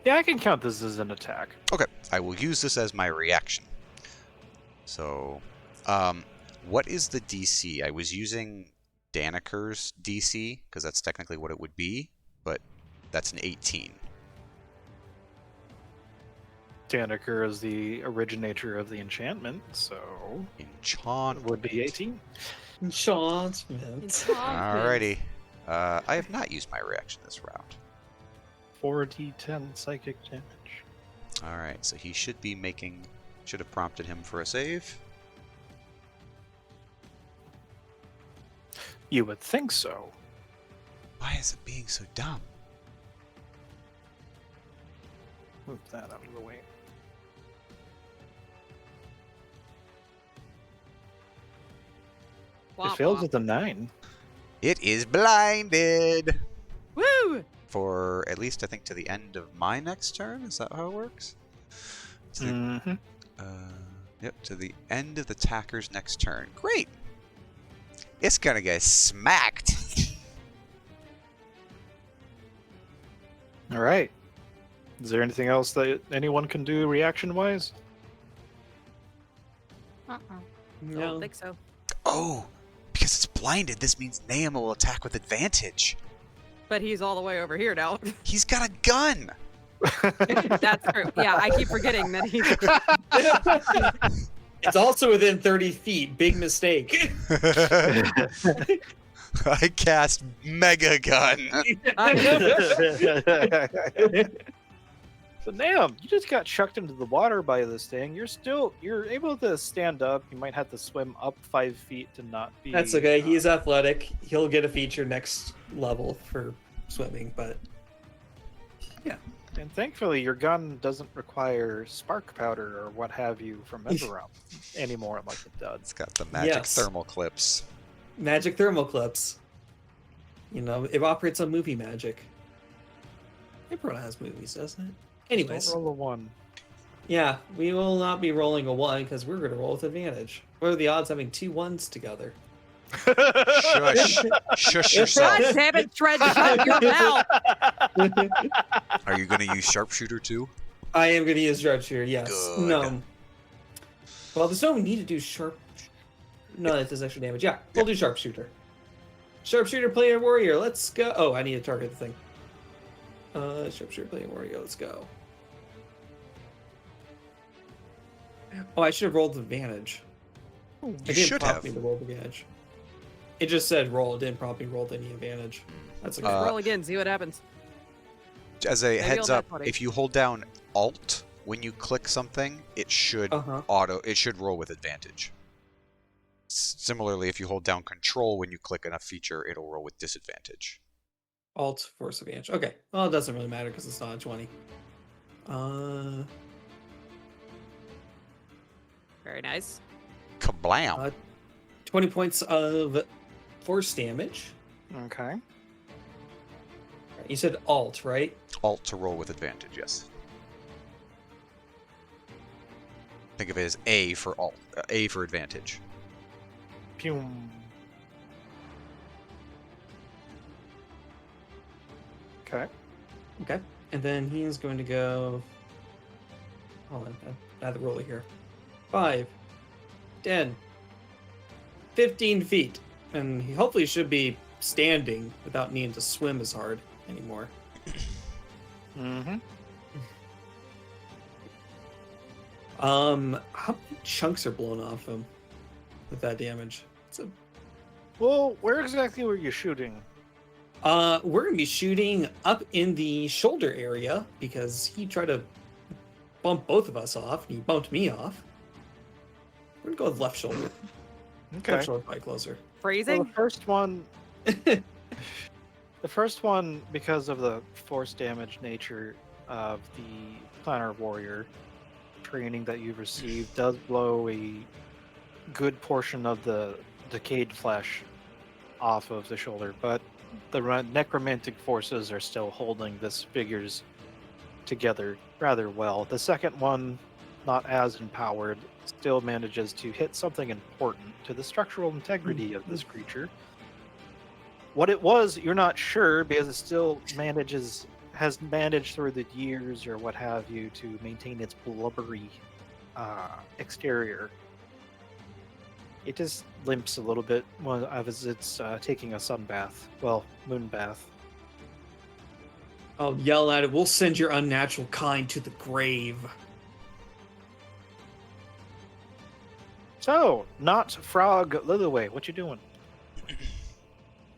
Yeah, I can count this as an attack. Okay, I will use this as my reaction. So, what is the DC? I was using Daniker's DC because that's technically what it would be, but that's an 18. Daniker is the originator of the enchantment, so Enchant. it would be 18. Enchantment. Alrighty. I have not used my reaction this round. 4d10 psychic damage. Alright, so he should be making. Should have prompted him for a save. You would think so. Why is it being so dumb? Move that out of the way. It fails with a 9. It is blinded! Woo! For at least I think to the end of my next turn. Is that how it works? To the, Mm-hmm. yep, to the end of the attacker's next turn. Great. It's gonna get smacked. All right. Is there anything else that anyone can do reaction-wise? I No. don't think so. Oh, because it's blinded. This means Nahum will attack with advantage. But he's all the way over here now. He's got a gun. That's true. Yeah, I keep forgetting that he's. It's also within 30 feet. Big mistake. I cast Mega Gun. So Nam, you just got chucked into the water by this thing. You're able to stand up. You might have to swim up 5 feet to not be. That's okay. He's athletic. He'll get a feature next level for swimming, but And thankfully, your gun doesn't require spark powder or what have you from Everump anymore, like it does. It's got the magic Yes. thermal clips. magic thermal clips. You know, it operates on movie magic. Everyone has movies, doesn't it? Anyways, Don't roll a 1. yeah, we will not be rolling a 1 because we're going to roll with advantage. What are the odds having 2 1s together? Shush. Shush yourself. God damn it, Shred, shut your mouth! Are you going to use sharpshooter too? I am going to use sharpshooter, yes. Good. No. Well, there's no need to do sharp. No, that does extra damage. Yeah, we'll do sharpshooter. Sharpshooter, player, warrior. Let's go. Oh, I need to target the thing. Sharpshooter, player, warrior. Let's go. Oh, I should have rolled advantage. You It didn't should prompt have. me to roll advantage. It just said roll. It didn't prompt me to roll any advantage. That's okay. Uh, Roll again, see what happens. As a Maybe heads you'll up, net 20. if you hold down Alt when you click something, it should it should roll with advantage. Similarly, if you hold down Control when you click on a feature, it'll roll with disadvantage. Alt force advantage. Okay. Well, it doesn't really matter because it's not a 20. Very nice. Kablam! 20 points of force damage. Okay. You said alt, right? Alt to roll with advantage, yes. Think of it as A for alt, A for advantage. Pew. Okay. Okay. And then he is going to go. Hold on. I have the roller here. 5, 10, 15 feet. And he hopefully should be standing without needing to swim as hard anymore. Mm-hmm. How many chunks are blown off him with that damage? Well, where exactly were you shooting? We're gonna be shooting up in the shoulder area because he tried to bump both of us off, and he bumped me off. We're gonna go with left shoulder. Okay. Left shoulder probably closer. Well, Phrasing? the first one, because of the force damage nature of the Planner Warrior training that you've received, does blow a good portion of the decayed flesh off of the shoulder, but the necromantic forces are still holding this figures together rather well. The second one, not as empowered, still manages to hit something important to the structural integrity of this creature. What it was, you're not sure, because it still has managed through the years or what have you to maintain its blubbery exterior. It just limps a little bit as it's taking a sun bath. Well, moon bath. I'll yell at it. We'll send your unnatural kind to the grave. So, not Frog Lillyway, what you doing?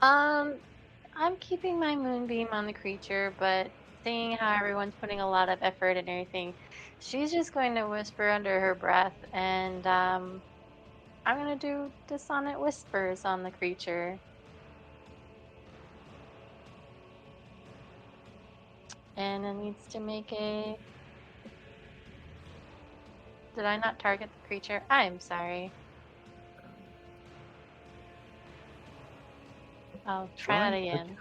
I'm keeping my moonbeam on the creature, but seeing how everyone's putting a lot of effort and everything, she's just going to whisper under her breath, and I'm gonna do dissonant whispers on the creature. And it needs to make a... Did I not target the creature? I'm sorry. I'll try that again.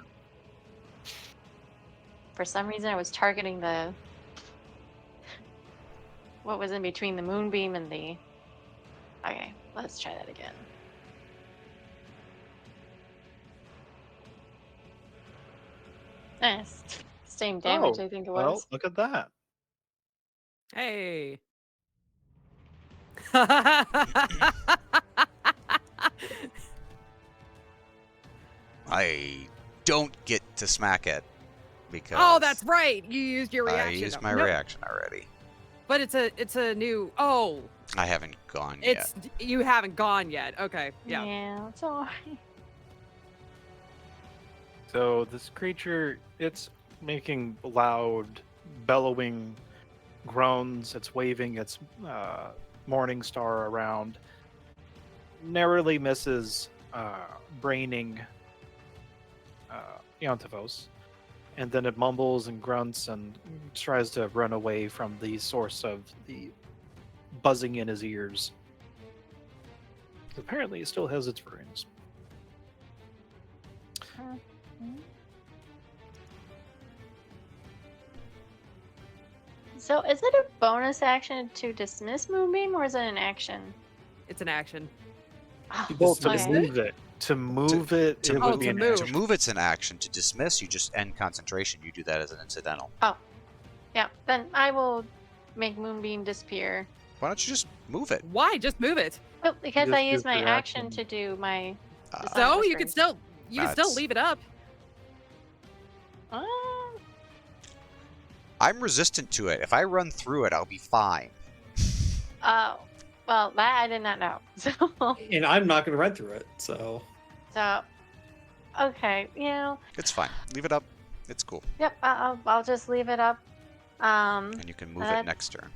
For some reason I was targeting the... what was in between the moonbeam and the... Okay, let's try that again. Nice. Same damage, I think it was. Well, look at that. Hey. I don't get to smack it because Oh, that's right. You used your reaction. I used my Nope. reaction already. But it's a new. Oh, I haven't gone yet. you haven't gone yet. Okay, yeah. Yeah, it's alright. So this creature, it's making loud, bellowing groans. It's waving its morning star around. Narrowly misses braining Yontivos. And then it mumbles and grunts and tries to run away from the source of the buzzing in his ears. Apparently, it still has its runes. So is it a bonus action to dismiss Moonbeam, or is it an action? It's an action. Oh, Well, to dismiss okay. move it. To move it, to it would be to an move. action. To move, it's an action. To dismiss, you just end concentration. You do that as an incidental. Yeah, then I will make Moonbeam disappear. Why don't you just move it? Why? Just move it. Oh, because just I used use my your action action. to do my... Uh, It's So not you could whispering. still You can still That's- leave it up. Uh, I'm resistant to it. If I run through it, I'll be fine. oh, well, that I did not know. So, And I'm not going to run through it, so. okay, It's fine. Leave it up. It's cool. yep, I'll just leave it up. And you can move Uh, it next turn.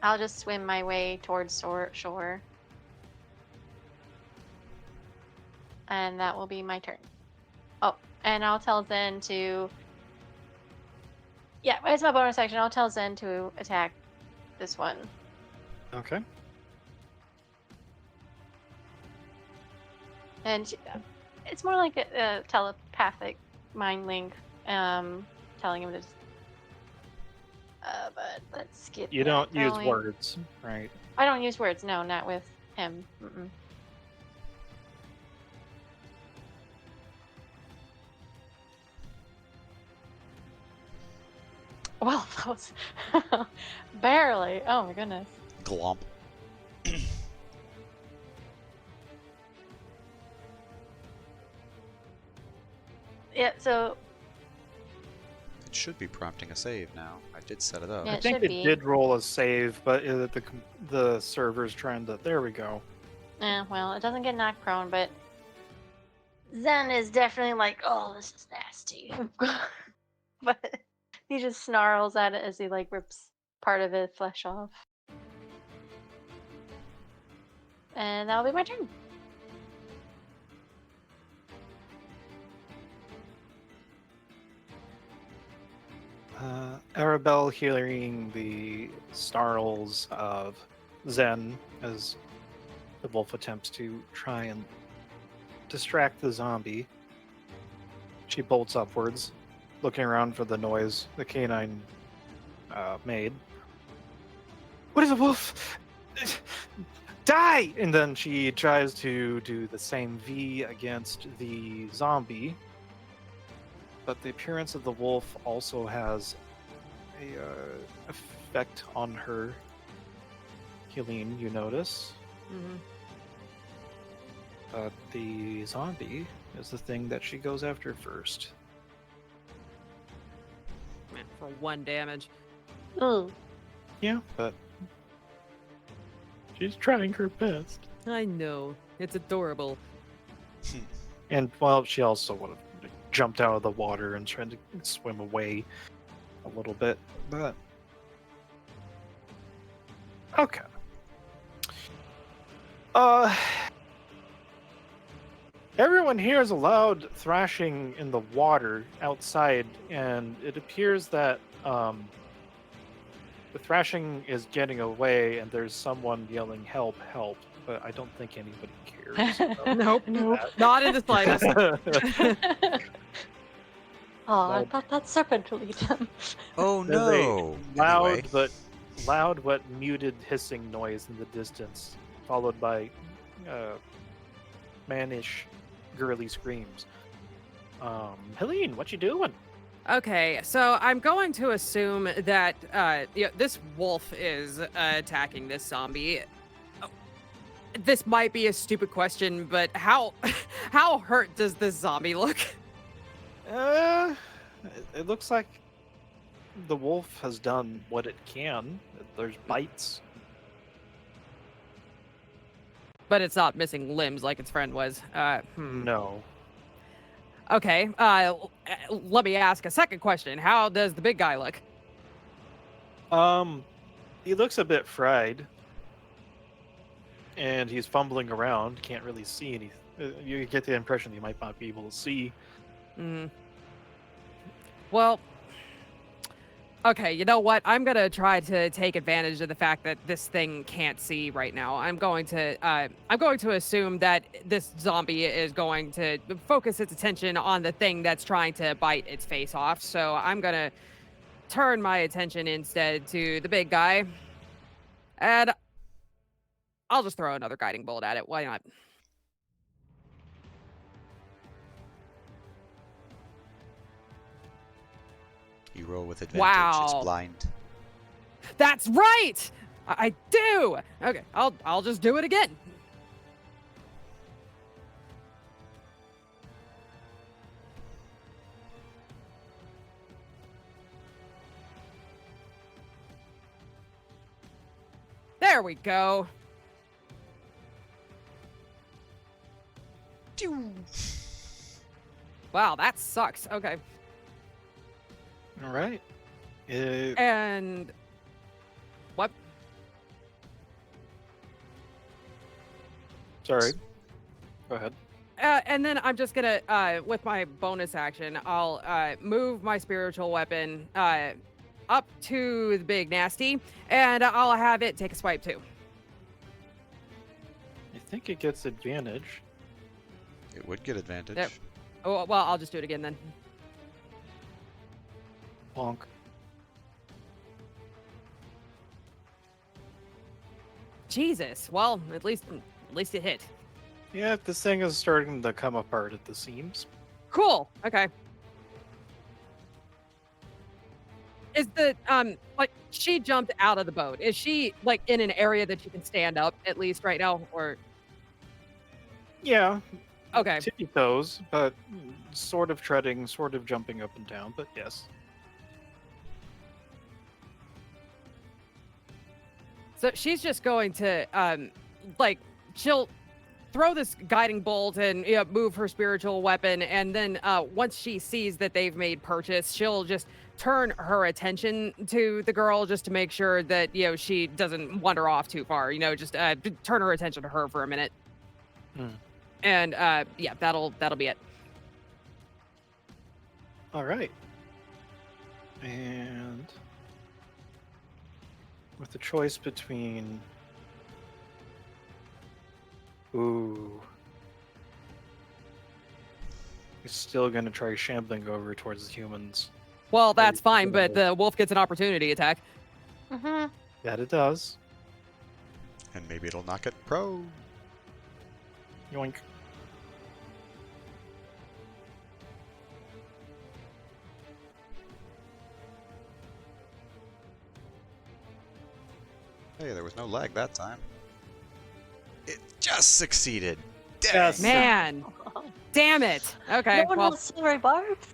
I'll just swim my way towards shore. And that will be my turn. Oh, and I'll tell Zen to... Yeah, it's my bonus action. I'll tell Zen to attack this one. Okay. And it's more like a telepathic mind link, telling him to just... but let's get You that don't use going. words, right? I don't use words, no, not with him. Mm-mm. Well, that was barely. Oh my goodness. Glomp. Yeah, so It should be prompting a save now. I did set it up. Yeah. I It think should it be. did roll a save, but the server's trying to. There we go. well, it doesn't get knocked prone, but Zen is definitely like, oh, this is nasty. But he just snarls at it as he like rips part of his flesh off. And that'll be my turn. Arabelle hearing the snarls of Zen as the wolf attempts to try and distract the zombie. She bolts upwards, looking around for the noise the canine made. What is a wolf? Die! And then she tries to do the same V against the zombie. But the appearance of the wolf also has a effect on her. Helene, you notice. Mhm. But the zombie is the thing that she goes after first. For 1 damage. Ooh. Yeah, but she's trying her best. I know. It's adorable. And well, she also would have jumped out of the water and tried to swim away a little bit, but okay. Everyone hears a loud thrashing in the water outside, and it appears that the thrashing is getting away, and there's someone yelling, "Help! Help!" But I don't think anybody cares. about Nope. that. Not in the slightest. Oh, I Well- thought that serpent would eat him. Oh There's no! a loud Anyway. but muted hissing noise in the distance, followed by mannish, girly screams. Helene, what you doing? Okay, so I'm going to assume that this wolf is attacking this zombie. Oh, this might be a stupid question, but how how hurt does this zombie look? It looks like the wolf has done what it can. There's bites. But it's not missing limbs like its friend was. No. Okay, let me ask a second question. How does the big guy look? He looks a bit fried, and he's fumbling around. Can't really see anything. You get the impression he might not be able to see. Mm. Well, okay, you know what? I'm gonna try to take advantage of the fact that this thing can't see right now. I'm going to assume that this zombie is going to focus its attention on the thing that's trying to bite its face off. So I'm gonna turn my attention instead to the big guy, and I'll just throw another guiding bolt at it. Why not? You roll with advantage. Wow. It's blind. That's right. I do. Okay, I'll just do it again. There we go. Wow, that sucks. Okay. All right. And what? Sorry. Go ahead. And then I'm just gonna, with my bonus action, I'll move my spiritual weapon up to the big nasty, and I'll have it take a swipe too. I think it gets advantage. It would get advantage. Yep. Oh, well, I'll just do it again then. Bonk. Jesus. Well, at least it hit. Yeah, this thing is starting to come apart at the seams. Cool. Okay. Is the like she jumped out of the boat? Is she like in an area that you can stand up at least right now, or? Yeah. Okay. Tippy toes, but sort of treading, sort of jumping up and down, but yes. So she's just going to like she'll throw this guiding bolt and move her spiritual weapon, and then once she sees that they've made purchase, she'll just turn her attention to the girl just to make sure that she doesn't wander off too far. Just turn her attention to her for a minute. And yeah, that'll be it. All right. And with the choice between ooh, he's still gonna try shambling over towards the humans. Well, that's fine, but the wolf gets an opportunity attack. Mm-hmm. That it does. And maybe it'll knock it prone. Yoink. Hey, there was no lag that time. It just succeeded. Dang. Yes. Man, damn it. Okay, No one well, wants silvery barbs.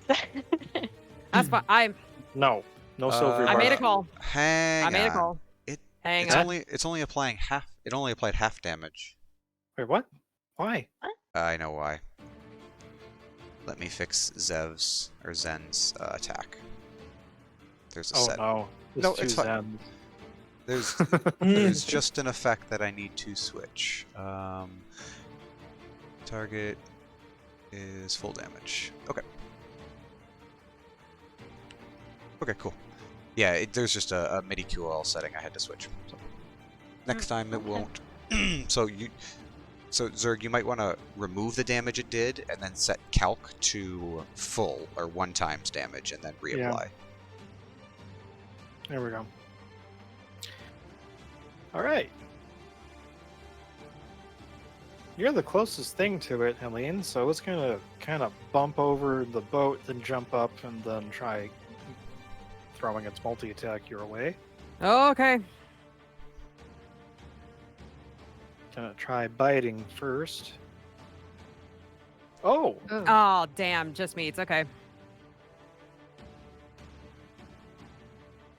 that's fine. No silver. I made a bar. call. Hang I made a on. call. It, Hang it's on. only applying half. It only applied half damage. Wait, what? Why? I know why. Let me fix Zev's or Zen's attack. There's a Oh set. no. This No, too it's fine. zen. There's just an effect that I need to switch. Target is full damage. Okay. Okay, cool. Yeah, there's just a MIDI QL setting I had to switch. So next time it won't. So Zerg, you might want to remove the damage it did and then set calc to full or 1 times damage and then reapply. There we go. All right. You're the closest thing to it, Helene, so it's gonna kind of bump over the boat, then jump up, and then try throwing its multi-attack your way. Oh, okay. Gonna try biting first. Oh! Oh, damn. Just meats. Okay.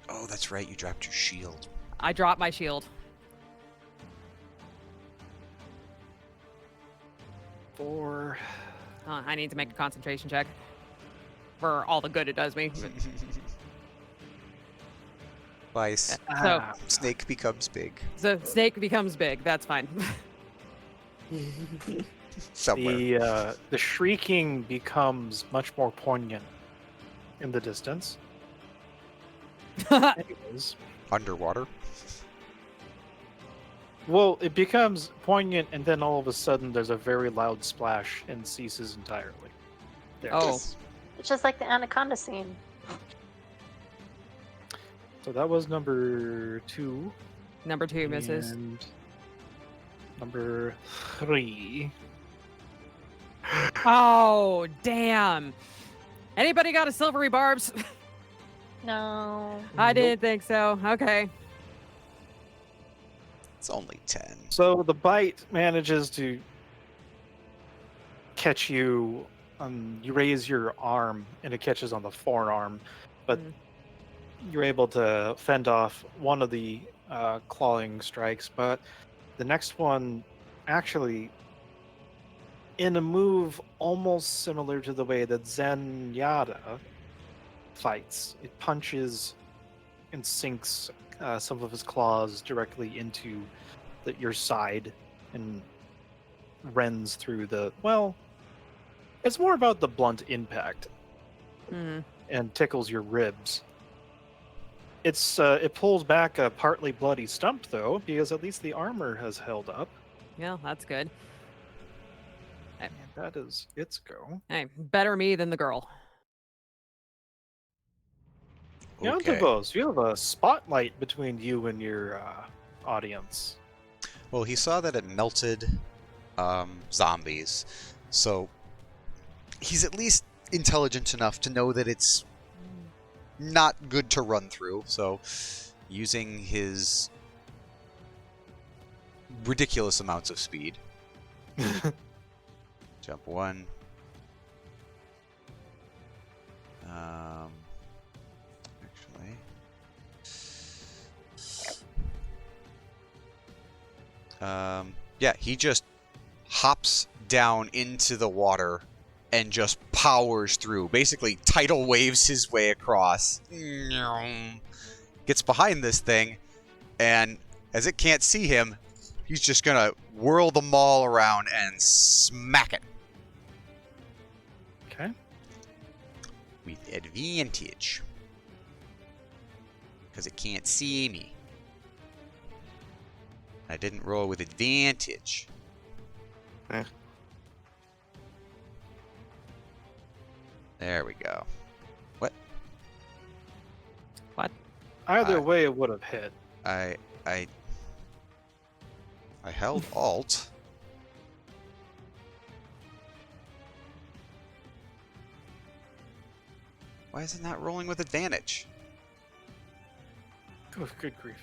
Oh, that's right. You dropped your shield. I dropped my shield. 4. I need to make a concentration check for all the good it does me. Twice. So, Ah, Snake becomes big. the snake becomes big. That's fine. Somewhere. the shrieking becomes much more poignant in the distance. Anyways, Underwater. well, it becomes poignant, and then all of a sudden there's a very loud splash and ceases entirely. There it Oh. is. It's just like the anaconda scene. So that was number 2. Number 2 misses. And number 3. Oh, damn. Anybody got a silvery barbs? No. I didn't think so. Okay. It's only 10. So the bite manages to catch you. You raise your arm, and it catches on the forearm, but you're able to fend off one of the clawing strikes, but the next one actually, in a move almost similar to the way that Zenyatta fights, it punches and sinks some of his claws directly into your side and rends through the, well, it's more about the blunt impact and tickles your ribs. It pulls back a partly bloody stump, though, because at least the armor has held up. Yeah, that's good. And that is its go. Hey, better me than the girl. Okay. Yantivos, you have a spotlight between you and your audience. Well, he saw that it melted zombies, so he's at least intelligent enough to know that it's not good to run through. So, using his ridiculous amounts of speed, jump 1. Yeah, he just hops down into the water and just powers through. Basically, tidal waves his way across. Gets behind this thing, and as it can't see him, he's just gonna whirl the maul around and smack it. Okay. With advantage. Because it can't see me. I didn't roll with advantage. There we go. What? Either way, it would have hit. I held Alt. Why is it not rolling with advantage? Oh, good grief.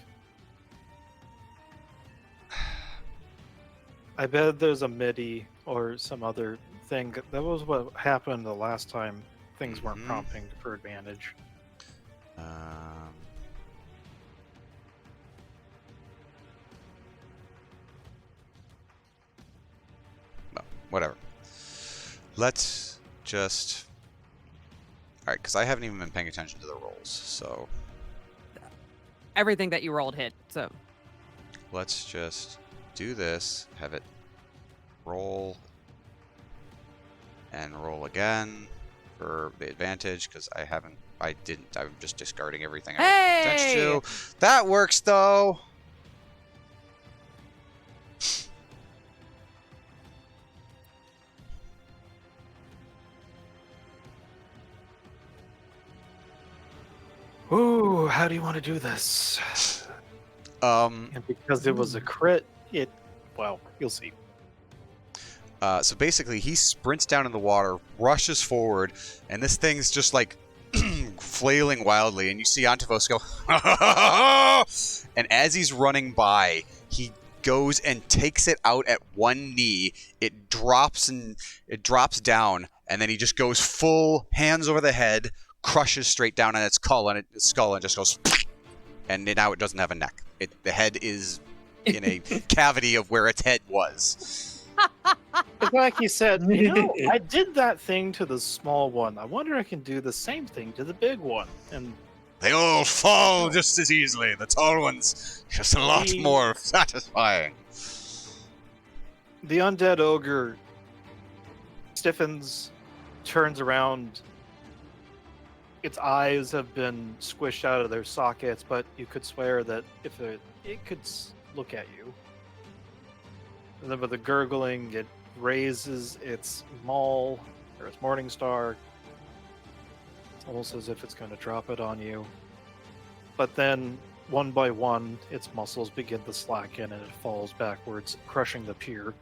I bet there's a MIDI or some other thing. That was what happened the last time things weren't prompting for advantage. Well, whatever. Let's just... Alright, because I haven't even been paying attention to the rolls, so... Everything that you rolled hit, so... Let's just do this, have it roll, and roll again for the advantage, because I'm just discarding everything I paid attention to. That works, though! Ooh, how do you want to do this? And because it was a crit, well, you'll see. So basically, he sprints down in the water, rushes forward, and this thing's just like flailing wildly. And you see Antivos go, and as he's running by, he goes and takes it out at one knee. It drops down, and then he just goes full hands over the head, crushes straight down on its skull, and just goes, and now it doesn't have a neck. The head is in a cavity of where its head was. It's like he said, I did that thing to the small one. I wonder if I can do the same thing to the big one. And They all fall just as easily. The tall ones, just a lot more satisfying. The undead ogre stiffens, turns around. Its eyes have been squished out of their sockets, but you could swear that if it could look at you. And then with a gurgling, it raises its maul, or its morning star. It's almost as if it's going to drop it on you. But then, one by one, its muscles begin to slacken and it falls backwards, crushing the pier.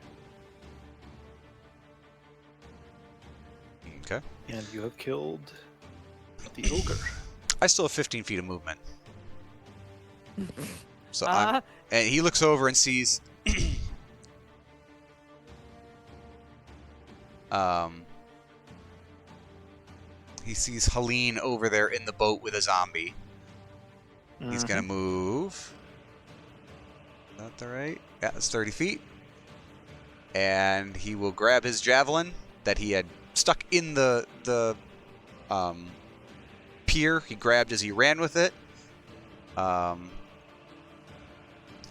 Okay. And you have killed the ogre. I still have 15 feet of movement. So and he looks over and sees he sees Helene over there in the boat with a zombie. He's gonna move That's all right. Yeah, it's 30 feet. And he will grab his javelin that he had stuck in the pier. He grabbed as he ran with it.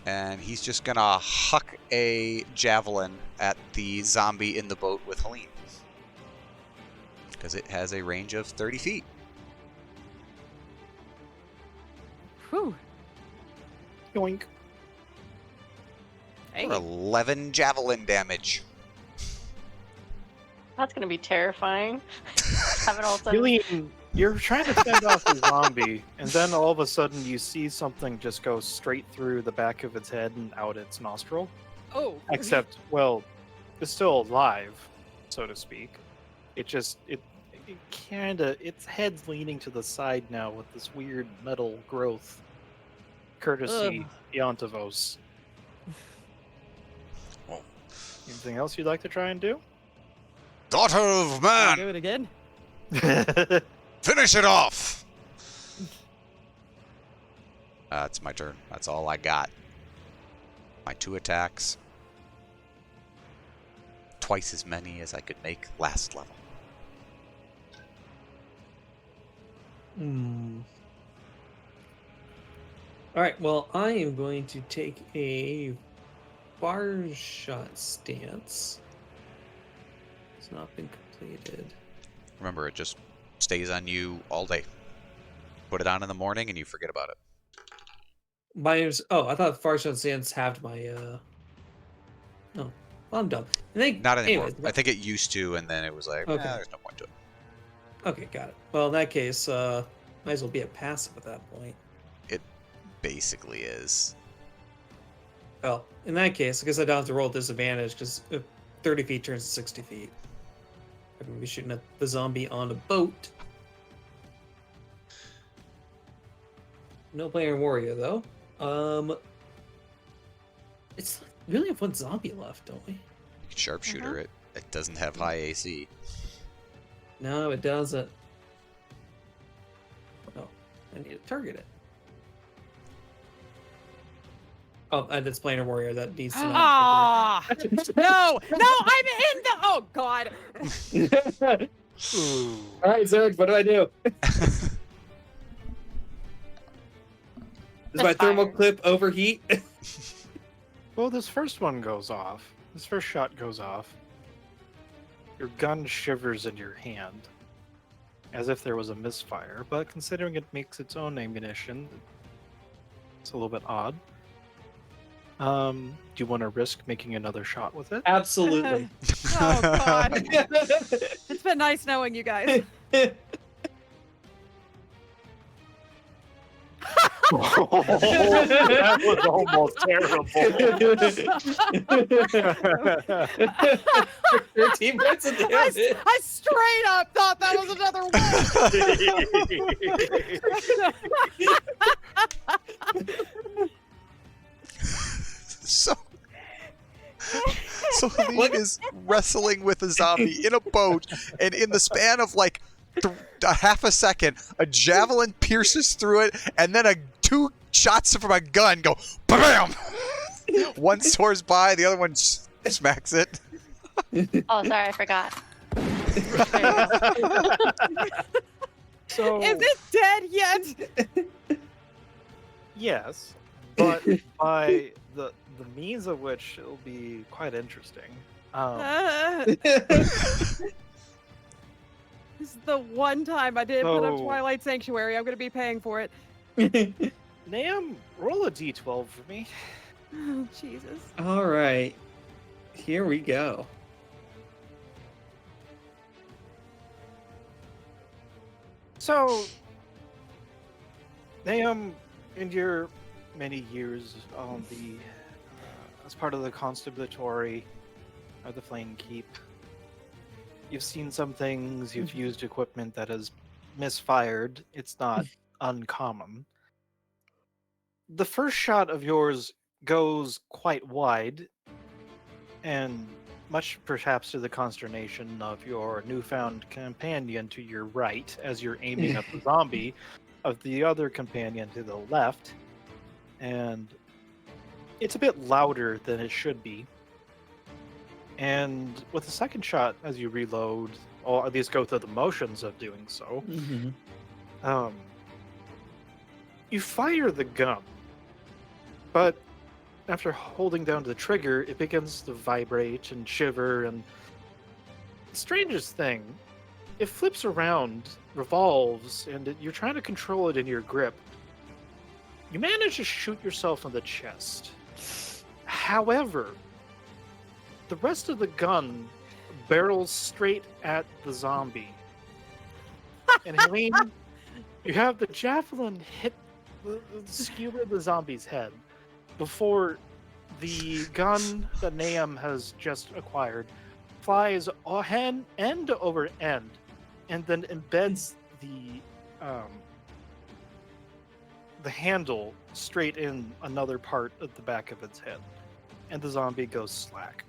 And he's just gonna huck a javelin at the zombie in the boat with Helene. Because it has a range of 30 feet. Whew. Yoink. Hey. For 11 javelin damage. That's gonna be terrifying. Have it all sudden. Really, you're trying to fend off the zombie, and then all of a sudden you see something just go straight through the back of its head and out its nostril. Oh. Except, well, it's still alive, so to speak. It kinda, its head's leaning to the side now with this weird metal growth, courtesy Iontavos. Oh. Anything else you'd like to try and do? Daughter of I'll do man, it again. finish it off! It's my turn. That's all I got. My 2 attacks. Twice as many as I could make last level. Alright, well, I am going to take a bar shot stance. It's not been completed. Remember, it just stays on you all day. Put it on in the morning and you forget about it. I thought bar shot stance halved my. Oh, well, I'm dumb. Not anymore. Anyways, I think it used to, and then it was like, Okay. there's no point to it. Okay, got it. Well, in that case, might as well be a passive at that point. It basically is. Well, in that case, I guess I don't have to roll disadvantage because 30 feet turns to 60 feet. I'm going to be shooting at the zombie on a boat. No player warrior, though. It's we only have one zombie left, don't we? You can sharpshooter it. It doesn't have high AC. No, it doesn't. Oh, I need to target it. Oh, and it's planar warrior that needs to. Ah! No, I'm in the. Oh God. Ooh. All right, Zerg, what do I do? Does my thermal clip overheat? Well, this first one goes off. This first shot goes off. Your gun shivers in your hand, as if there was a misfire, but considering it makes its own ammunition, it's a little bit odd. Do you want to risk making another shot with it? Absolutely. Oh God. It's been nice knowing you guys. That was almost terrible. 13 points of damage. I straight up thought that was another one. So Helene is wrestling with a zombie in a boat, and in the span of like a half a second, a javelin pierces through it, and then 2 shots from a gun go bam. One soars by, the other one smacks it. Oh, sorry, I forgot. So, Is it dead yet? yes, but by the means of which it'll be quite interesting. This is the one time I didn't put up So- Twilight Sanctuary. I'm going to be paying for it. Naam, roll a d12 for me. Oh, Jesus. All right. Here we go. So, Naam, in your many years on the as part of the constabulary or the Flame Keep, you've seen some things. You've used equipment that has misfired. It's not uncommon. The first shot of yours goes quite wide, and much perhaps to the consternation of your newfound companion to your right, as you're aiming at the zombie, of the other companion to the left, and it's a bit louder than it should be. And with the second shot, as you reload, or at least go through the motions of doing so, you fire the gun, but after holding down the trigger, it begins to vibrate and shiver, and the strangest thing, it flips around, revolves, and you're trying to control it in your grip. You manage to shoot yourself in the chest. However, the rest of the gun barrels straight at the zombie. And Helene, you have the javelin hit skewer the zombie's head before the gun that Nahum has just acquired flies end over end and then embeds the handle straight in another part of the back of its head, and the zombie goes slack.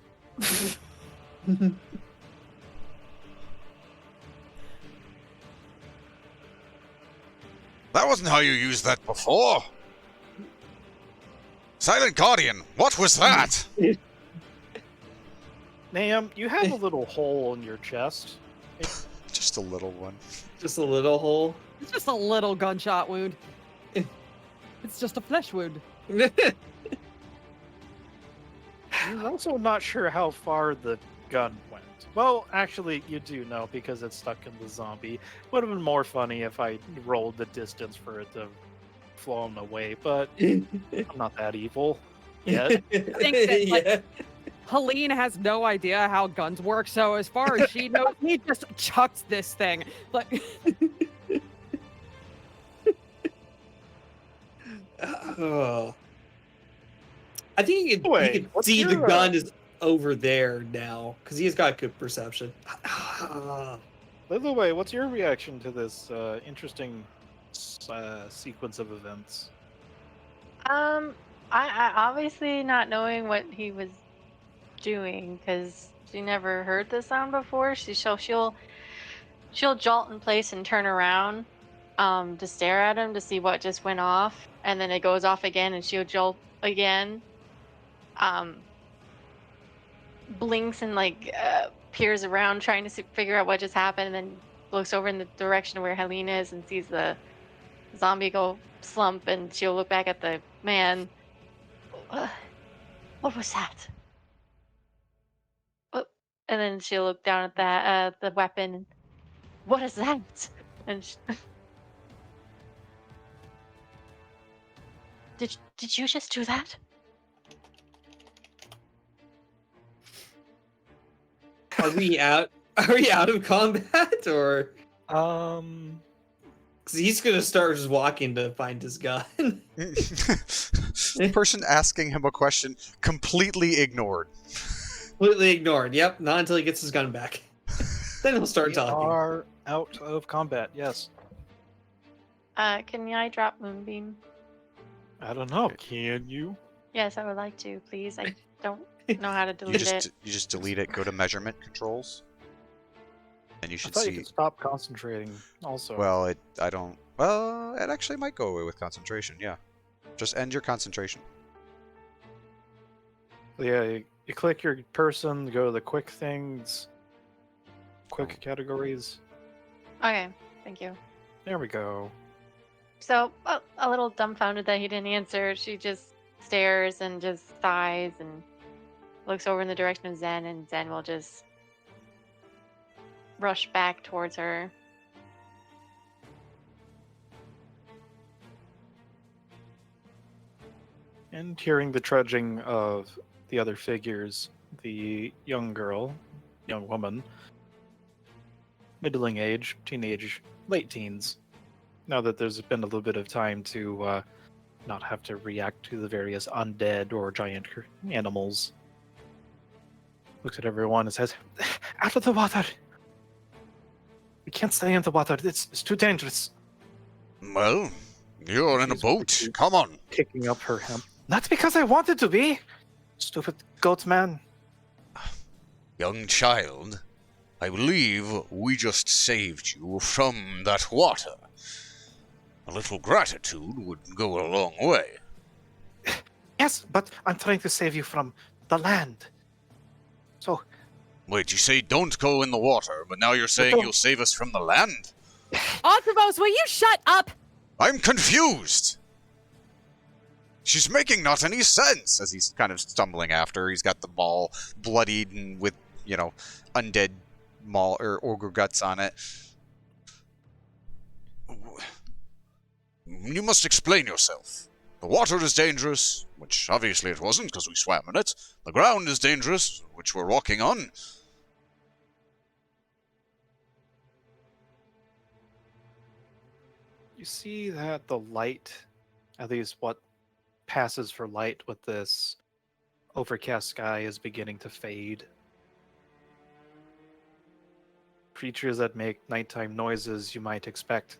That wasn't how you used that before. Silent Guardian, what was that? Nahum, you have a little hole in your chest. Just a little one. Just a little hole. It's just a little gunshot wound. It's just a flesh wound. You're also not sure how far the gun went. Well, actually, you do know because it's stuck in the zombie. Would have been more funny if I rolled the distance for it to flown away, but I'm not that evil yet. I think that, Helene has no idea how guns work, so as far as she knows, he just chucks this thing. Like, oh. I think he can what's see the your, gun is over there now because he's got good perception. By the way, what's your reaction to this interesting sequence of events? I obviously not knowing what he was doing because she never heard the sound before. She'll jolt in place and turn around to stare at him to see what just went off, and then it goes off again, and she'll jolt again. Blinks and peers around trying to figure out what just happened, and then looks over in the direction where Helene is and sees the zombie go slump, and she'll look back at the man. What was that? And then she'll look down at the weapon. What is that? And did you just do that? Are we out? Are we out of combat or? Because he's gonna start just walking to find his gun. The person asking him a question completely ignored. Completely ignored. Yep, not until he gets his gun back. Then he'll start We talking. are out of combat, yes. Can I drop Moonbeam? I don't know. Can you? Yes, I would like to, please. I don't know how to You delete it. just delete it. Go to measurement controls, and you I should thought see. you could stop concentrating also. Well, it actually might go away with concentration. Yeah, just end your concentration. Yeah, you click your person, go to the quick things, quick categories. Okay, thank you. There we go. So, a little dumbfounded that he didn't answer, she just stares and just sighs and looks over in the direction of Zen, and Zen will just rush back towards her. And hearing the trudging of the other figures, the young woman, middling age, teenage, late teens, now that there's been a little bit of time to not have to react to the various undead or giant animals, looks at everyone and says, "Out of the water! We can't stay in the water. It's too dangerous." Well, you're in a She's boat. Come on. Picking up her hemp. Not because I wanted to be! Stupid goat man. Young child, I believe we just saved you from that water. A little gratitude would go a long way. Yes, but I'm trying to save you from the land. So, Wait, you say don't go in the water, but now you're saying don't- you'll save us from the land? Artivos, will you shut up? I'm confused! She's making not any sense! As he's kind of stumbling after, he's got the ball bloodied and with, undead maul or ogre guts on it. You must explain yourself. The water is dangerous, which obviously it wasn't because we swam in it. The ground is dangerous, which we're walking on. you see that the light, at least what passes for light with this overcast sky, is beginning to fade. Creatures that make nighttime noises you might expect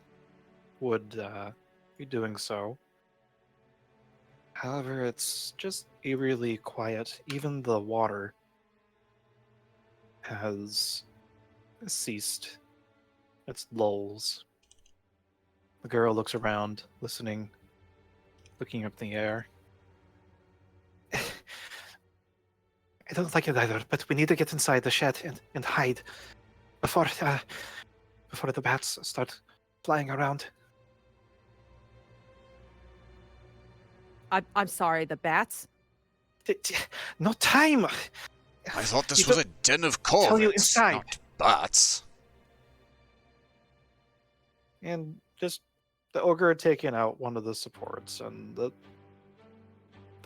would be doing so. However, it's just eerily quiet. Even the water has ceased its lulls. The girl looks around, listening, looking up in the air. I don't like it either, but we need to get inside the shed and hide before the bats start flying around. I'm sorry, the bats? No time! I thought this You was a don't- den of tell you corvids, inside. not bats. And just the ogre had taken out one of the supports, and the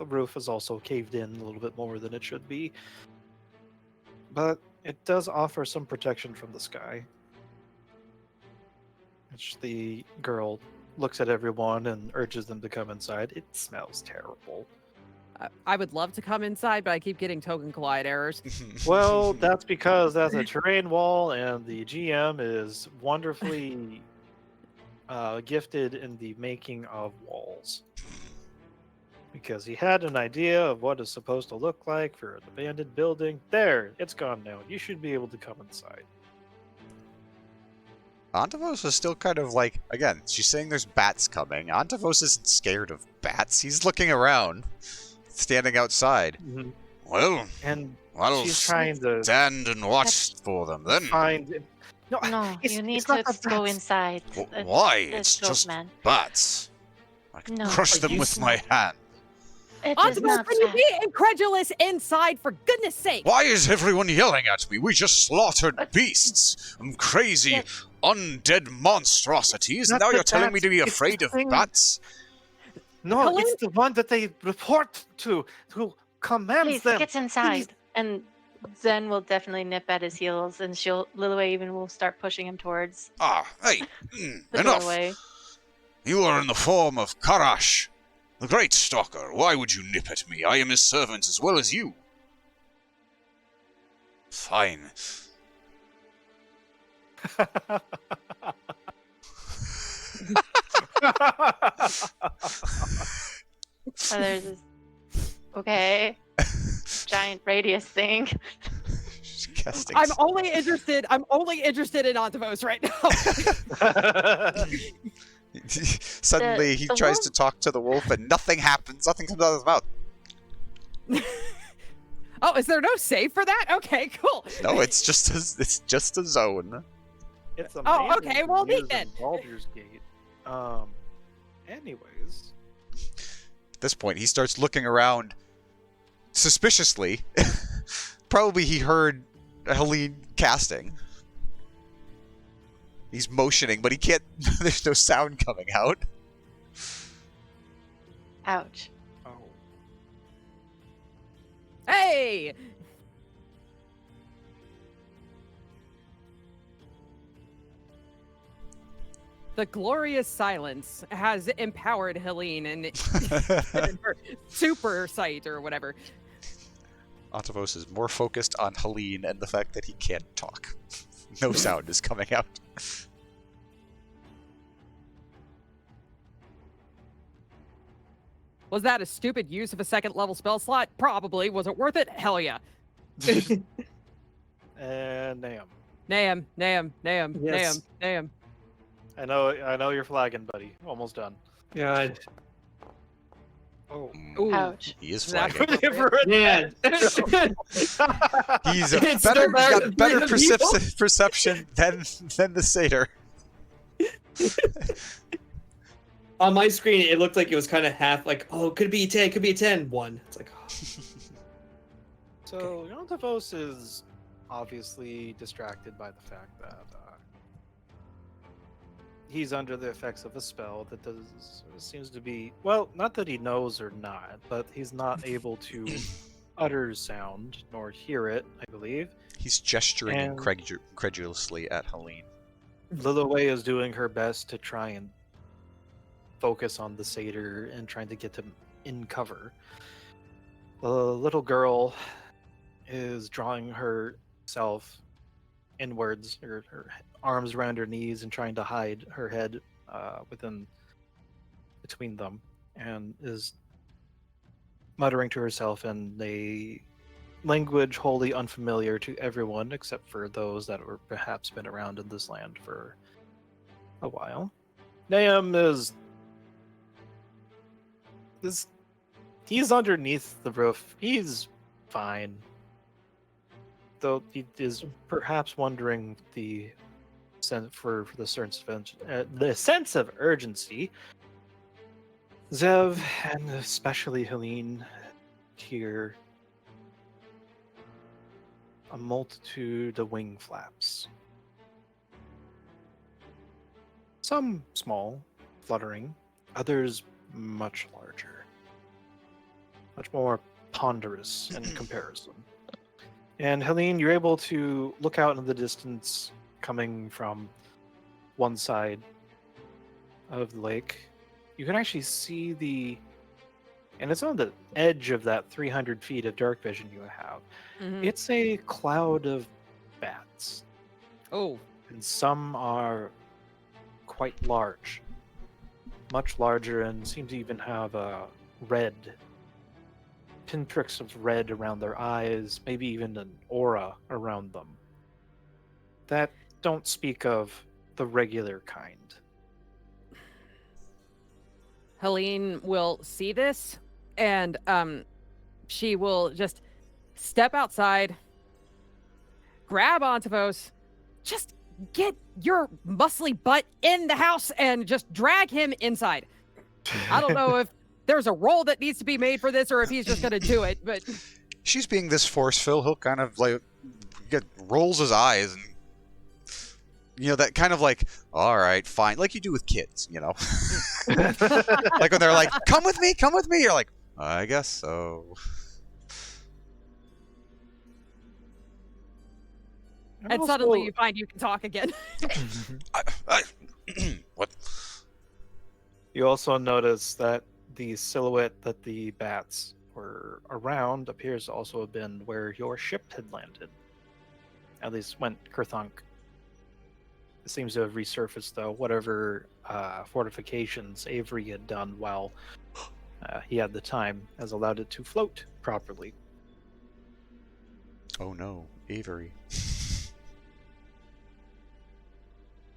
roof is also caved in a little bit more than it should be. But it does offer some protection from the sky. Which the girl looks at everyone and urges them to come inside. It smells terrible. I would love to come inside, but I keep getting token collide errors. Well, that's because that's a terrain wall, and the GM is wonderfully gifted in the making of walls. Because he had an idea of what it's supposed to look like for an abandoned building. There, it's gone now. You should be able to come inside. Antivos is still kind of like, again, she's saying there's bats coming. Antivos isn't scared of bats. He's looking around, standing outside. Well, And I'll she's trying to stand and watch for them then. find. No, No, it's- you need it's to not the go bats. inside. Why? It's It's just man. bats. I can No. crush Are them you with s- my hand. It is Artivos, not can you bad. be incredulous inside, for goodness sake? Why is everyone yelling at me? We just slaughtered But- beasts. Crazy, Yeah. undead monstrosities. Not Now the you're telling me to be bats, it's the afraid of thing- bats? No, Helene- it's the one that they report to, who commands Please them. get inside. And Zen will definitely nip at his heels, and Lilway even will start pushing him towards Ah, hey, the enough. doorway. You are in the form of Karash, the Great Stalker. Why would you nip at me? I am his servant as well as you. Fine. Oh, there's this okay giant radius thing. She's casting I'm only interested in Antivos right now. Suddenly he the tries wolf- to talk to the wolf and nothing happens. Nothing comes out of his mouth. Oh, is there no save for that? Okay, cool. No, it's just a zone. It's Oh, amazing okay, to well, neat use then. in Baldur's Gate. Anyways, At this point, he starts looking around suspiciously. Probably he heard Helene casting. He's motioning, but he can't. There's no sound coming out. Ouch. oh, Hey! The glorious silence has empowered Helene and her super sight or whatever. Antivos is more focused on Helene and the fact that he can't talk. No sound is coming out. Was that a stupid use of a second level spell slot? Probably. Was it worth it? Hell yeah. and Nam. Yes. Nam. I know you're flagging, buddy. Almost done. God. Oh. Ooh. Ouch. He is That's flagging. appropriate. Man, He's It's better. still He's got better than people. perception than the satyr. on my screen, it looked like it was kind of half like, oh, could be 10, could be a 10. 1. It's like, oh. So Yontavos is obviously distracted by the fact that he's under the effects of a spell that seems to be, well, not that he knows or not, but he's not able to utter sound nor hear it, I believe. He's gesturing And- incredulously at Helene. Lilaway is doing her best to try and focus on the satyr and trying to get him in cover. The little girl is drawing herself inwards, her arms around her knees, and trying to hide her head between them, and is muttering to herself in a language wholly unfamiliar to everyone except for those that were perhaps been around in this land for a while. Nahum he's underneath the roof. He's fine. Though he is perhaps wondering the for the sense of urgency. Zev, and especially Helene, hear a multitude of wing flaps. Some small, fluttering, others much larger, much more ponderous in comparison. And Helene, you're able to look out in the distance coming from one side of the lake. You can actually see and it's on the edge of that 300 feet of dark vision you have. Mhm. It's a cloud of bats, Oh. and some are quite large, much larger, and seem to even have a red pinpricks of red around their eyes, maybe even an aura around them. That don't speak of the regular kind. Helene will see this, and she will just step outside, grab Ontavos, just get your muscly butt in the house and just drag him inside. I don't know if there's a roll that needs to be made for this or if he's just going to do it, but She's being this forceful. He'll kind of like rolls his eyes and that kind of like, all right, fine, like you do with kids, like when they're like, come with me, you're like, I guess so. and suddenly you find you can talk again. What? You also notice that the silhouette that the bats were around appears to also have been where your ship had landed. At least when Kurthunk. It seems to have resurfaced, though. Whatever fortifications Avery had done while he had the time has allowed it to float properly. Oh no, Avery.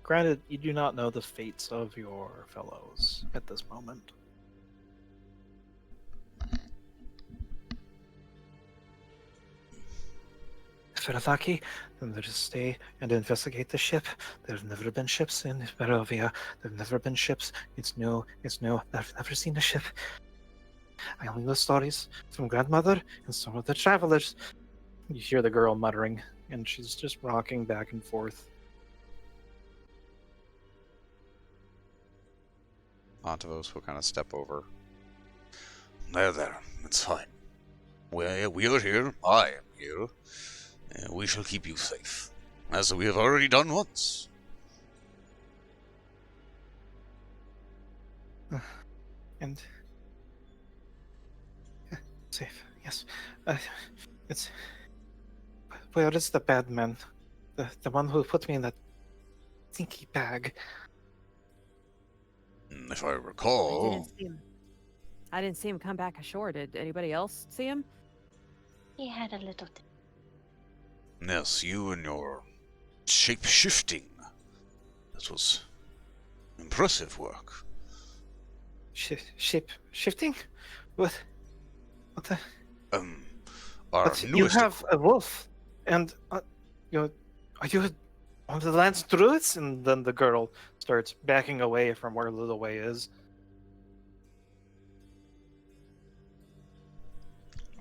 Granted, you do not know the fates of your fellows at this moment. Firthaki, then let us stay and investigate the ship. There have never been ships in Barovia. There have never been ships. It's new. I've never seen a ship. I only know stories from grandmother and some of the travelers. You hear the girl muttering, and she's just rocking back and forth. Ontavos will kind of step over. There, it's fine. We are here. I am here. We shall keep you safe, as we have already done once. And safe, yes. It's where is the bad man? The one who put me in that stinky bag. If I recall, I didn't see him come back ashore. Did anybody else see him? He had a little. yes, you and your shape-shifting. That was impressive work. Shape shifting? What? What the? Our But you newest have a wolf, and are you one of the land's druids? And then the girl starts backing away from where Little Way is.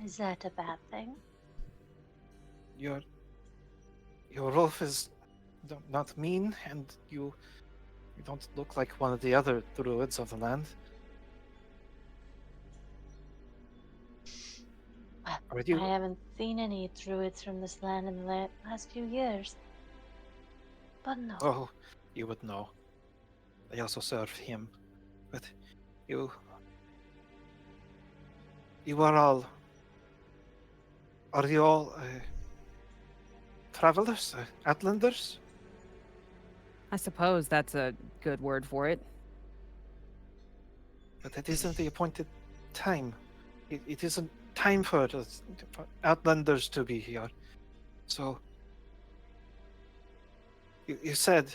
Is that a bad thing? Your wolf is not mean, and you don't look like one of the other druids of the land. Are you? I haven't seen any druids from this land in the last few years. But no. Oh, you would know. I also serve him, but you are all. Are you all travelers, outlanders? I suppose that's a good word for it. But it isn't the appointed time. It isn't time for outlanders to be here. So, you said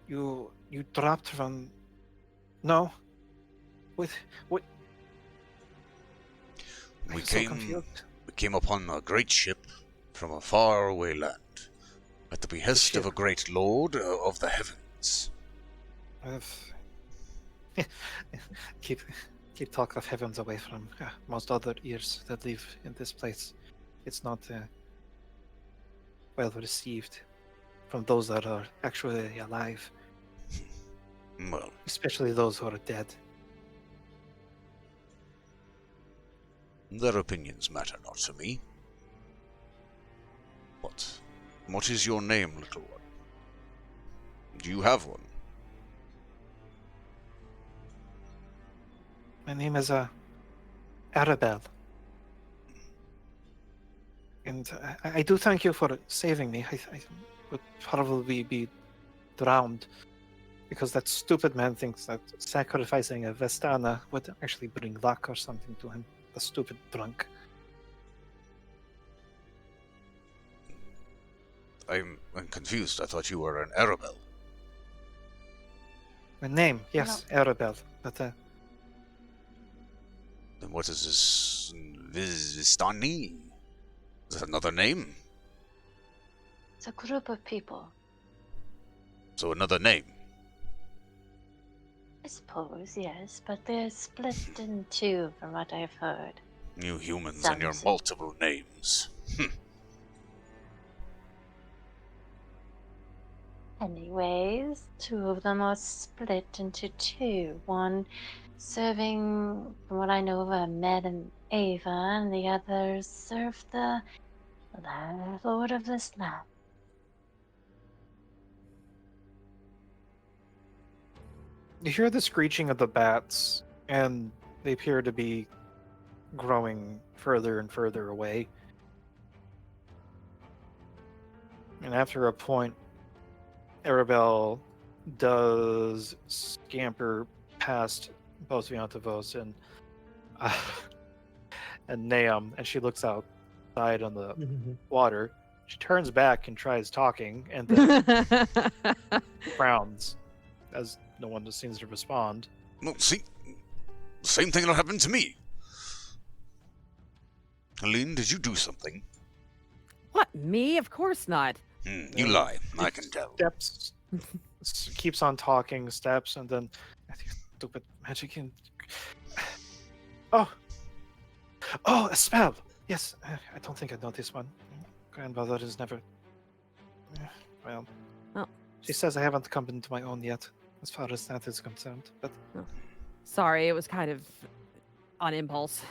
you dropped from. No. What? we I'm so came confused. we came upon a great ship from a faraway land, at the behest of a ship? great lord of the heavens. keep talk of heavens away from most other ears that live in this place. It's not well received from those that are actually alive, Well, especially those who are dead. their opinions matter not to me. What is your name, little one? Do you have one? My name is Arabelle. And I do thank you for saving me. I would probably be drowned because that stupid man thinks that sacrificing a Vestana would actually bring luck or something to him. The stupid drunk. I'm confused. I thought you were an Arabelle. My name, yes, Arabelle. But Then what is this? Vistani? Is that another name? It's a group of people. So another name. I suppose, yes, but they're split in two from what I've heard. You humans and your Sounds- multiple names. Anyways, two of them are split into two. One serving, from what I know, of Med and Ava, and the others serve the Lord of this land. you hear the screeching of the bats, and they appear to be growing further and further away. And after a point, Arabelle does scamper past both Viantavos and Naam, and she looks outside on the water. She turns back and tries talking, and then frowns as no one just seems to respond. No, see, same thing that happened to me. Helene, did you do something? What, me? Of course not. You lie. I can tell. Steps, keeps on talking, steps, and then I think stupid magic and oh, a spell. Yes, I don't think I know this one. Grandmother is never. Well, Oh. she says I haven't come into my own yet, as far as that is concerned. But Sorry, it was kind of on impulse.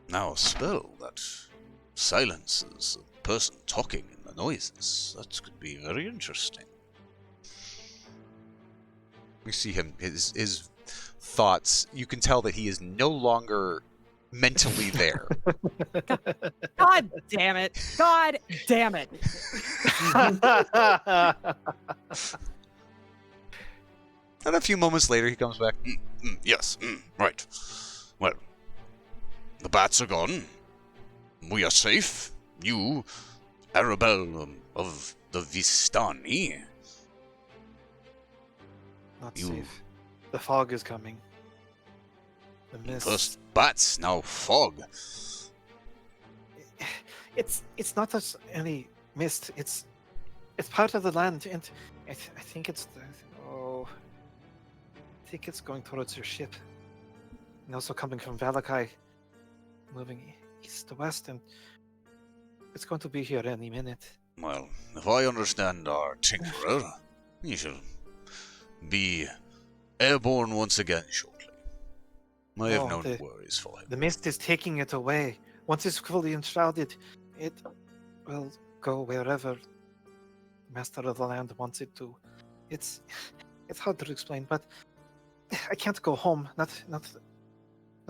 Now a spell that silences a person talking in the noises. That could be very interesting. We see him, his thoughts, you can tell that he is no longer mentally there. God damn it. God damn it. And a few moments later, he comes back. Yes, right. Well, the bats are gone. We are safe. You, Arabelle of the Vistani. Not You- safe. The fog is coming. The mist. First bats, now fog. It's not just any mist. It's part of the land, and I think it's I think it's going towards your ship, and also coming from Valakai, moving east to west, and it's going to be here any minute. Well, if I understand our tinkerer, he shall be airborne once again shortly. I have no worries for him. The mist is taking it away. Once it's fully enshrouded, it will go wherever the master of the land wants it to. It's hard to explain, but I can't go home. Not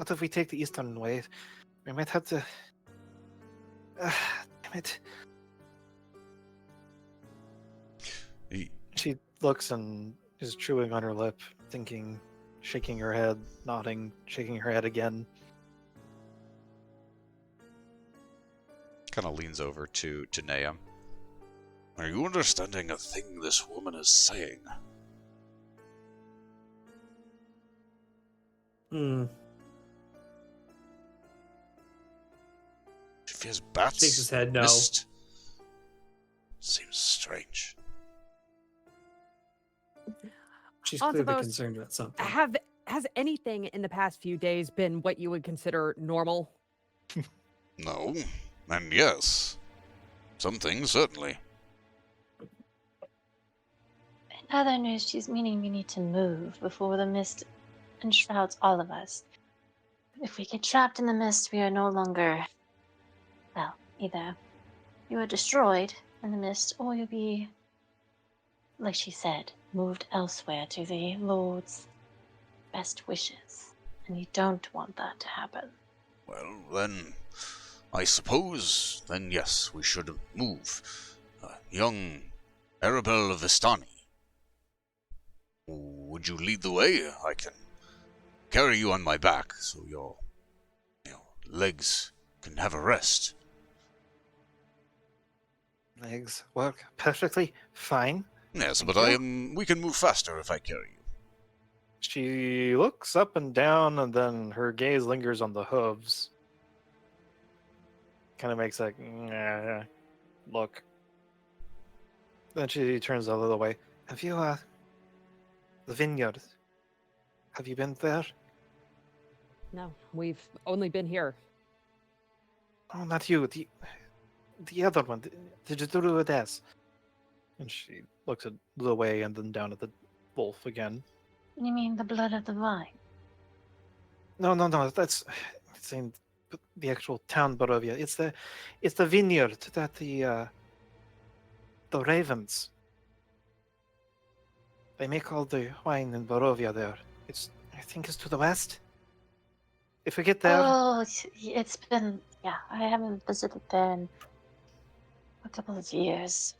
if we take the eastern way. We might have to. Damn it. She looks and is chewing on her lip, thinking, shaking her head, nodding, shaking her head again. Kind of leans over to Nahum. Are you understanding a thing this woman is saying? She fears bats. Shakes his head, no. Mist. Seems strange. She's Also, clearly those- concerned about something. Has anything in the past few days been what you would consider normal? No, and yes. Some things, certainly. In other news, she's meaning we need to move before the mist enshrouds all of us. If we get trapped in the mist, we are no longer... Well, either you are destroyed in the mist, or you'll be, like she said, moved elsewhere to the Lord's best wishes. And you don't want that to happen. Well, then, I suppose, then yes, we should move. Young Arabelle Vistani. Would you lead the way? I can carry you on my back, so your legs can have a rest. Legs work perfectly fine. Yes, Thank but you. we can move faster if I carry you. She looks up and down, and then her gaze lingers on the hooves. Kind of makes like, look. Then she turns a little away. Have you, the vineyard? Have you been there? No, we've only been here. Oh, not you. The other one. Did you do it as? And she looks a little away and then down at the wolf again. You mean the blood of the vine? No. That's it's in the actual town, Barovia. It's the vineyard that the ravens. They make all the wine in Barovia there. I think it's to the west. If we get there, Oh, it's been... Yeah, I haven't visited there in a couple of years,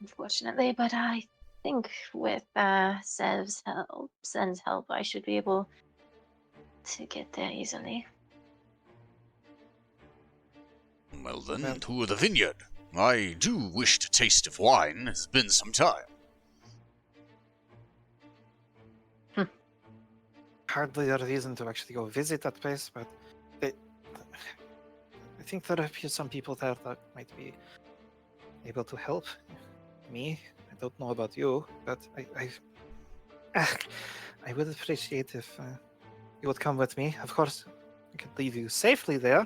unfortunately. But I think with Sev's help, I should be able to get there easily. Well then, to the vineyard. I do wish to taste of wine. It's been some time. hardly a reason to actually go visit that place, but I think there are some people there that might be able to help me. I don't know about you, but I would appreciate if you would come with me. Of course, I could leave you safely there.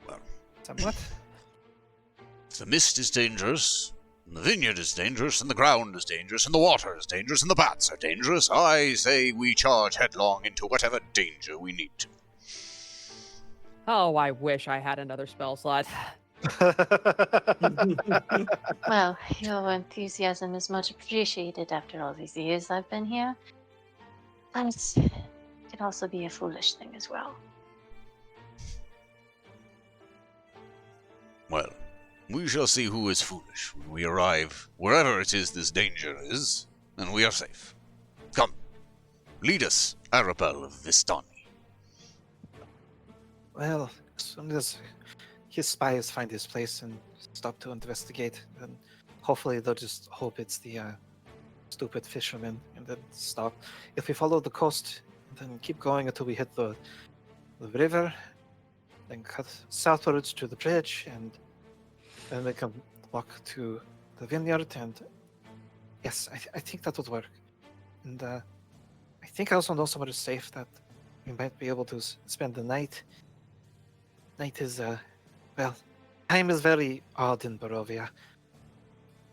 Well, somewhat. If the mist is dangerous, and the vineyard is dangerous, and the ground is dangerous, and the water is dangerous, and the bats are dangerous, I say we charge headlong into whatever danger we need to. Oh, I wish I had another spell slot. Well, your enthusiasm is much appreciated after all these years I've been here. And it can also be a foolish thing as well. Well, we shall see who is foolish when we arrive wherever it is this danger is, and we are safe. Come, lead us, Arabelle of Vistani. Well, as soon as his spies find his place and stop to investigate, then hopefully they'll just hope it's the stupid fishermen and then stop. If we follow the coast then keep going until we hit the river, then cut southwards to the bridge, and then we can walk to the vineyard. And yes, I think that would work. And I think I also know somewhere safe that we might be able to spend the night. Night is, well, time is very odd in Barovia.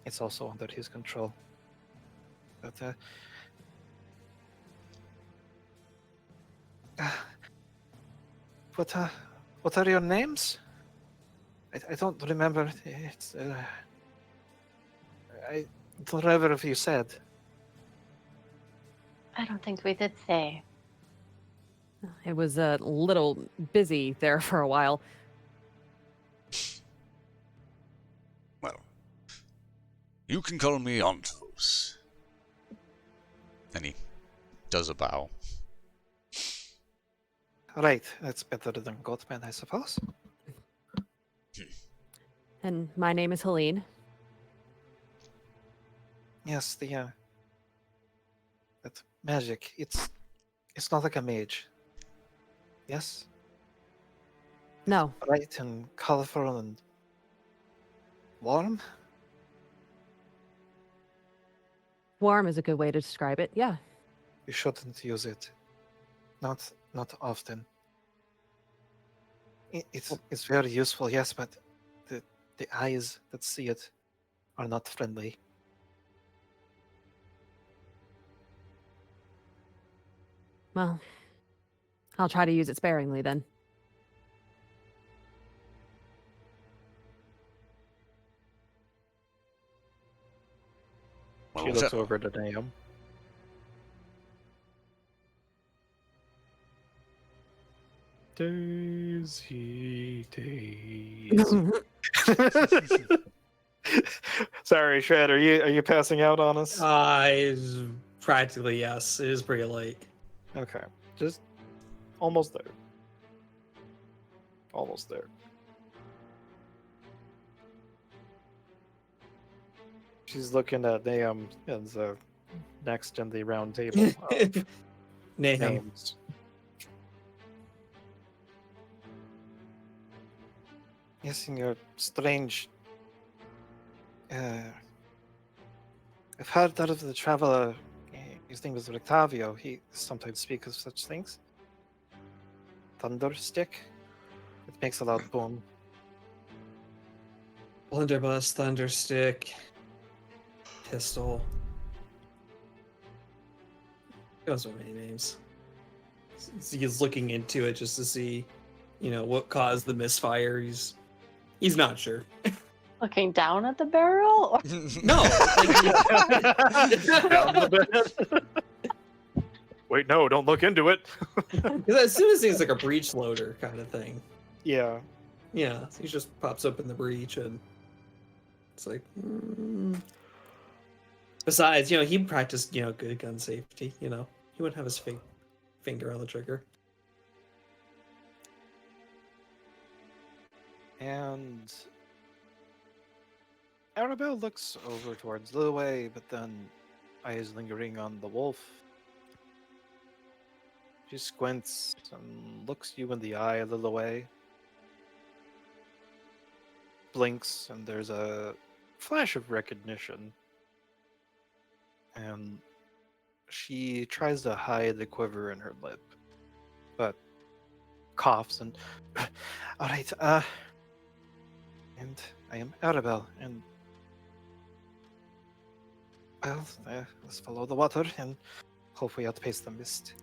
It's also under his control. But, what are your names? I don't remember. It's, I don't remember if you said. I don't think we did say. It was a little busy there for a while. Well, you can call me Ontos. And he does a bow. Right, that's better than Goatman, I suppose. And my name is Helene. Yes, that magic. It's not like a mage. Yes, No, bright and colorful and warm. warm is a good way to describe it. Yeah. You shouldn't use it. Not often. It's very useful, yes, but the eyes that see it are not friendly. Well, I'll try to use it sparingly then. Well, She looks whatever. over to Naum. Daisy. Sorry, Shred. Are you passing out on us? It's practically yes. It is pretty late. Okay, just almost there. Almost there. She's looking at Naum as next in the round table. Nahum. Names. Yes, in your strange. I've heard out of the traveler. His name is Rictavio. He sometimes speaks of such things. Thunderstick. It makes a loud boom. Blunderbuss, Thunderstick, Pistol. He goes by many names. He's looking into it just to see, what caused the misfire. He's not sure. Looking down at the barrel? Or... No. Down the bed. Wait, no, don't look into it. Because as soon as he's like a breech loader kind of thing. Yeah. Yeah, he just pops up in the breach and it's like. Besides, he practiced, good gun safety. He wouldn't have his finger on the trigger. And Arabelle looks over towards Lilway, but then eyes lingering on the wolf. She squints and looks you in the eye a little way. Blinks, and there's a flash of recognition. And she tries to hide the quiver in her lip, but coughs and, all right, and I am Arabelle, and well, let's follow the water and hope we outpace the mist.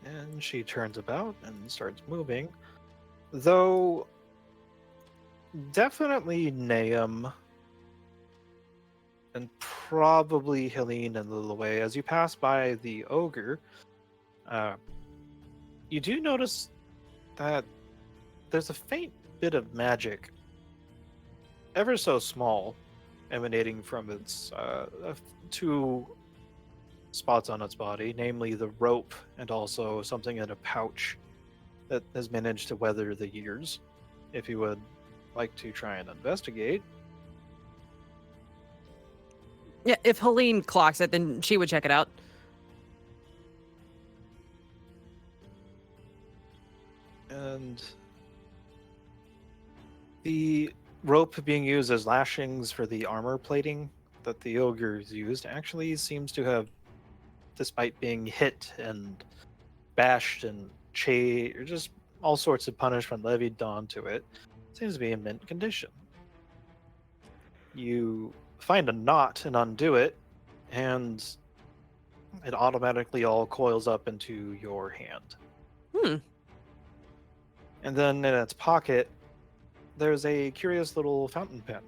And she turns about and starts moving, though definitely Naum and probably Helene and Lilway. As you pass by the ogre, you do notice that there's a faint bit of magic, ever so small, emanating from its two spots on its body, namely the rope and also something in a pouch that has managed to weather the years. If you would like to try and investigate. Yeah, if Helene clocks it, then she would check it out. And the rope being used as lashings for the armor plating that the ogres used actually seems to have, despite being hit and bashed and or just all sorts of punishment levied onto it, seems to be in mint condition. You find a knot and undo it, and it automatically all coils up into your hand. And then in its pocket, there's a curious little fountain pen.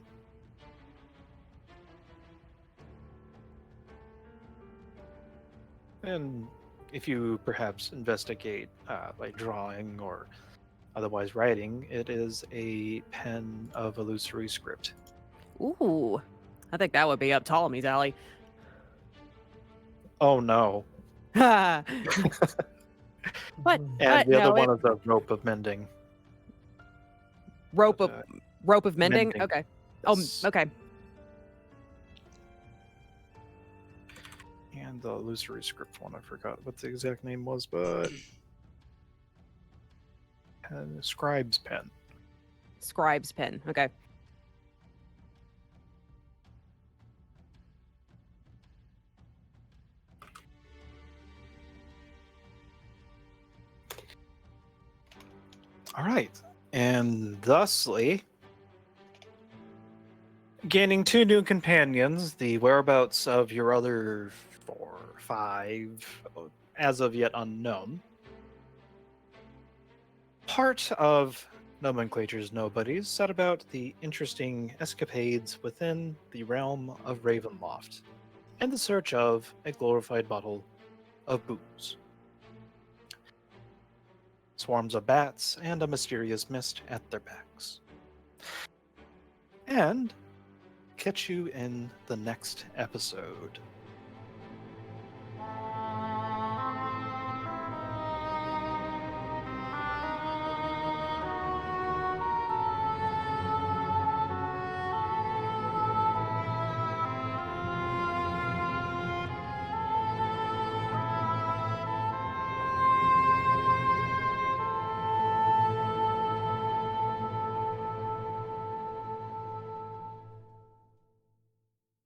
And if you perhaps investigate by drawing or otherwise writing, it is a pen of illusory script. Ooh, I think that would be up Ptolemy's alley. Oh no. But And the other no, one is a rope of mending. rope of mending? mending. Okay. Yes. Oh, okay. And the illusory script one, I forgot what the exact name was, but scribe's pen. Scribe's pen. Okay. All right. And thusly, gaining 2 new companions, the whereabouts of your other 4 or 5, as of yet unknown. Part of Nomenclature's Nobodies set about the interesting escapades within the realm of Ravenloft, in the search of a glorified bottle of booze. Swarms of bats and a mysterious mist at their backs. And catch you in the next episode.